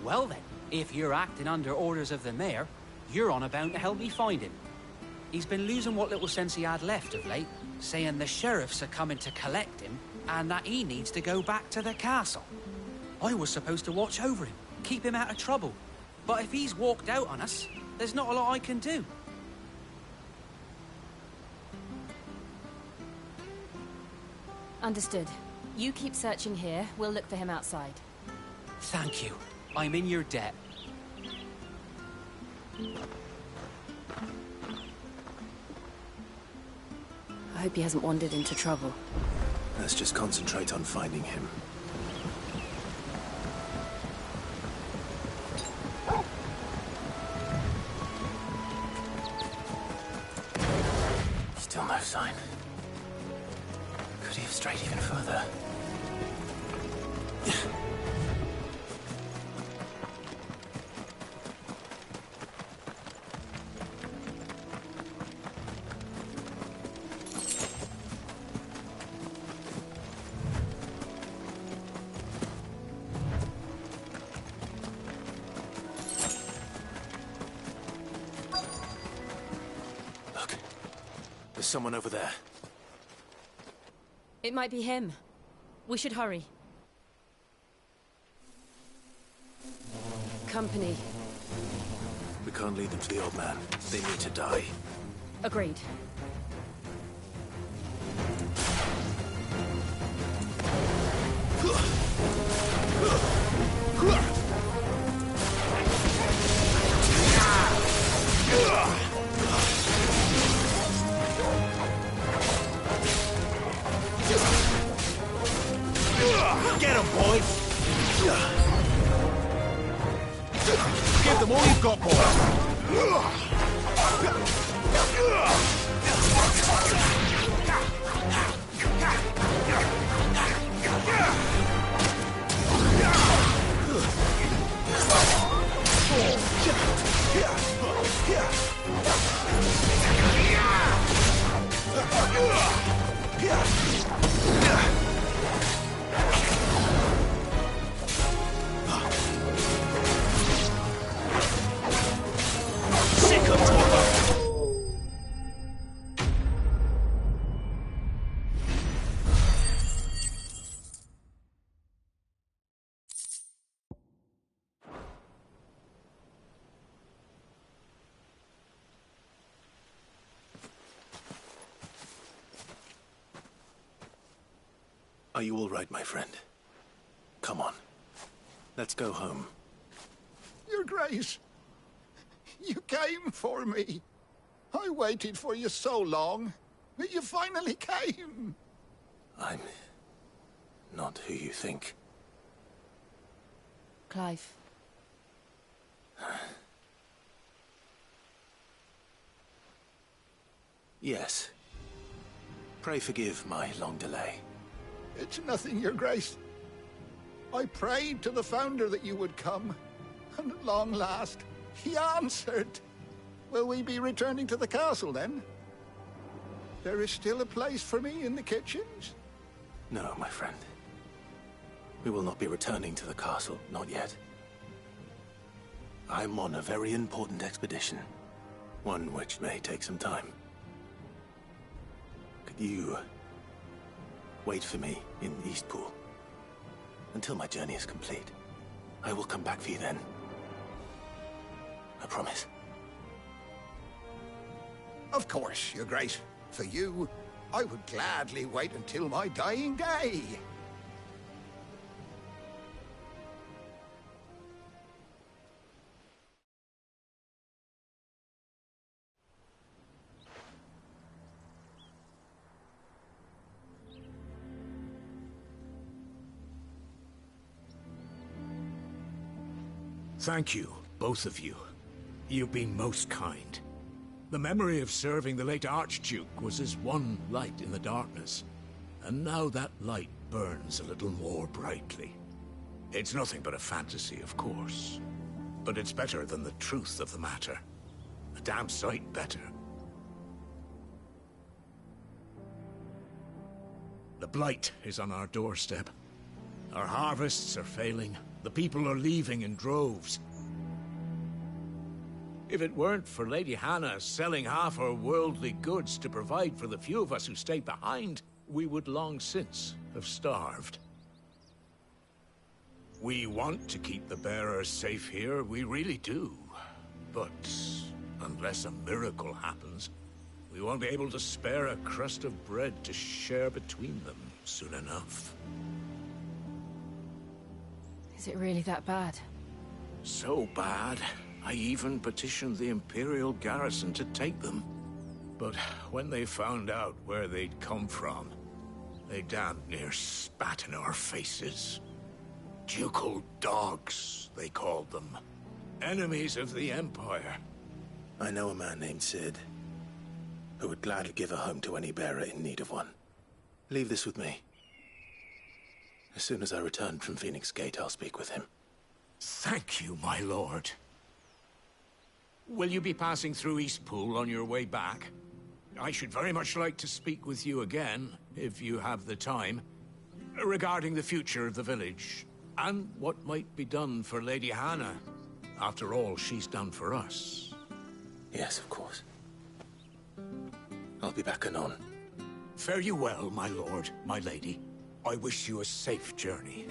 Well then, if you're acting under orders of the mayor, you're on about to help me find him. He's been losing what little sense he had left of late, saying the sheriffs are coming to collect him, and that he needs to go back to the castle. I was supposed to watch over him, keep him out of trouble. But if he's walked out on us, there's not a lot I can do. Understood. You keep searching here, we'll look for him outside. Thank you. I'm in your debt. I hope he hasn't wandered into trouble. Let's just concentrate on finding him. Still no sign. Could he have strayed even further? Look, there's someone over there. It might be him. We should hurry. Company. We can't lead them to the old man. They need to die. Agreed. Get him, boy! Give them all you've got, boy! Sick of talking! Are you all right, my friend? Come on. Let's go home. Your Grace, you came for me. I waited for you so long, but you finally came. I'm not who you think. Clive. Yes. Pray forgive my long delay. It's nothing, Your Grace. I prayed to the Founder that you would come, and at long last, he answered. Will we be returning to the castle, then? There is still a place for me in the kitchens? No, my friend. We will not be returning to the castle, not yet. I'm on a very important expedition, one which may take some time. Could you wait for me in Eastpool until my journey is complete? I will come back for you then. I promise. Of course, Your Grace. For you, I would gladly wait until my dying day. Thank you, both of you. You've been most kind. The memory of serving the late Archduke was as one light in the darkness, and now that light burns a little more brightly. It's nothing but a fantasy, of course, but it's better than the truth of the matter. A damn sight better. The blight is on our doorstep. Our harvests are failing. The people are leaving in droves. If it weren't for Lady Hannah selling half her worldly goods to provide for the few of us who stayed behind, we would long since have starved. We want to keep the bearers safe here, we really do. But unless a miracle happens, we won't be able to spare a crust of bread to share between them soon enough. Is it really that bad? So bad, I even petitioned the Imperial garrison to take them. But when they found out where they'd come from, they damn near spat in our faces. Ducal dogs, they called them. Enemies of the Empire. I know a man named Sid, who would gladly give a home to any bearer in need of one. Leave this with me. As soon as I return from Phoenix Gate, I'll speak with him. Thank you, my lord. Will you be passing through Eastpool on your way back? I should very much like to speak with you again, if you have the time, regarding the future of the village, and what might be done for Lady Hannah. After all she's done for us. Yes, of course. I'll be back anon. Fare you well, my lord, my lady. I wish you a safe journey.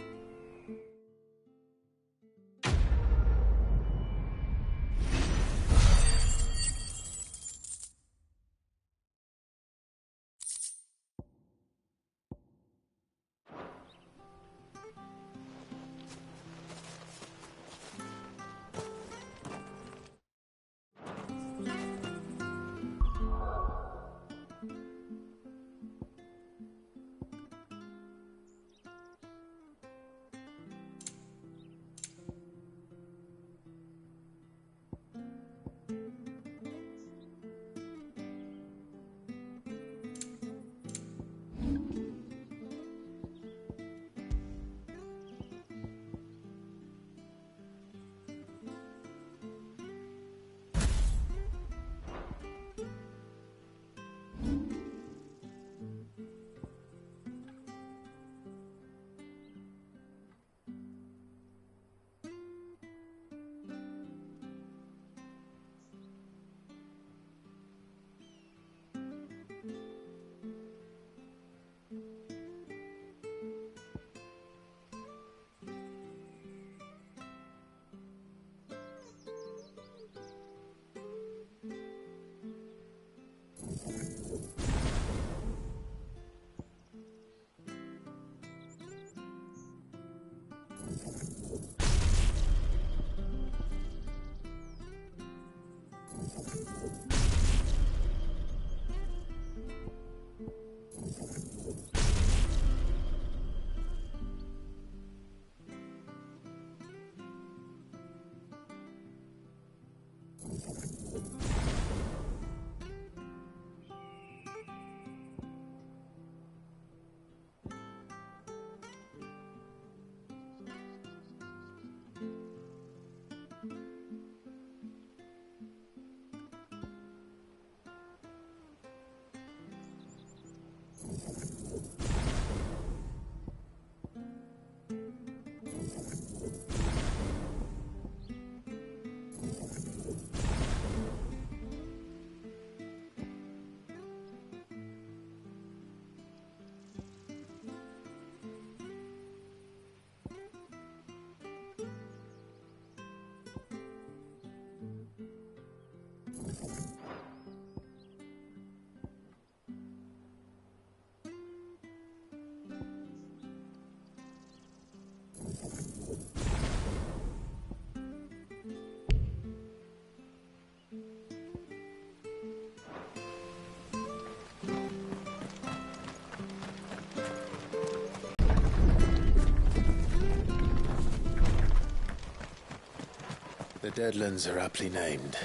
The Deadlands are aptly named.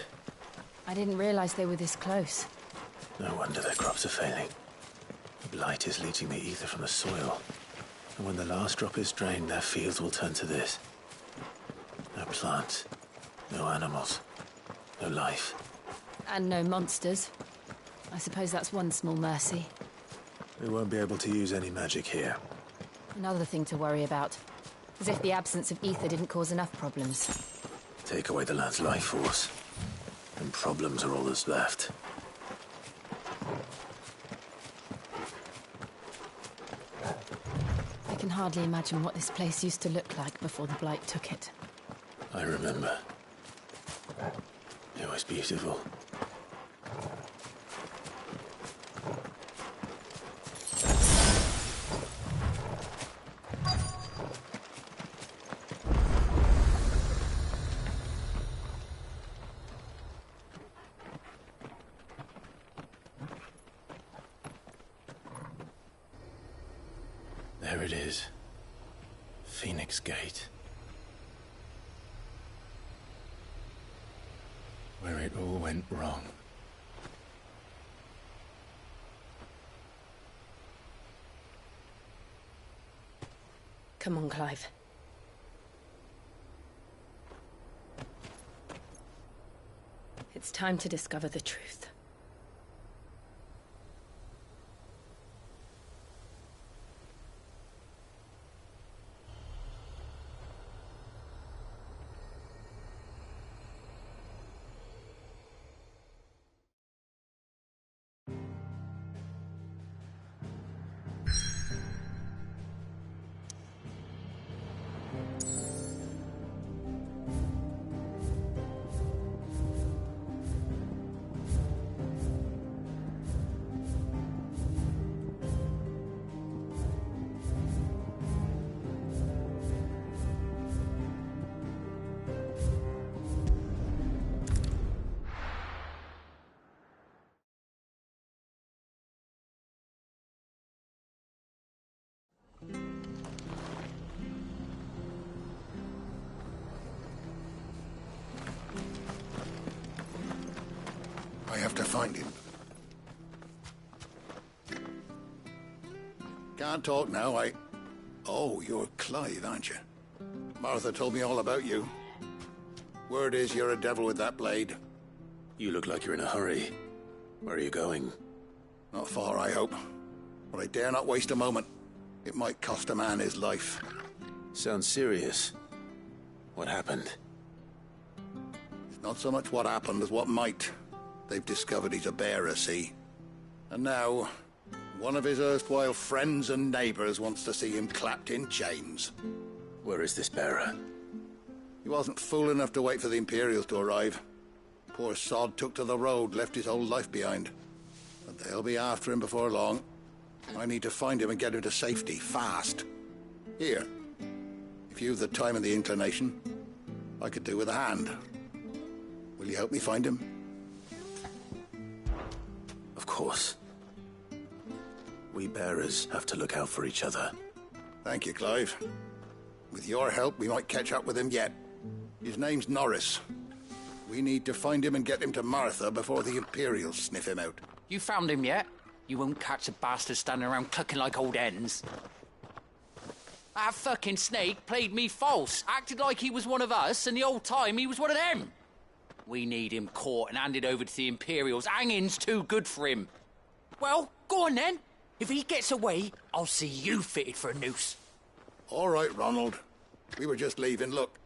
I didn't realize they were this close. No wonder their crops are failing. The blight is leaching the ether from the soil. And when the last drop is drained, their fields will turn to this. No plants, no animals, no life. And no monsters. I suppose that's one small mercy. We won't be able to use any magic here. Another thing to worry about. As if the absence of ether didn't cause enough problems. Take away the land's life force, and problems are all that's left. I can hardly imagine what this place used to look like before the blight took it. I remember. It was beautiful. There it is. Phoenix Gate. Where it all went wrong. Come on, Clive. It's time to discover the truth. I have to find him. Can't talk now, Oh, you're Clive, aren't you? Martha told me all about you. Word is you're a devil with that blade. You look like you're in a hurry. Where are you going? Not far, I hope. But I dare not waste a moment. It might cost a man his life. Sounds serious. What happened? It's not so much what happened as what might. They've discovered he's a bearer, see? And now, one of his erstwhile friends and neighbors wants to see him clapped in chains. Where is this bearer? He wasn't fool enough to wait for the Imperials to arrive. Poor sod took to the road, left his whole life behind. But they'll be after him before long. I need to find him and get him to safety, fast. Here. If you've the time and the inclination, I could do with a hand. Will you help me find him? Of course. We bearers have to look out for each other. Thank you, Clive. With your help, we might catch up with him yet. His name's Norris. We need to find him and get him to Martha before the Imperials sniff him out. You found him yet? You won't catch a bastard standing around clucking like old hens. That fucking snake played me false, acted like he was one of us, and the whole time he was one of them. We need him caught and handed over to the Imperials. Hanging's too good for him. Well, go on then. If he gets away, I'll see you fitted for a noose. All right, Ronald. We were just leaving. Look,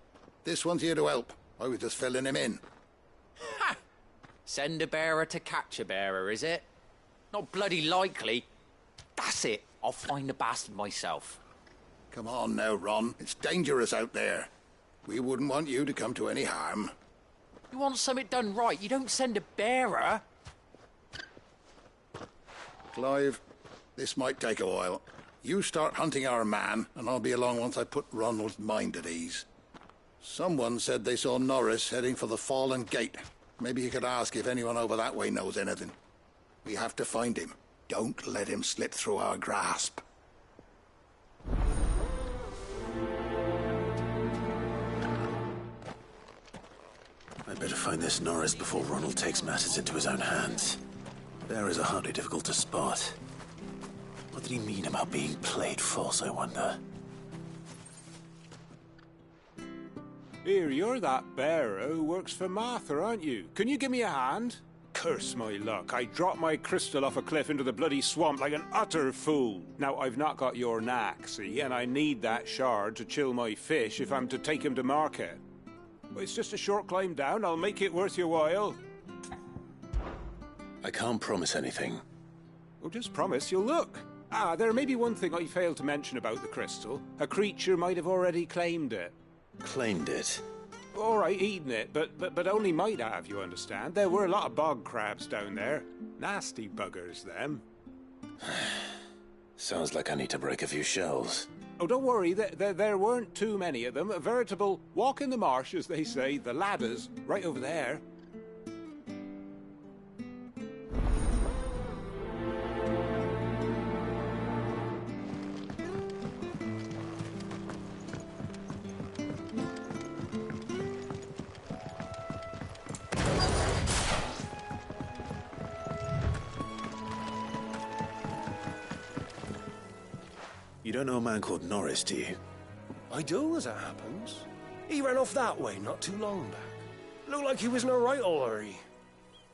this one's here to help. I was just filling him in. Ha! Send a bearer to catch a bearer, is it? Not bloody likely. That's it. I'll find the bastard myself. Come on now, Ron. It's dangerous out there. We wouldn't want you to come to any harm. You want something done right, you don't send a bearer. Clive, this might take a while. You start hunting our man, and I'll be along once I put Ronald's mind at ease. Someone said they saw Norris heading for the Fallen Gate. Maybe you could ask if anyone over that way knows anything. We have to find him. Don't let him slip through our grasp. I'd better find this Norris before Ronald takes matters into his own hands. Bearers are hardly difficult to spot. What did he mean about being played false, I wonder? Here, you're that bearer who works for Martha, aren't you? Can you give me a hand? Curse my luck. I dropped my crystal off a cliff into the bloody swamp like an utter fool. Now, I've not got your knack, see, and I need that shard to chill my fish if I'm to take him to market. Well, it's just a short climb down. I'll make it worth your while. I can't promise anything. Well, just promise you'll look. There may be one thing I failed to mention about the crystal. A creature might have already claimed it. Claimed it? All right, eaten it, but only might have, you understand. There were a lot of bog crabs down there. Nasty buggers, them. Sounds like I need to break a few shells. Oh, don't worry, there weren't too many of them. A veritable walk in the marsh, as they say. The ladders, right over there. You don't know a man called Norris, do you? I do, as it happens. He ran off that way not too long back. Looked like he was in a right old hurry.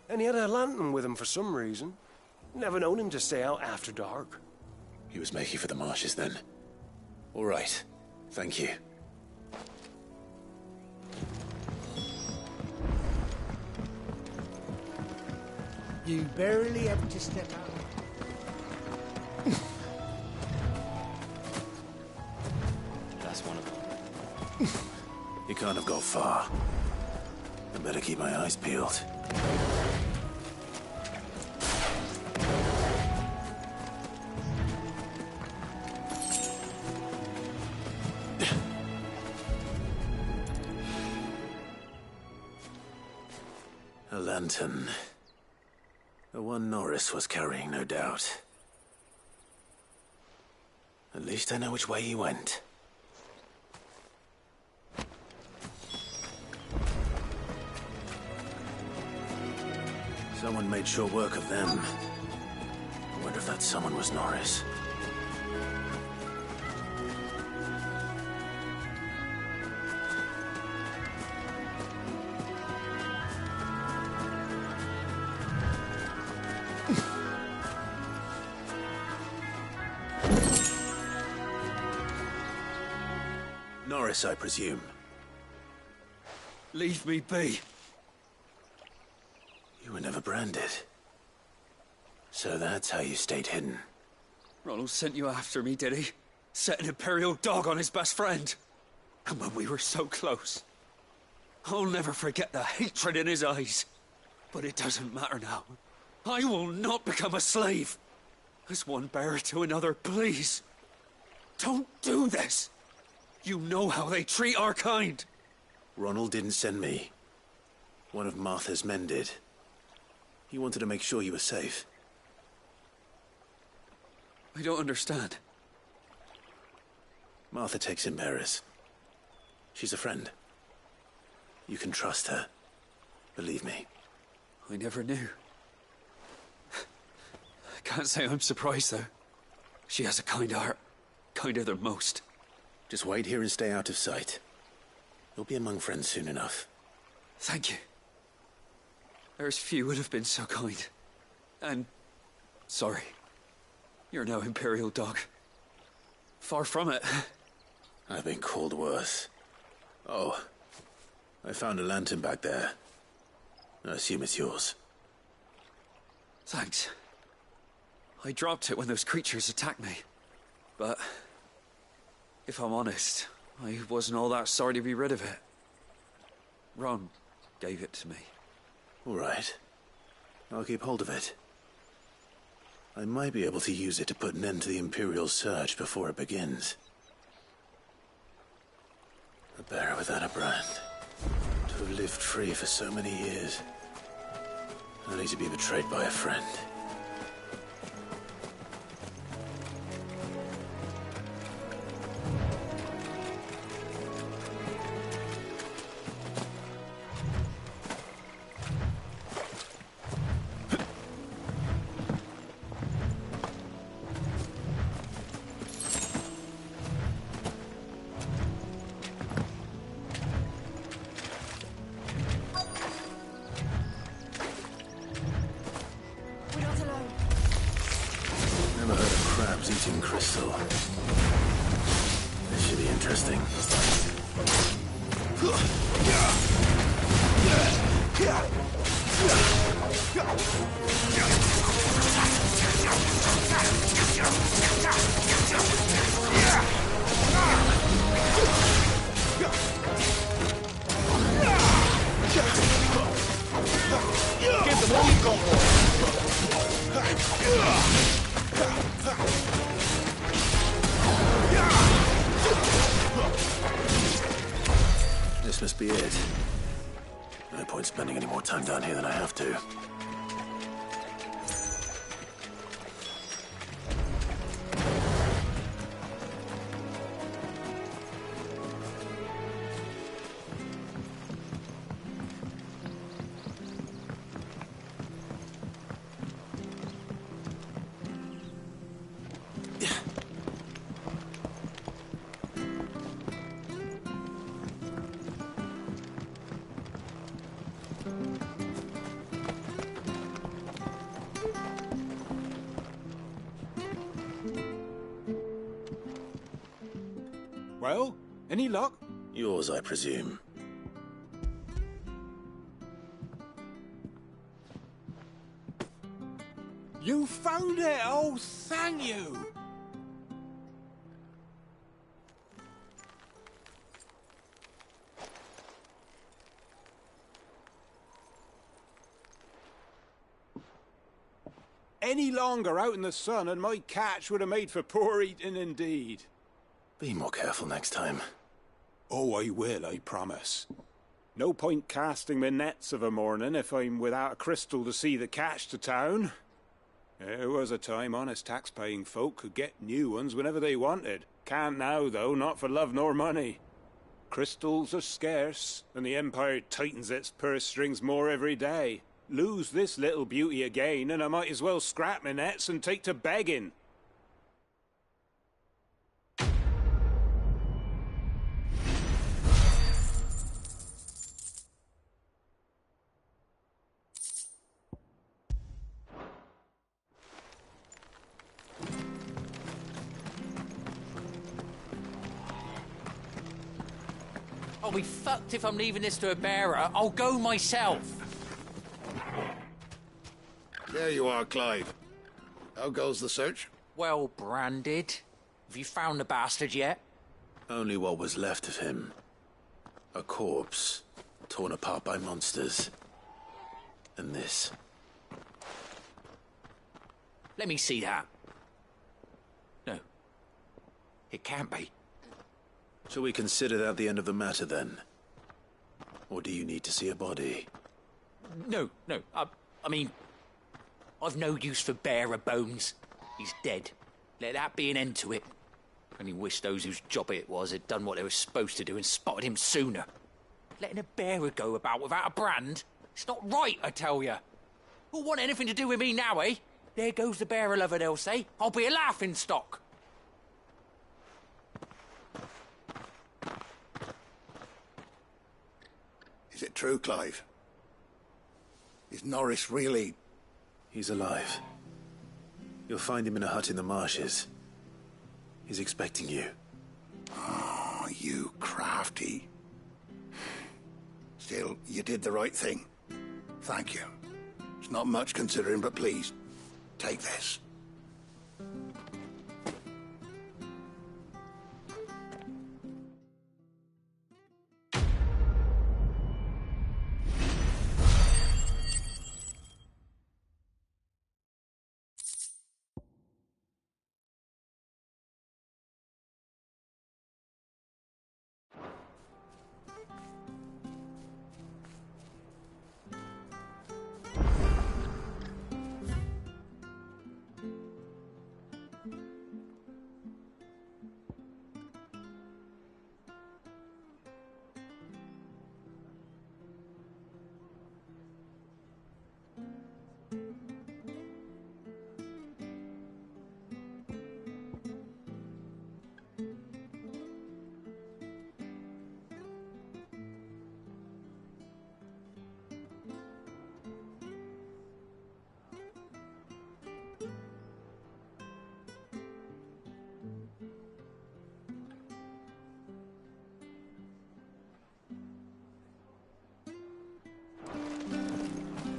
And he had a lantern with him for some reason. Never known him to stay out after dark. He was making for the marshes then. All right. Thank you. You barely have to step out. That's one of them. He can't have got far. I better keep my eyes peeled. A lantern. The one Norris was carrying, no doubt. At least I know which way he went. Someone made short work of them. I wonder if that someone was Norris. Norris, I presume. Leave me be. You were never branded. So that's how you stayed hidden. Ronald sent you after me, did he? Set an Imperial dog on his best friend. And when we were so close, I'll never forget the hatred in his eyes. But it doesn't matter now. I will not become a slave. As one bearer to another, please. Don't do this. You know how they treat our kind. Ronald didn't send me. One of Martha's men did. He wanted to make sure you were safe. I don't understand. Martha takes in bearers. She's a friend. You can trust her. Believe me. I never knew. I can't say I'm surprised, though. She has a kind heart. Kinder than most. Just wait here and stay out of sight. You'll be among friends soon enough. Thank you. There's few would have been so kind. And... sorry. You're no Imperial dog. Far from it. I've been called worse. Oh. I found a lantern back there. I assume it's yours. Thanks. I dropped it when those creatures attacked me. But... if I'm honest, I wasn't all that sorry to be rid of it. Ron gave it to me. All right. I'll keep hold of it. I might be able to use it to put an end to the Imperial surge before it begins. A bearer without a brand. To have lived free for so many years. Only to be betrayed by a friend. Eating crystal. This should be interesting. Give them all you've got, This must be it. No point spending any more time down here than I have to. Well, any luck? Yours, I presume. You found it! Oh, thank you! Any longer out in the sun and my catch would have made for poor eating indeed. Be more careful next time. Oh, I will, I promise. No point casting my nets of a morning if I'm without a crystal to see the catch to town. There was a time honest tax-paying folk could get new ones whenever they wanted. Can't now, though, not for love nor money. Crystals are scarce, and the Empire tightens its purse strings more every day. Lose this little beauty again, and I might as well scrap my nets and take to begging. I'll be fucked if I'm leaving this to a bearer. I'll go myself. There you are, Clive. How goes the search? Well branded. Have you found the bastard yet? Only what was left of him. A corpse, torn apart by monsters. And this. Let me see that. No. It can't be. Shall we consider that the end of the matter, then? Or do you need to see a body? No. I mean, I've no use for bearer bones. He's dead. Let that be an end to it. Only wish those whose job it was had done what they were supposed to do and spotted him sooner. Letting a bearer go about without a brand? It's not right, I tell you. Who'll want anything to do with me now, eh? There goes the bearer lover, they'll say. I'll be a laughing stock. Is it true, Clive? Is Norris really... He's alive. You'll find him in a hut in the marshes. He's expecting you. Oh, you crafty. Still, you did the right thing. Thank you. It's not much considering, but please, take this.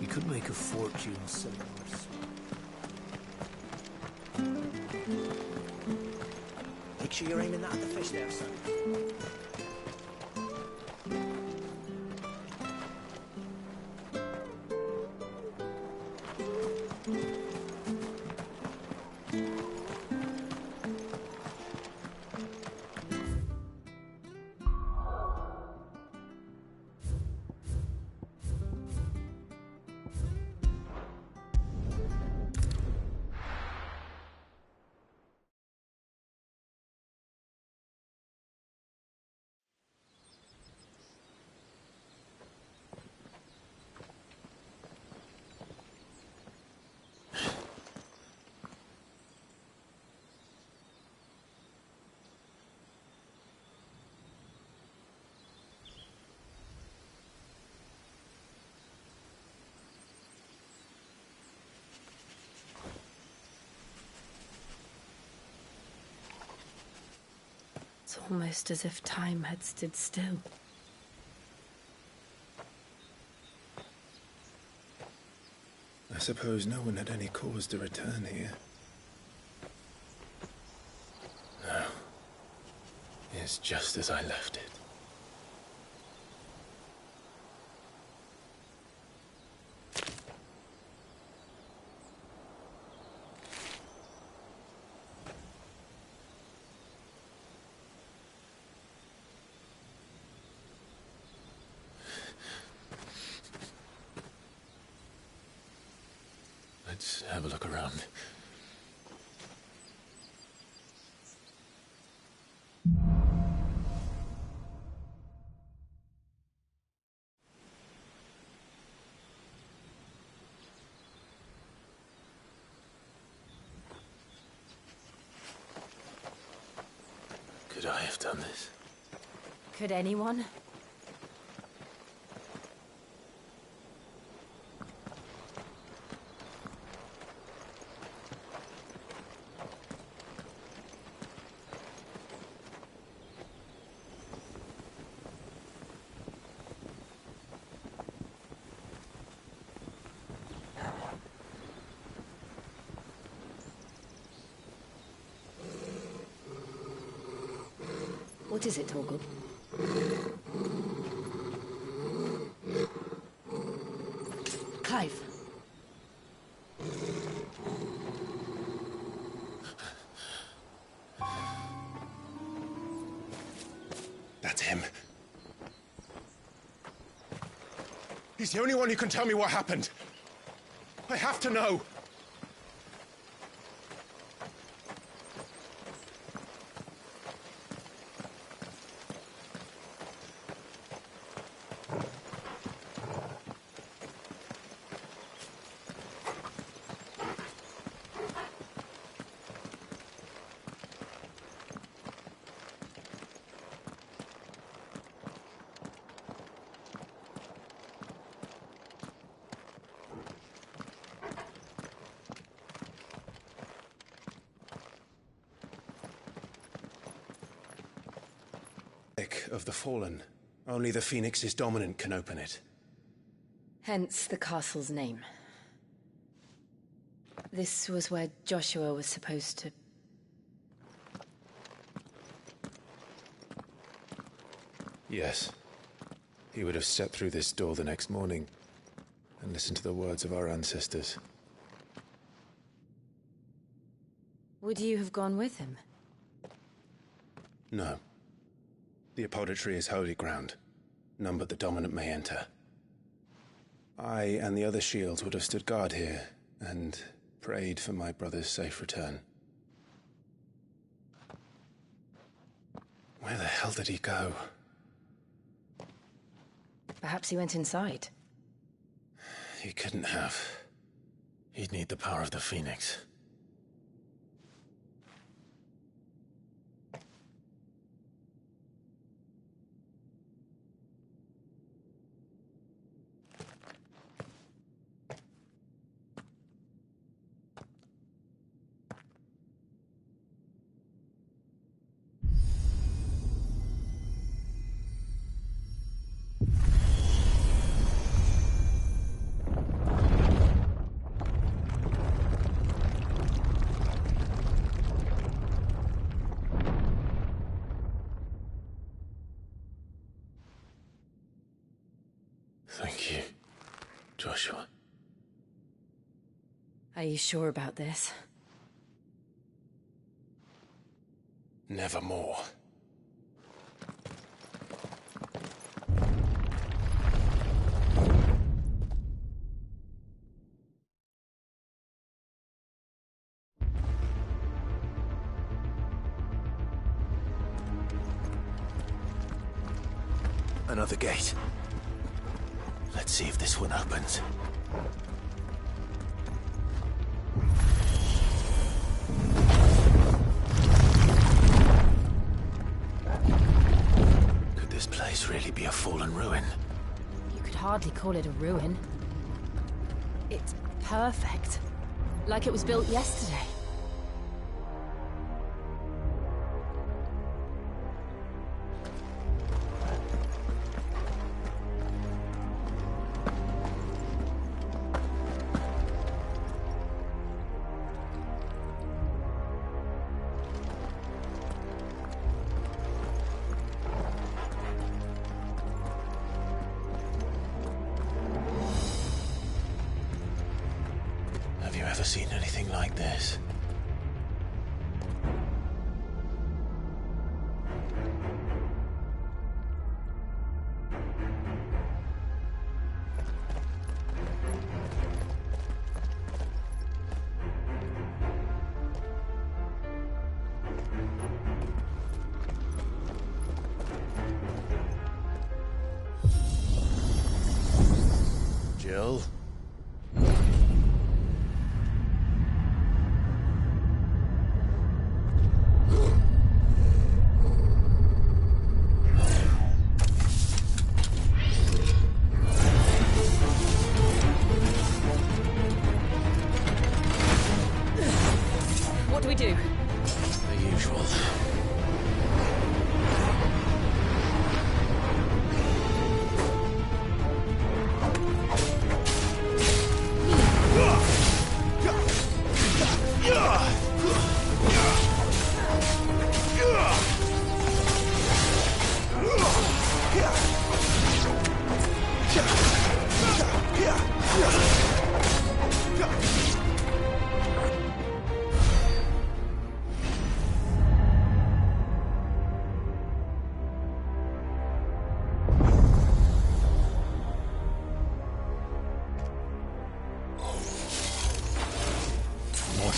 Could make a fortune selling horses. Make sure you're aiming that at the fish there, son. It's almost as if time had stood still. I suppose no one had any cause to return here. No. It's just as I left it. Let's have a look around. Could I have done this? Could anyone? What is it, Torgal? Clive. That's him. He's the only one who can tell me what happened. I have to know. Of the Fallen. Only the Phoenix's dominant can open it. Hence the castle's name. This was where Joshua was supposed to... Yes. He would have stepped through this door the next morning and listened to the words of our ancestors. Would you have gone with him? No. The apodatory is holy ground. None but the dominant may enter. I and the other shields would have stood guard here and prayed for my brother's safe return. Where the hell did he go? Perhaps he went inside. He couldn't have. He'd need the power of the Phoenix. Thank you, Joshua. Are you sure about this? Nevermore. Another gate. Let's see if this one opens. Could this place really be a fallen ruin? You could hardly call it a ruin. It's perfect. Like it was built yesterday. Have you ever seen anything like this? Jill?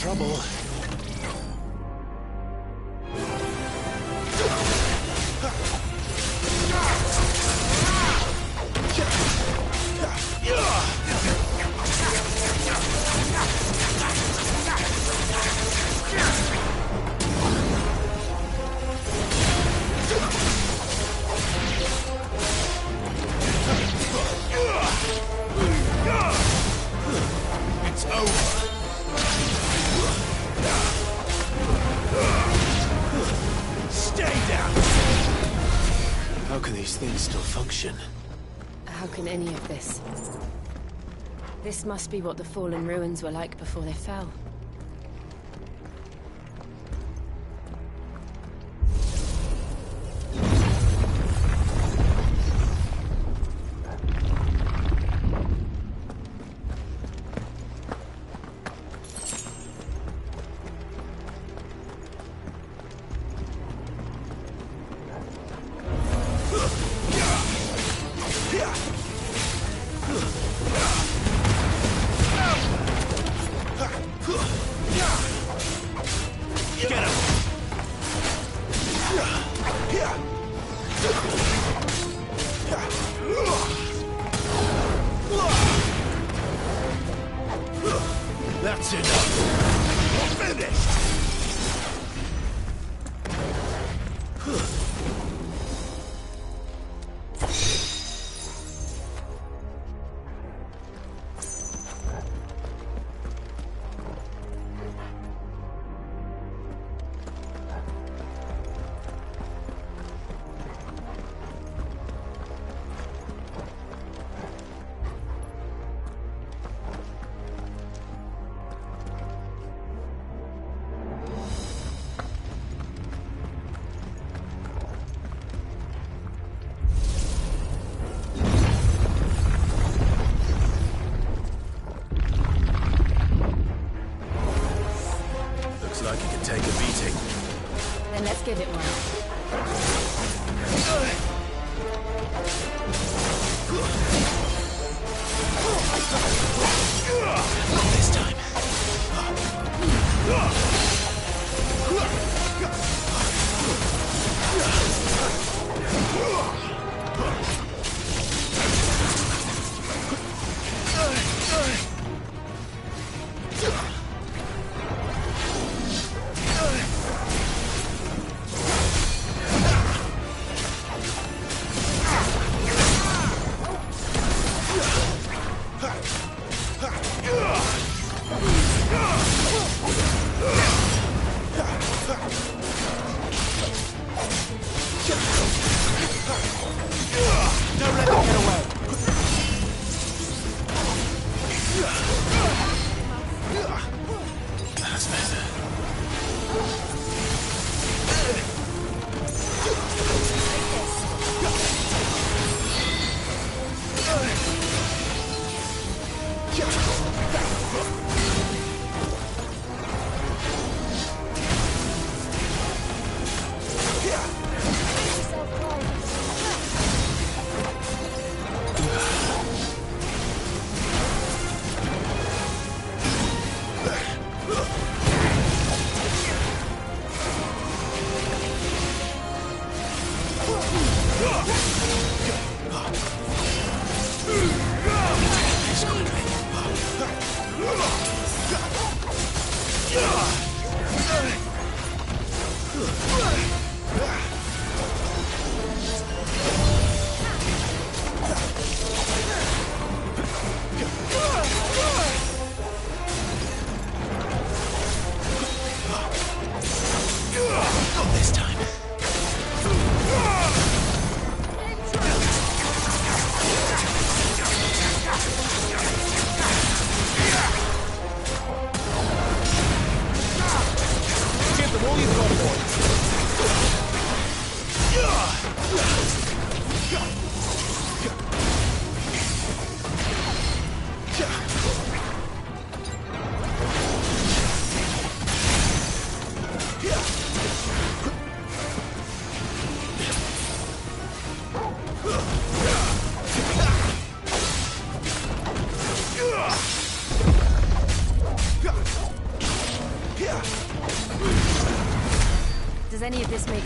trouble. It's over. Stay down! How can these things still function? How can any of this? This must be what the fallen ruins were like before they fell. That's enough. We're finished.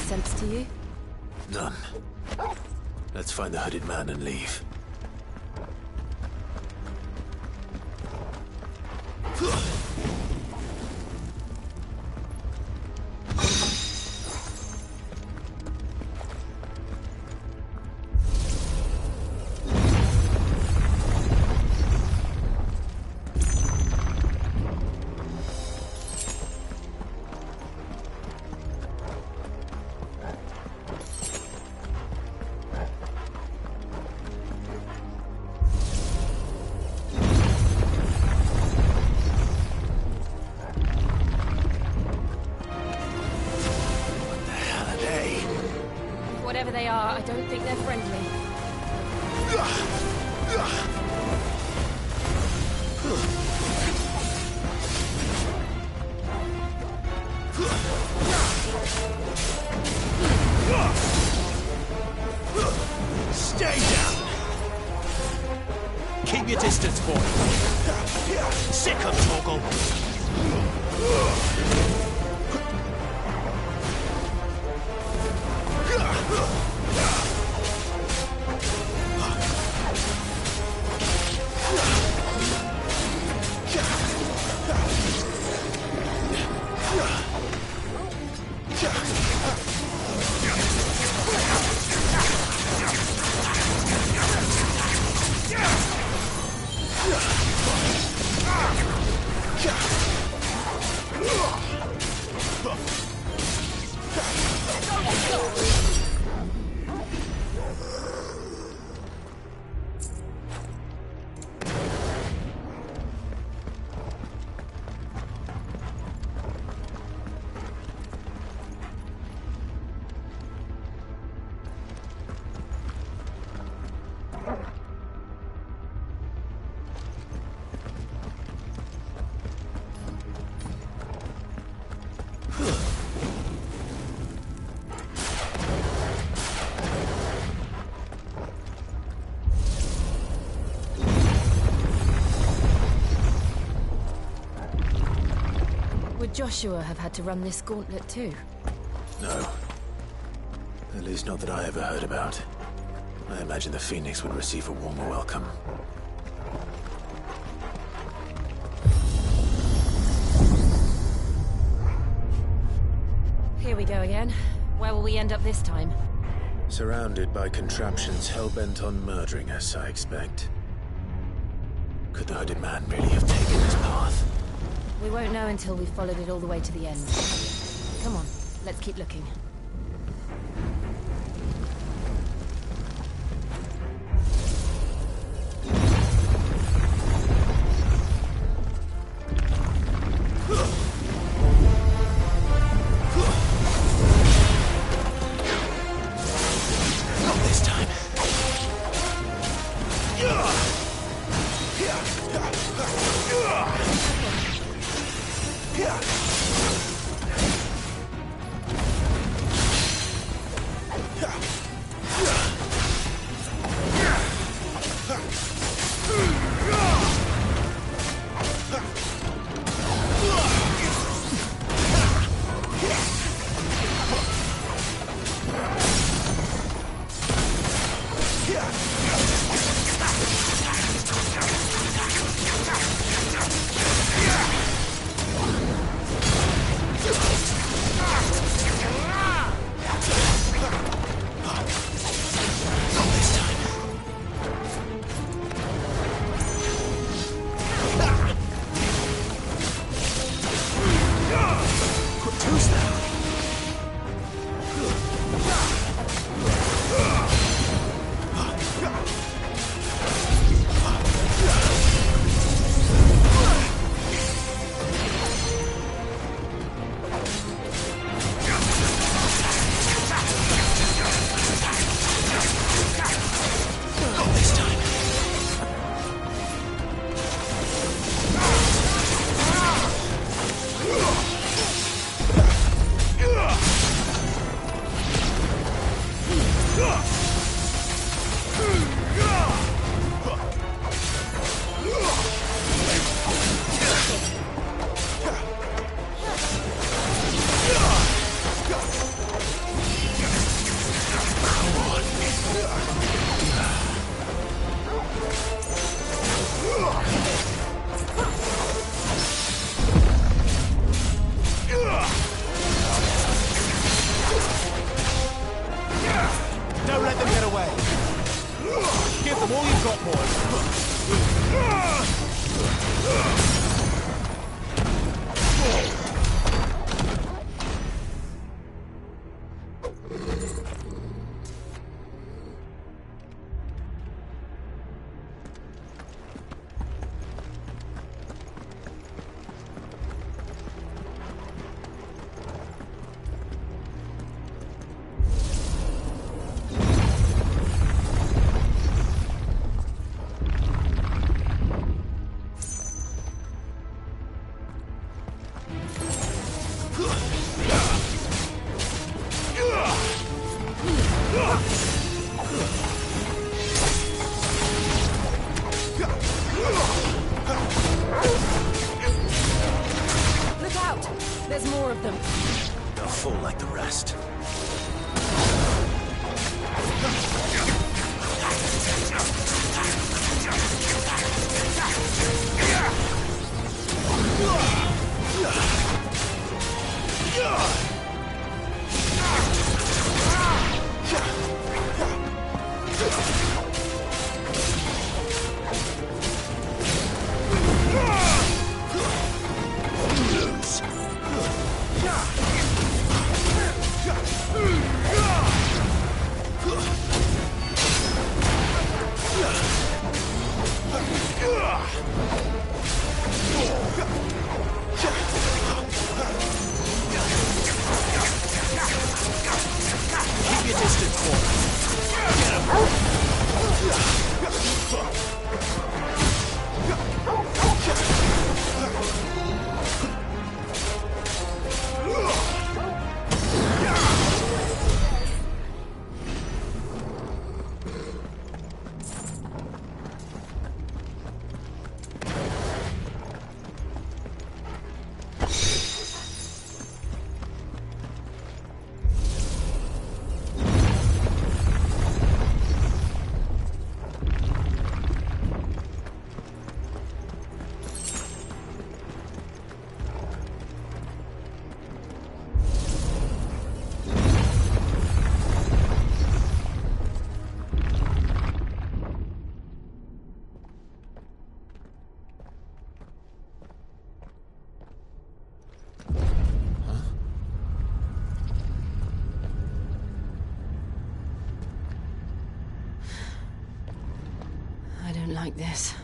sense to you? None. Let's find the hooded man and leave. Whatever they are, I don't think they're friendly. Stay down! Keep your distance, boy. Sick of Torgal. Would Joshua have had to run this gauntlet too? No. At least not that I ever heard about. I imagine the Phoenix would receive a warmer welcome. Here we go again. Where will we end up this time? Surrounded by contraptions hell-bent on murdering us, I expect. Could the hooded man really have taken this path? We won't know until we've followed it all the way to the end. Come on, let's keep looking. Not this time. them all you've got, Look out! There's more of them. They'll fall like the rest. Keep your distance, boy. Get him. I don't like this.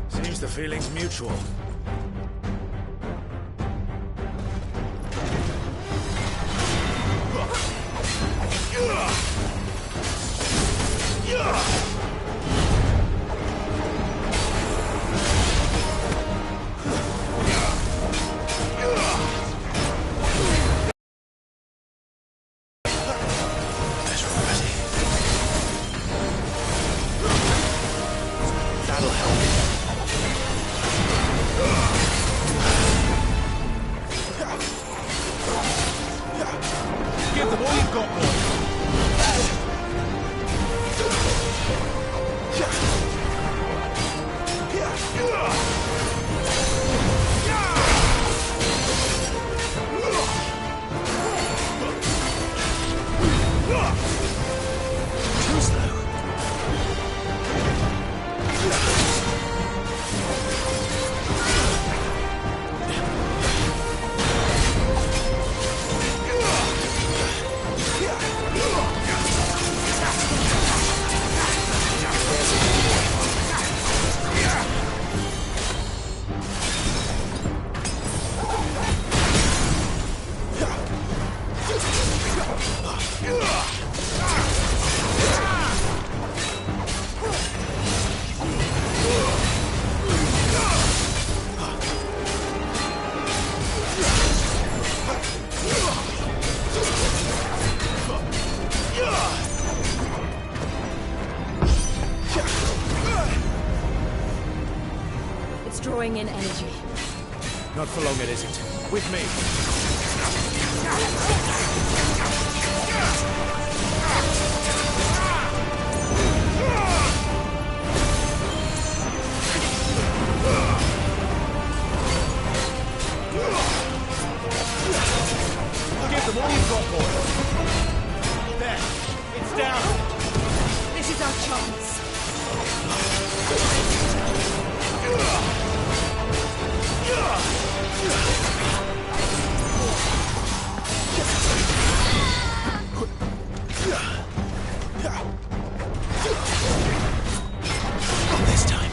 Seems the feeling's mutual. That'll help. Give them all you've got, boy. Too slow. It's drawing in energy. Not for long, it isn't. With me. This time.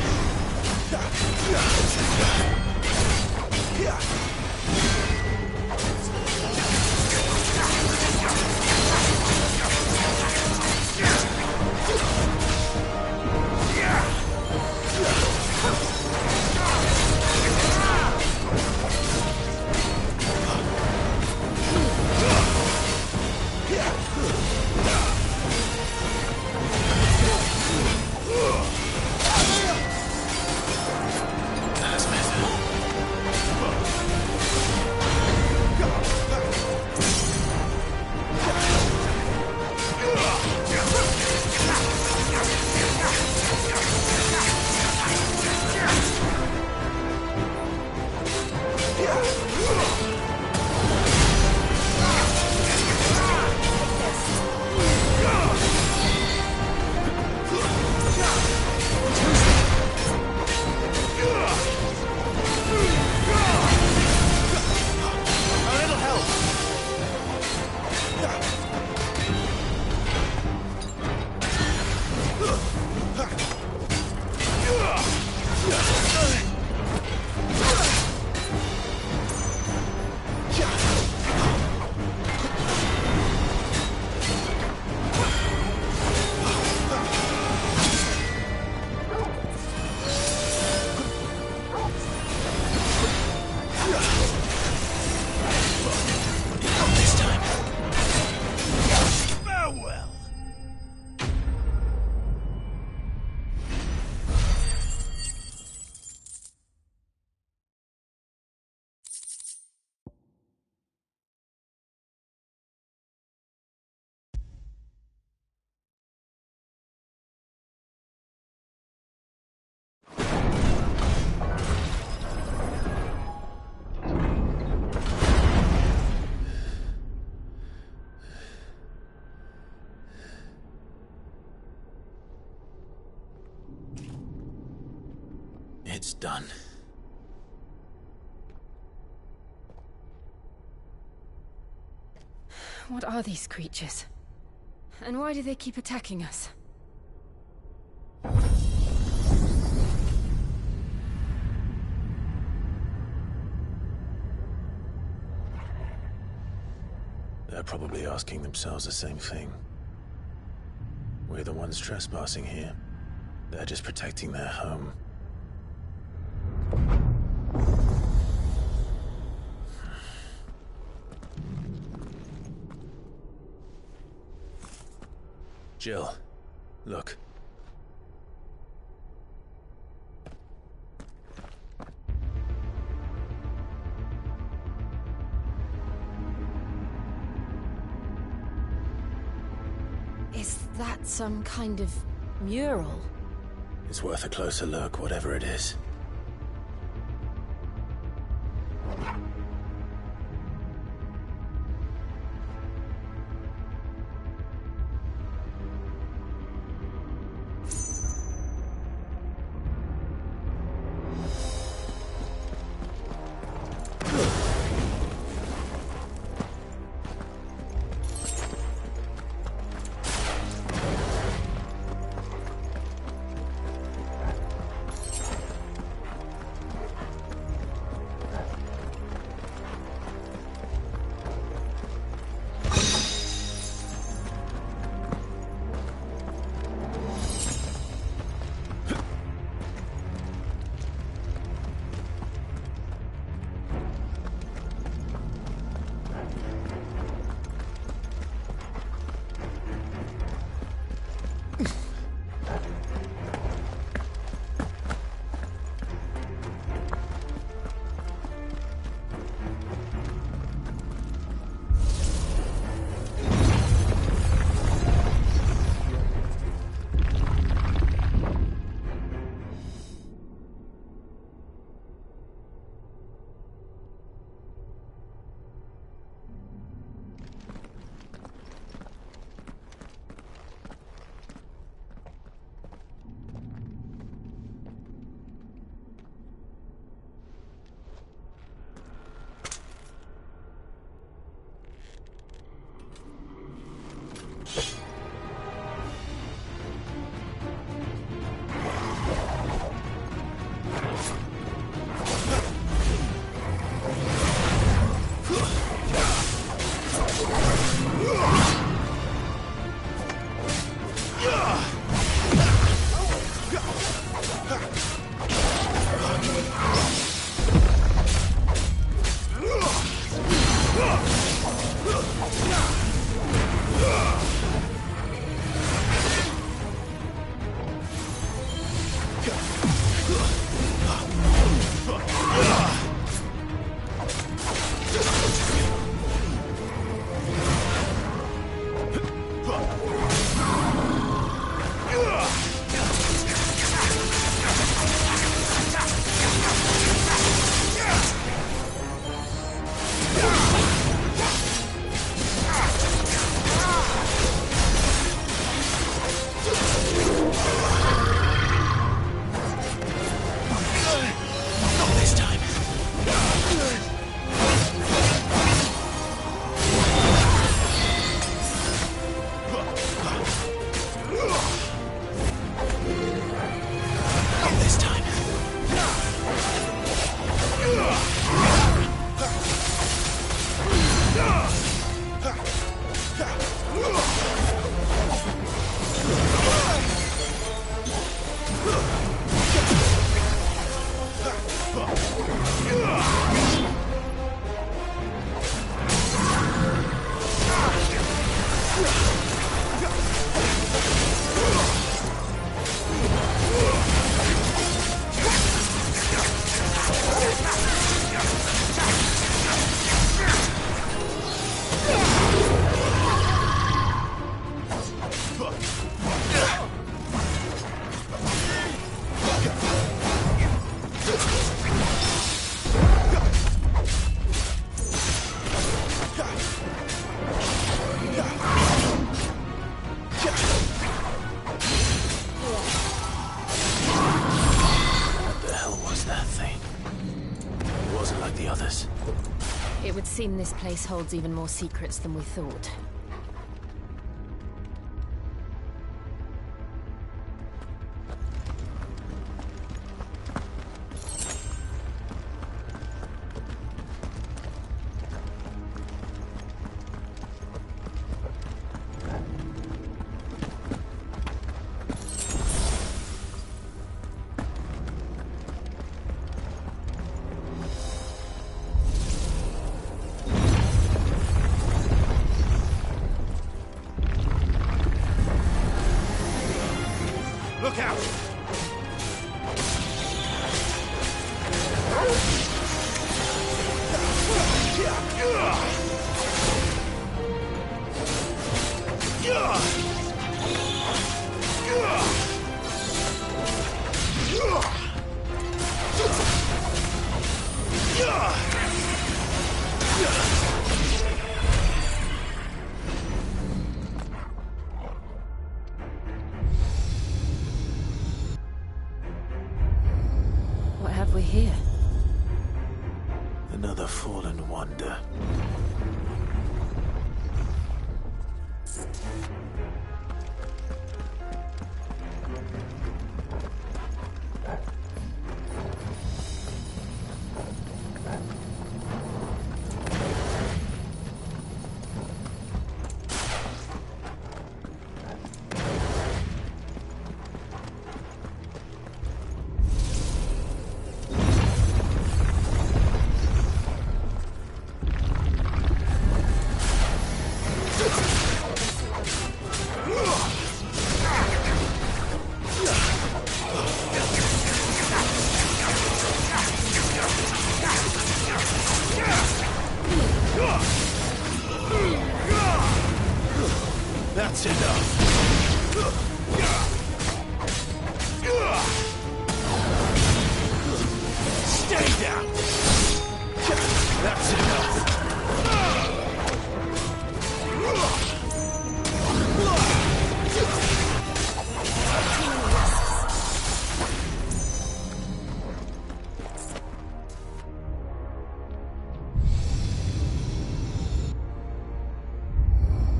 It's done. What are these creatures? And why do they keep attacking us? They're probably asking themselves the same thing. We're the ones trespassing here. They're just protecting their home. Jill, look. Is that some kind of mural? It's worth a closer look, whatever it is. us. It would seem this place holds even more secrets than we thought. Look out! What have we here? Another fallen wonder. That's enough. Stay down. That's enough.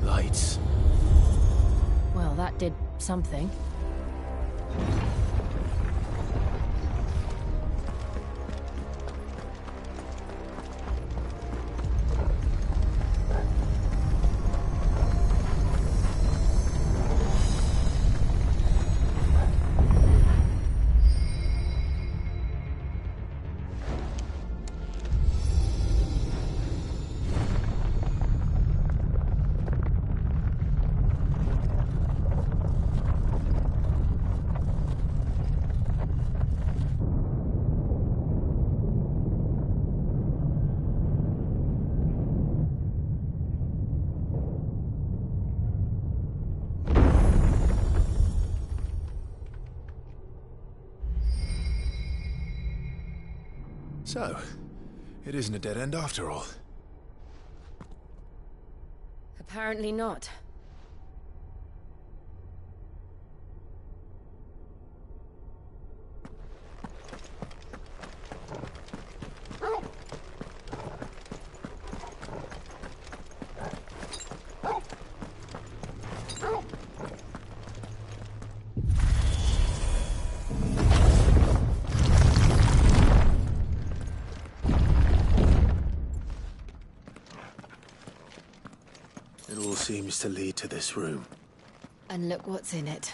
Lights. Well, that did something. So, it isn't a dead end after all. Apparently not. It all seems to lead to this room. And look what's in it.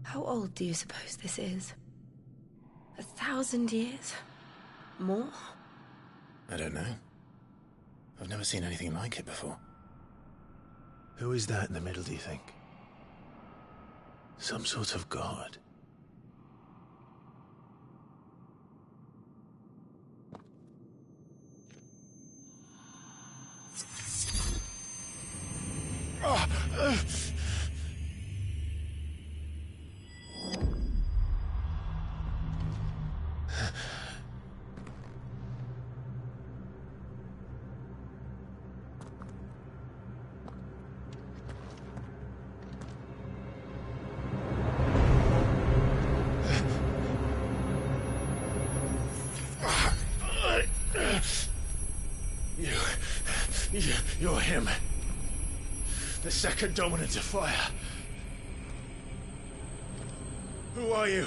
How old do you suppose this is? 1,000 years? More? I don't know. I've never seen anything like it before. Who is that in the middle, do you think? Some sort of god? You're him. The second dominant of fire. Who are you?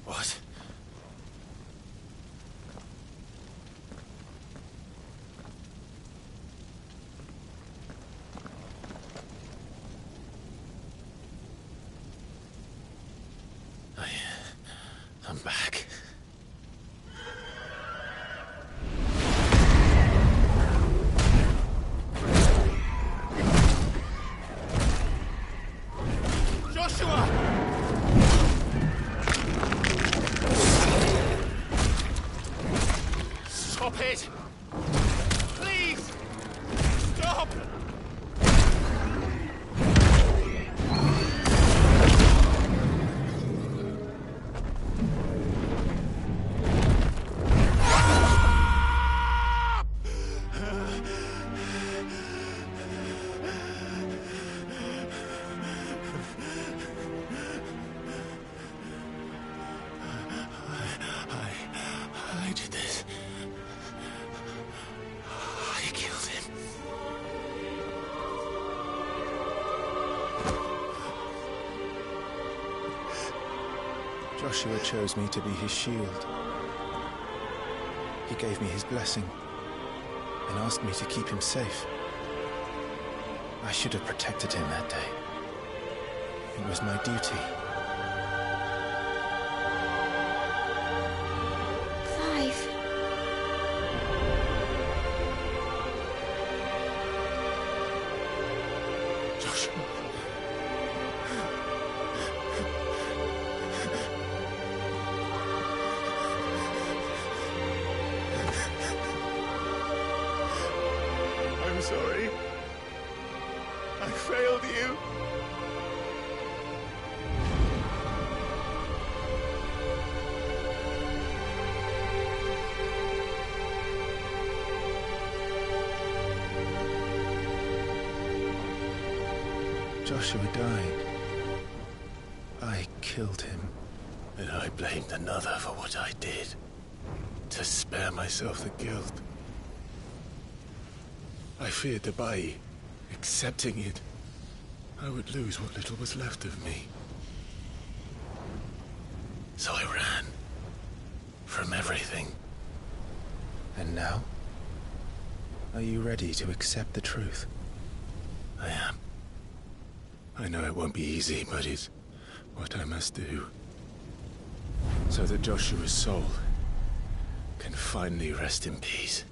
What? I'm back. Joshua! Stop it! Please! Stop! I did this. I killed him. Joshua chose me to be his shield. He gave me his blessing and asked me to keep him safe. I should have protected him that day. It was my duty. Clive. Joshua. I'm sorry. I failed you. Joshua died. I killed him. And I blamed another for what I did. To spare myself the guilt. I feared that by accepting it, I would lose what little was left of me. So I ran. From everything. And now? Are you ready to accept the truth? I am. I know it won't be easy, but it's what I must do. So that Joshua's soul can finally rest in peace.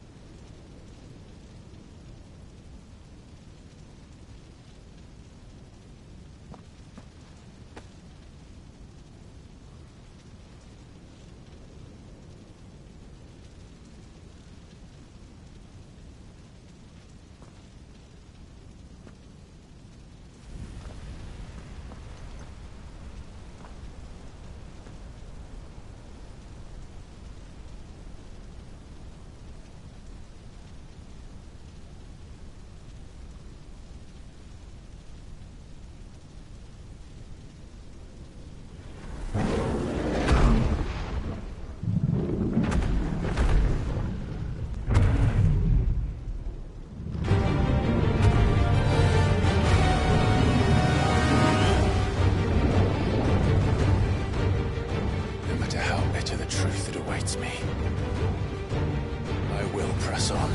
Me. I will press on.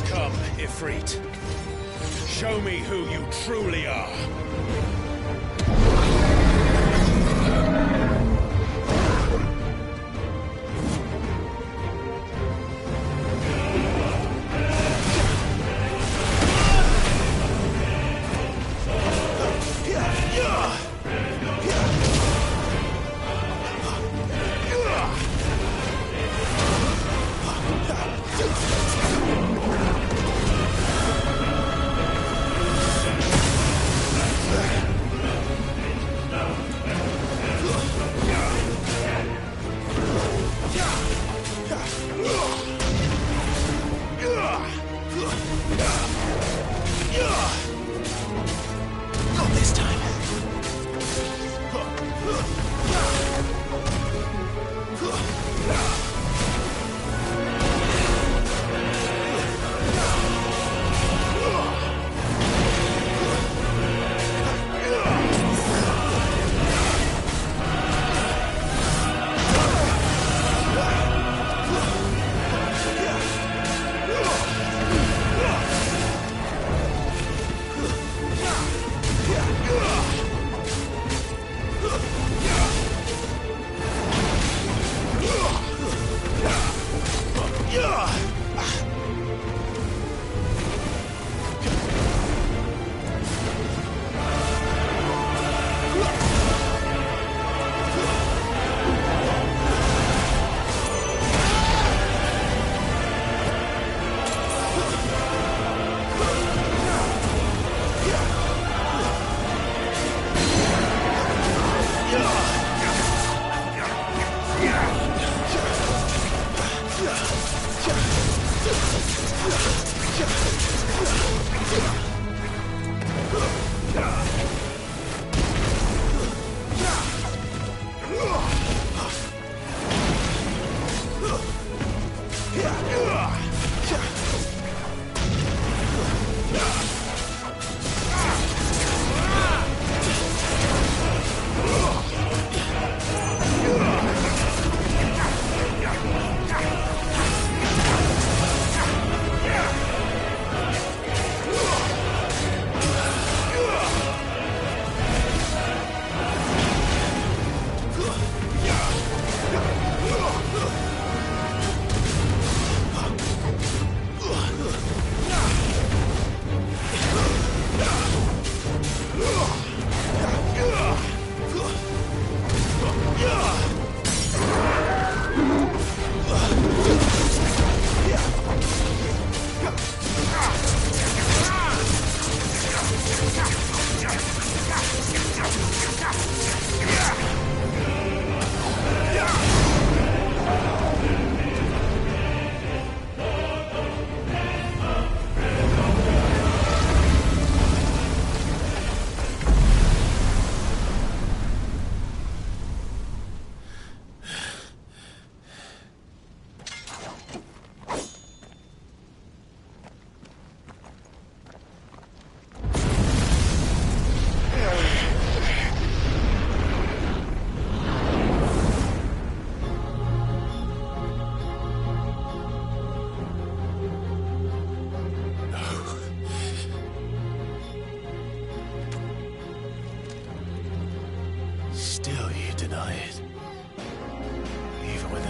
Come, Ifrit. Show me who you truly are.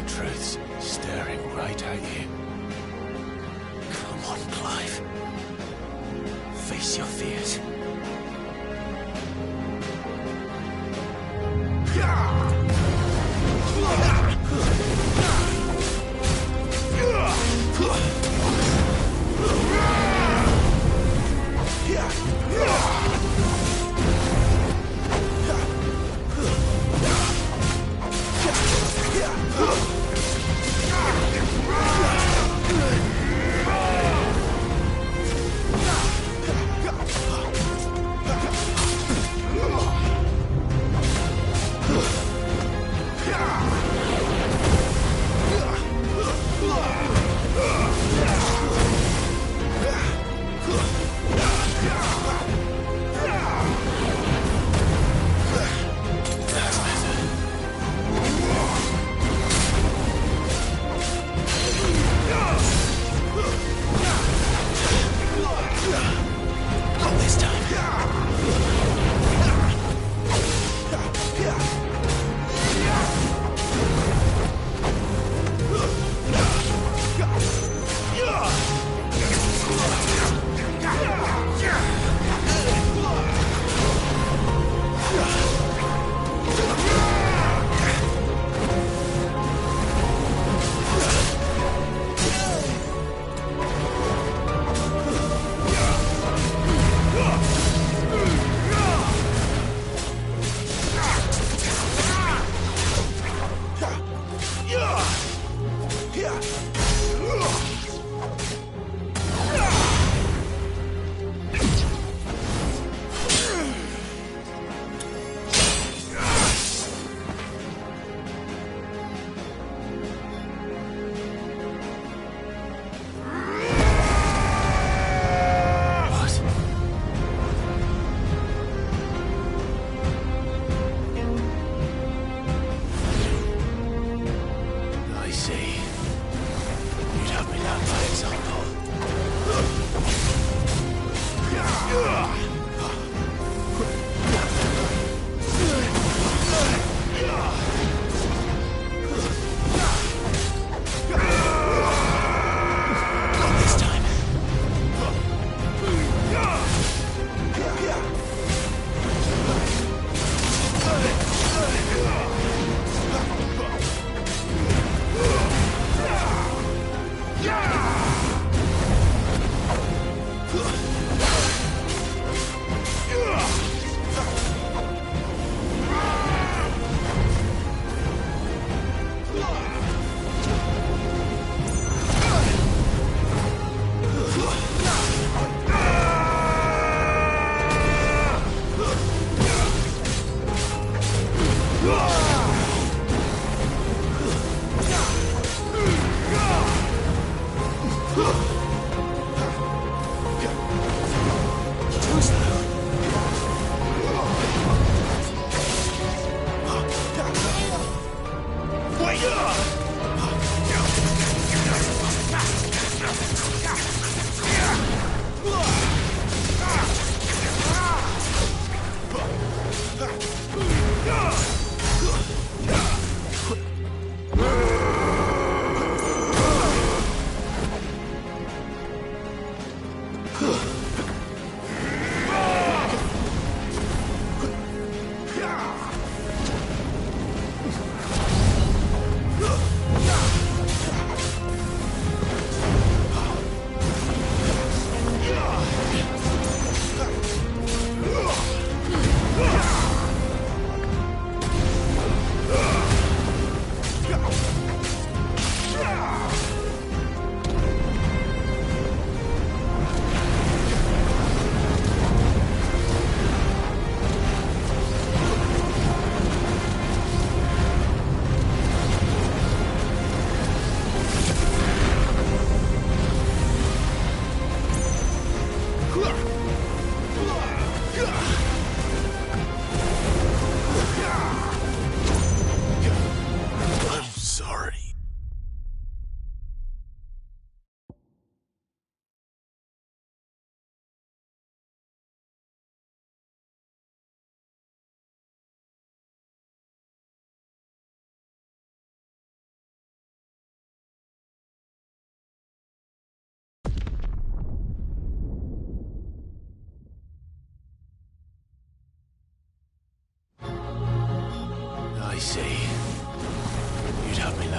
the truth's staring right at you. Come on, Clive. Face your fears.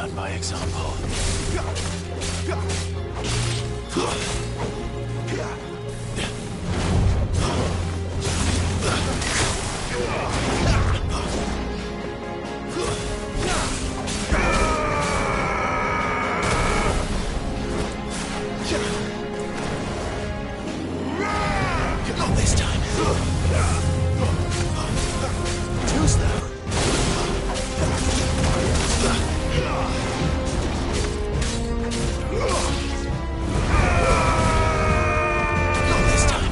learn by example. Not this time. Too slow. Not this time.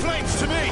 Flames to me!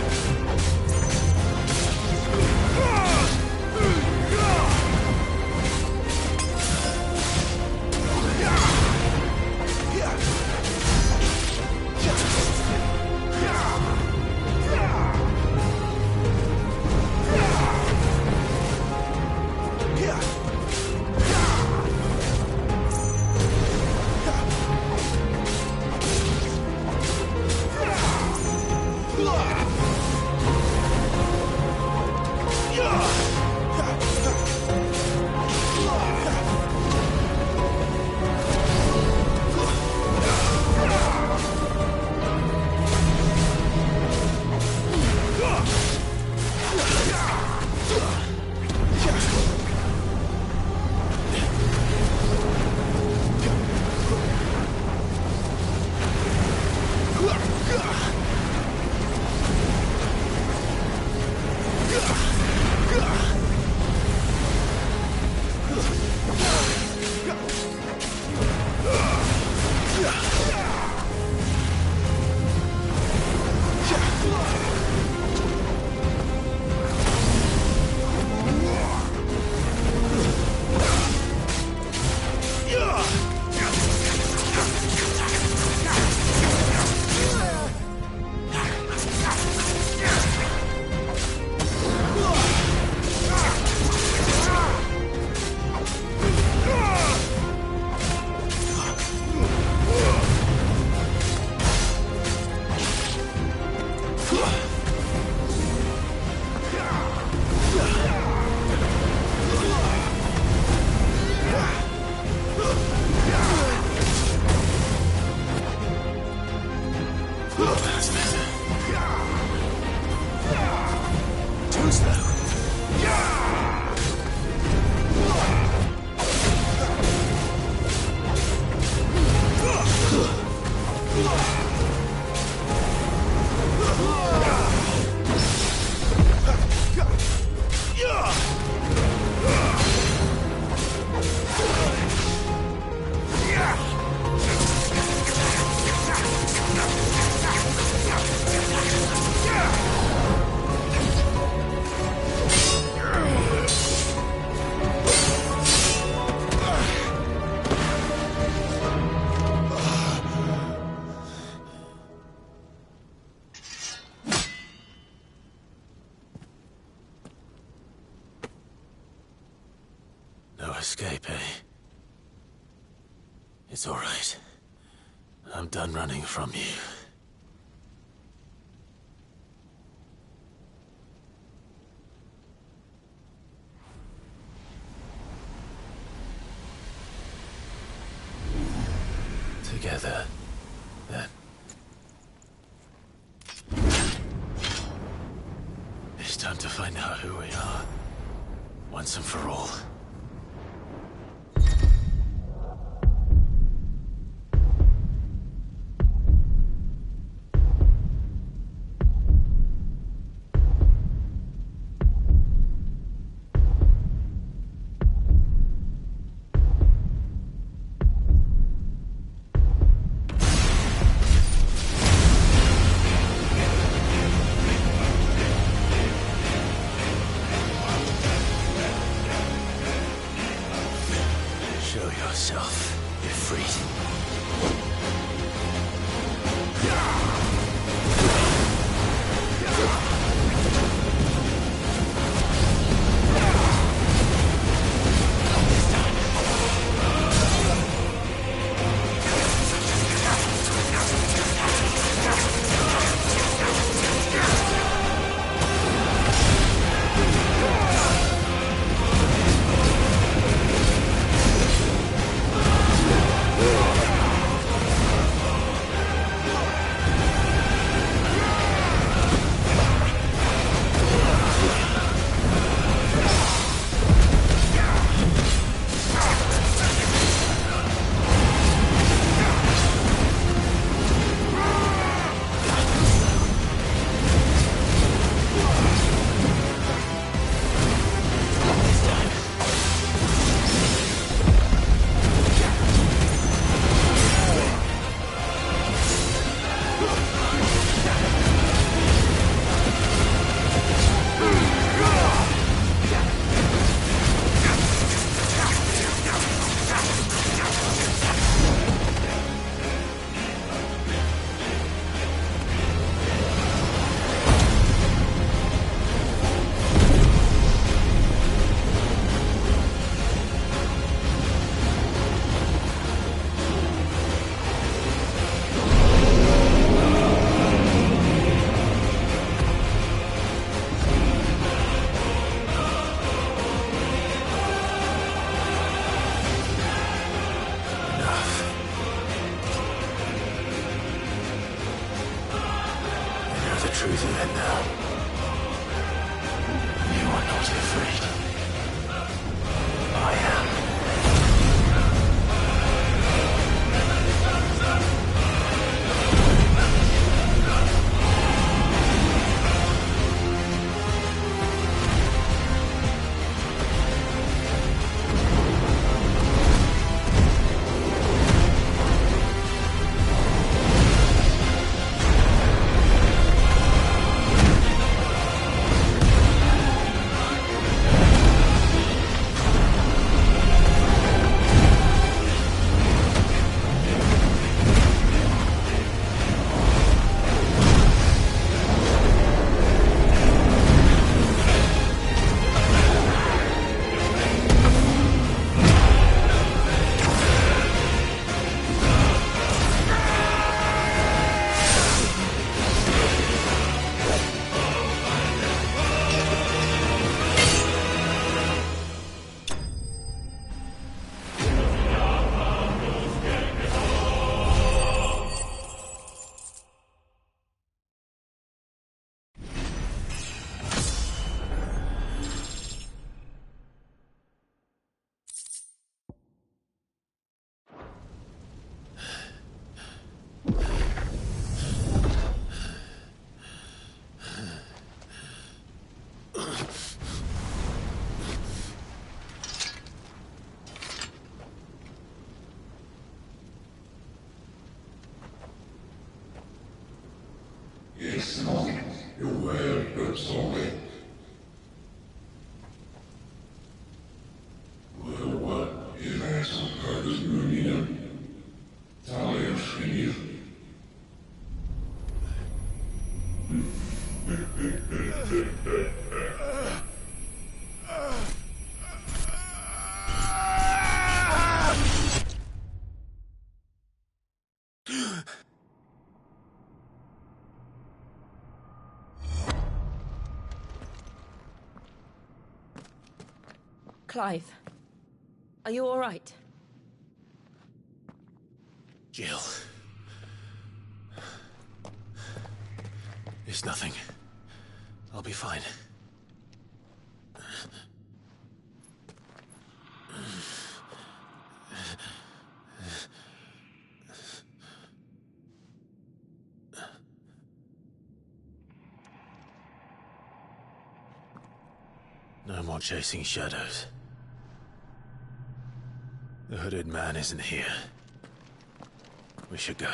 Too slow. No escape, eh? It's all right. I'm done running from you. Together, then. It's time to find out who we are, once and for all. Show yourself, Ifrit. You are not afraid. I am. Clive, are you all right? Jill. It's nothing. I'll be fine. No more chasing shadows. The hooded man isn't here. We should go.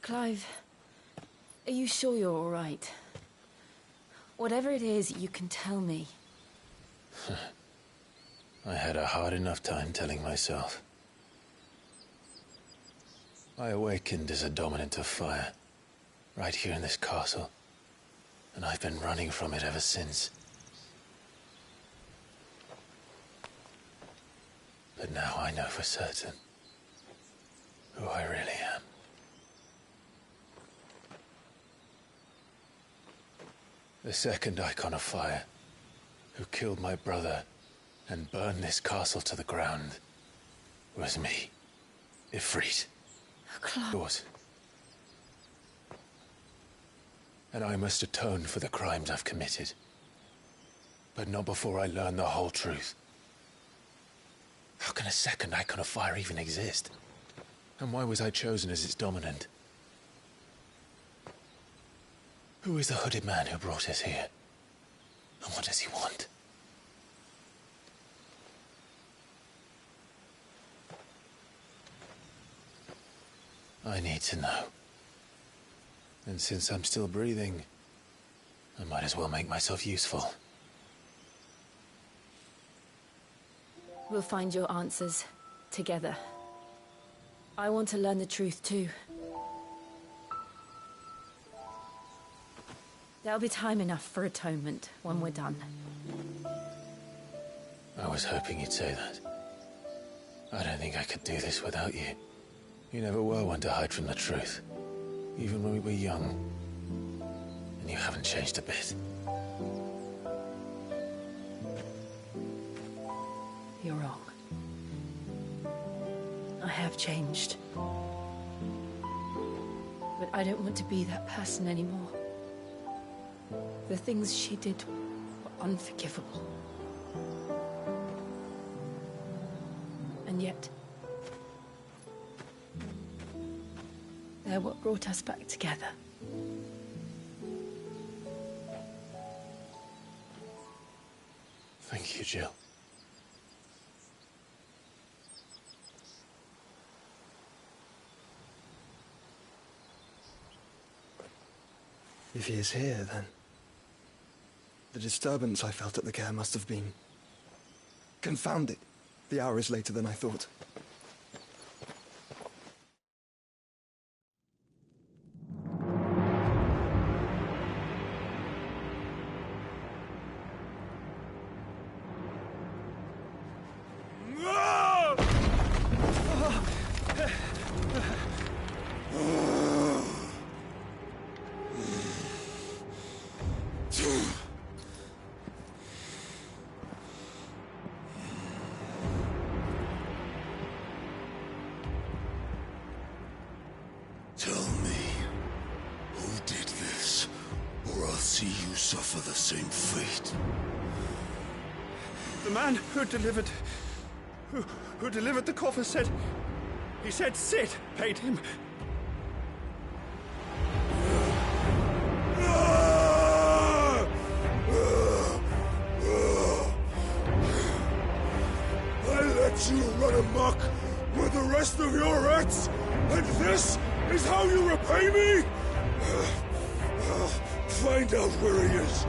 Clive, are you sure you're all right? Whatever it is, you can tell me. I had a hard enough time telling myself. I awakened as a dominant of fire, right here in this castle, and I've been running from it ever since. But now I know for certain who I really am. The second icon of fire, who killed my brother and burned this castle to the ground, was me, Ifrit. Yours. And I must atone for the crimes I've committed. But not before I learn the whole truth. How can a second icon of fire even exist? And why was I chosen as its dominant? Who is the hooded man who brought us here? And what does he want? I need to know. And since I'm still breathing, I might as well make myself useful. We'll find your answers together. I want to learn the truth too. There'll be time enough for atonement when we're done. I was hoping you'd say that. I don't think I could do this without you. You never were one to hide from the truth, even when we were young. And you haven't changed a bit. You're wrong. I have changed. But I don't want to be that person anymore. The things she did were unforgivable. And yet, they're what brought us back together. Thank you, Jill. If he is here, then the disturbance I felt at the care must have been confounded. The hour is later than I thought. Tell me, who did this, or I'll see you suffer the same fate. The man who delivered the coffer said... He said Sid paid him. I let you run amok with the rest of your rats, and this is how you repay me? Find out where he is.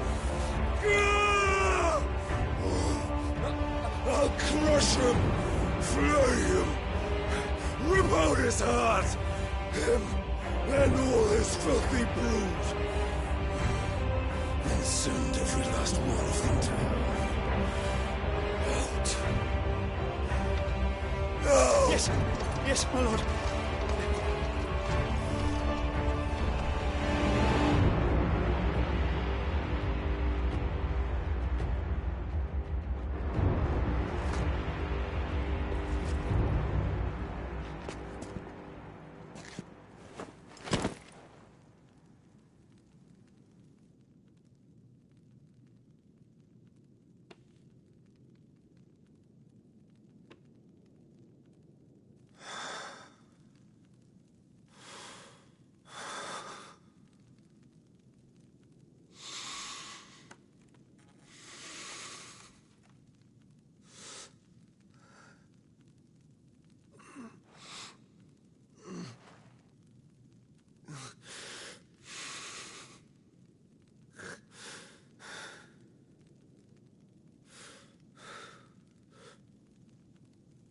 I'll crush him, flay him, rip out his heart, him and all his filthy brood, and send every last one of them to hell. Out. Now! Yes, yes, my lord.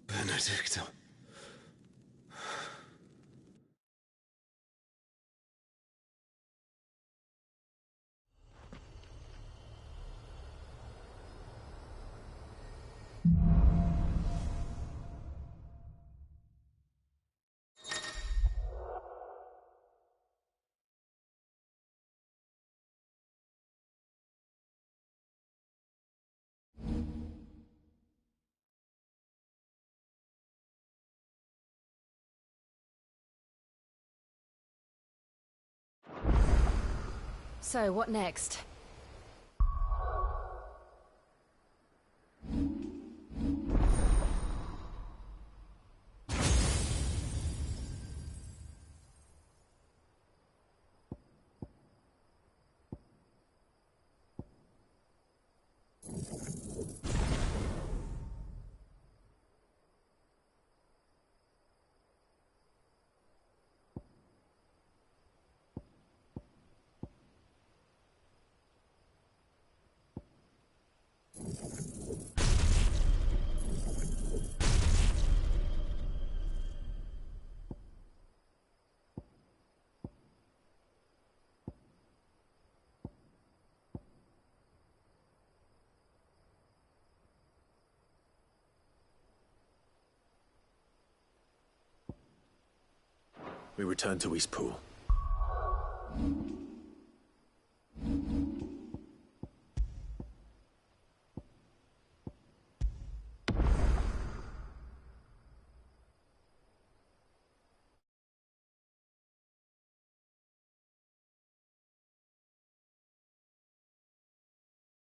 Benedicta. So, what next? We return to Eastpool.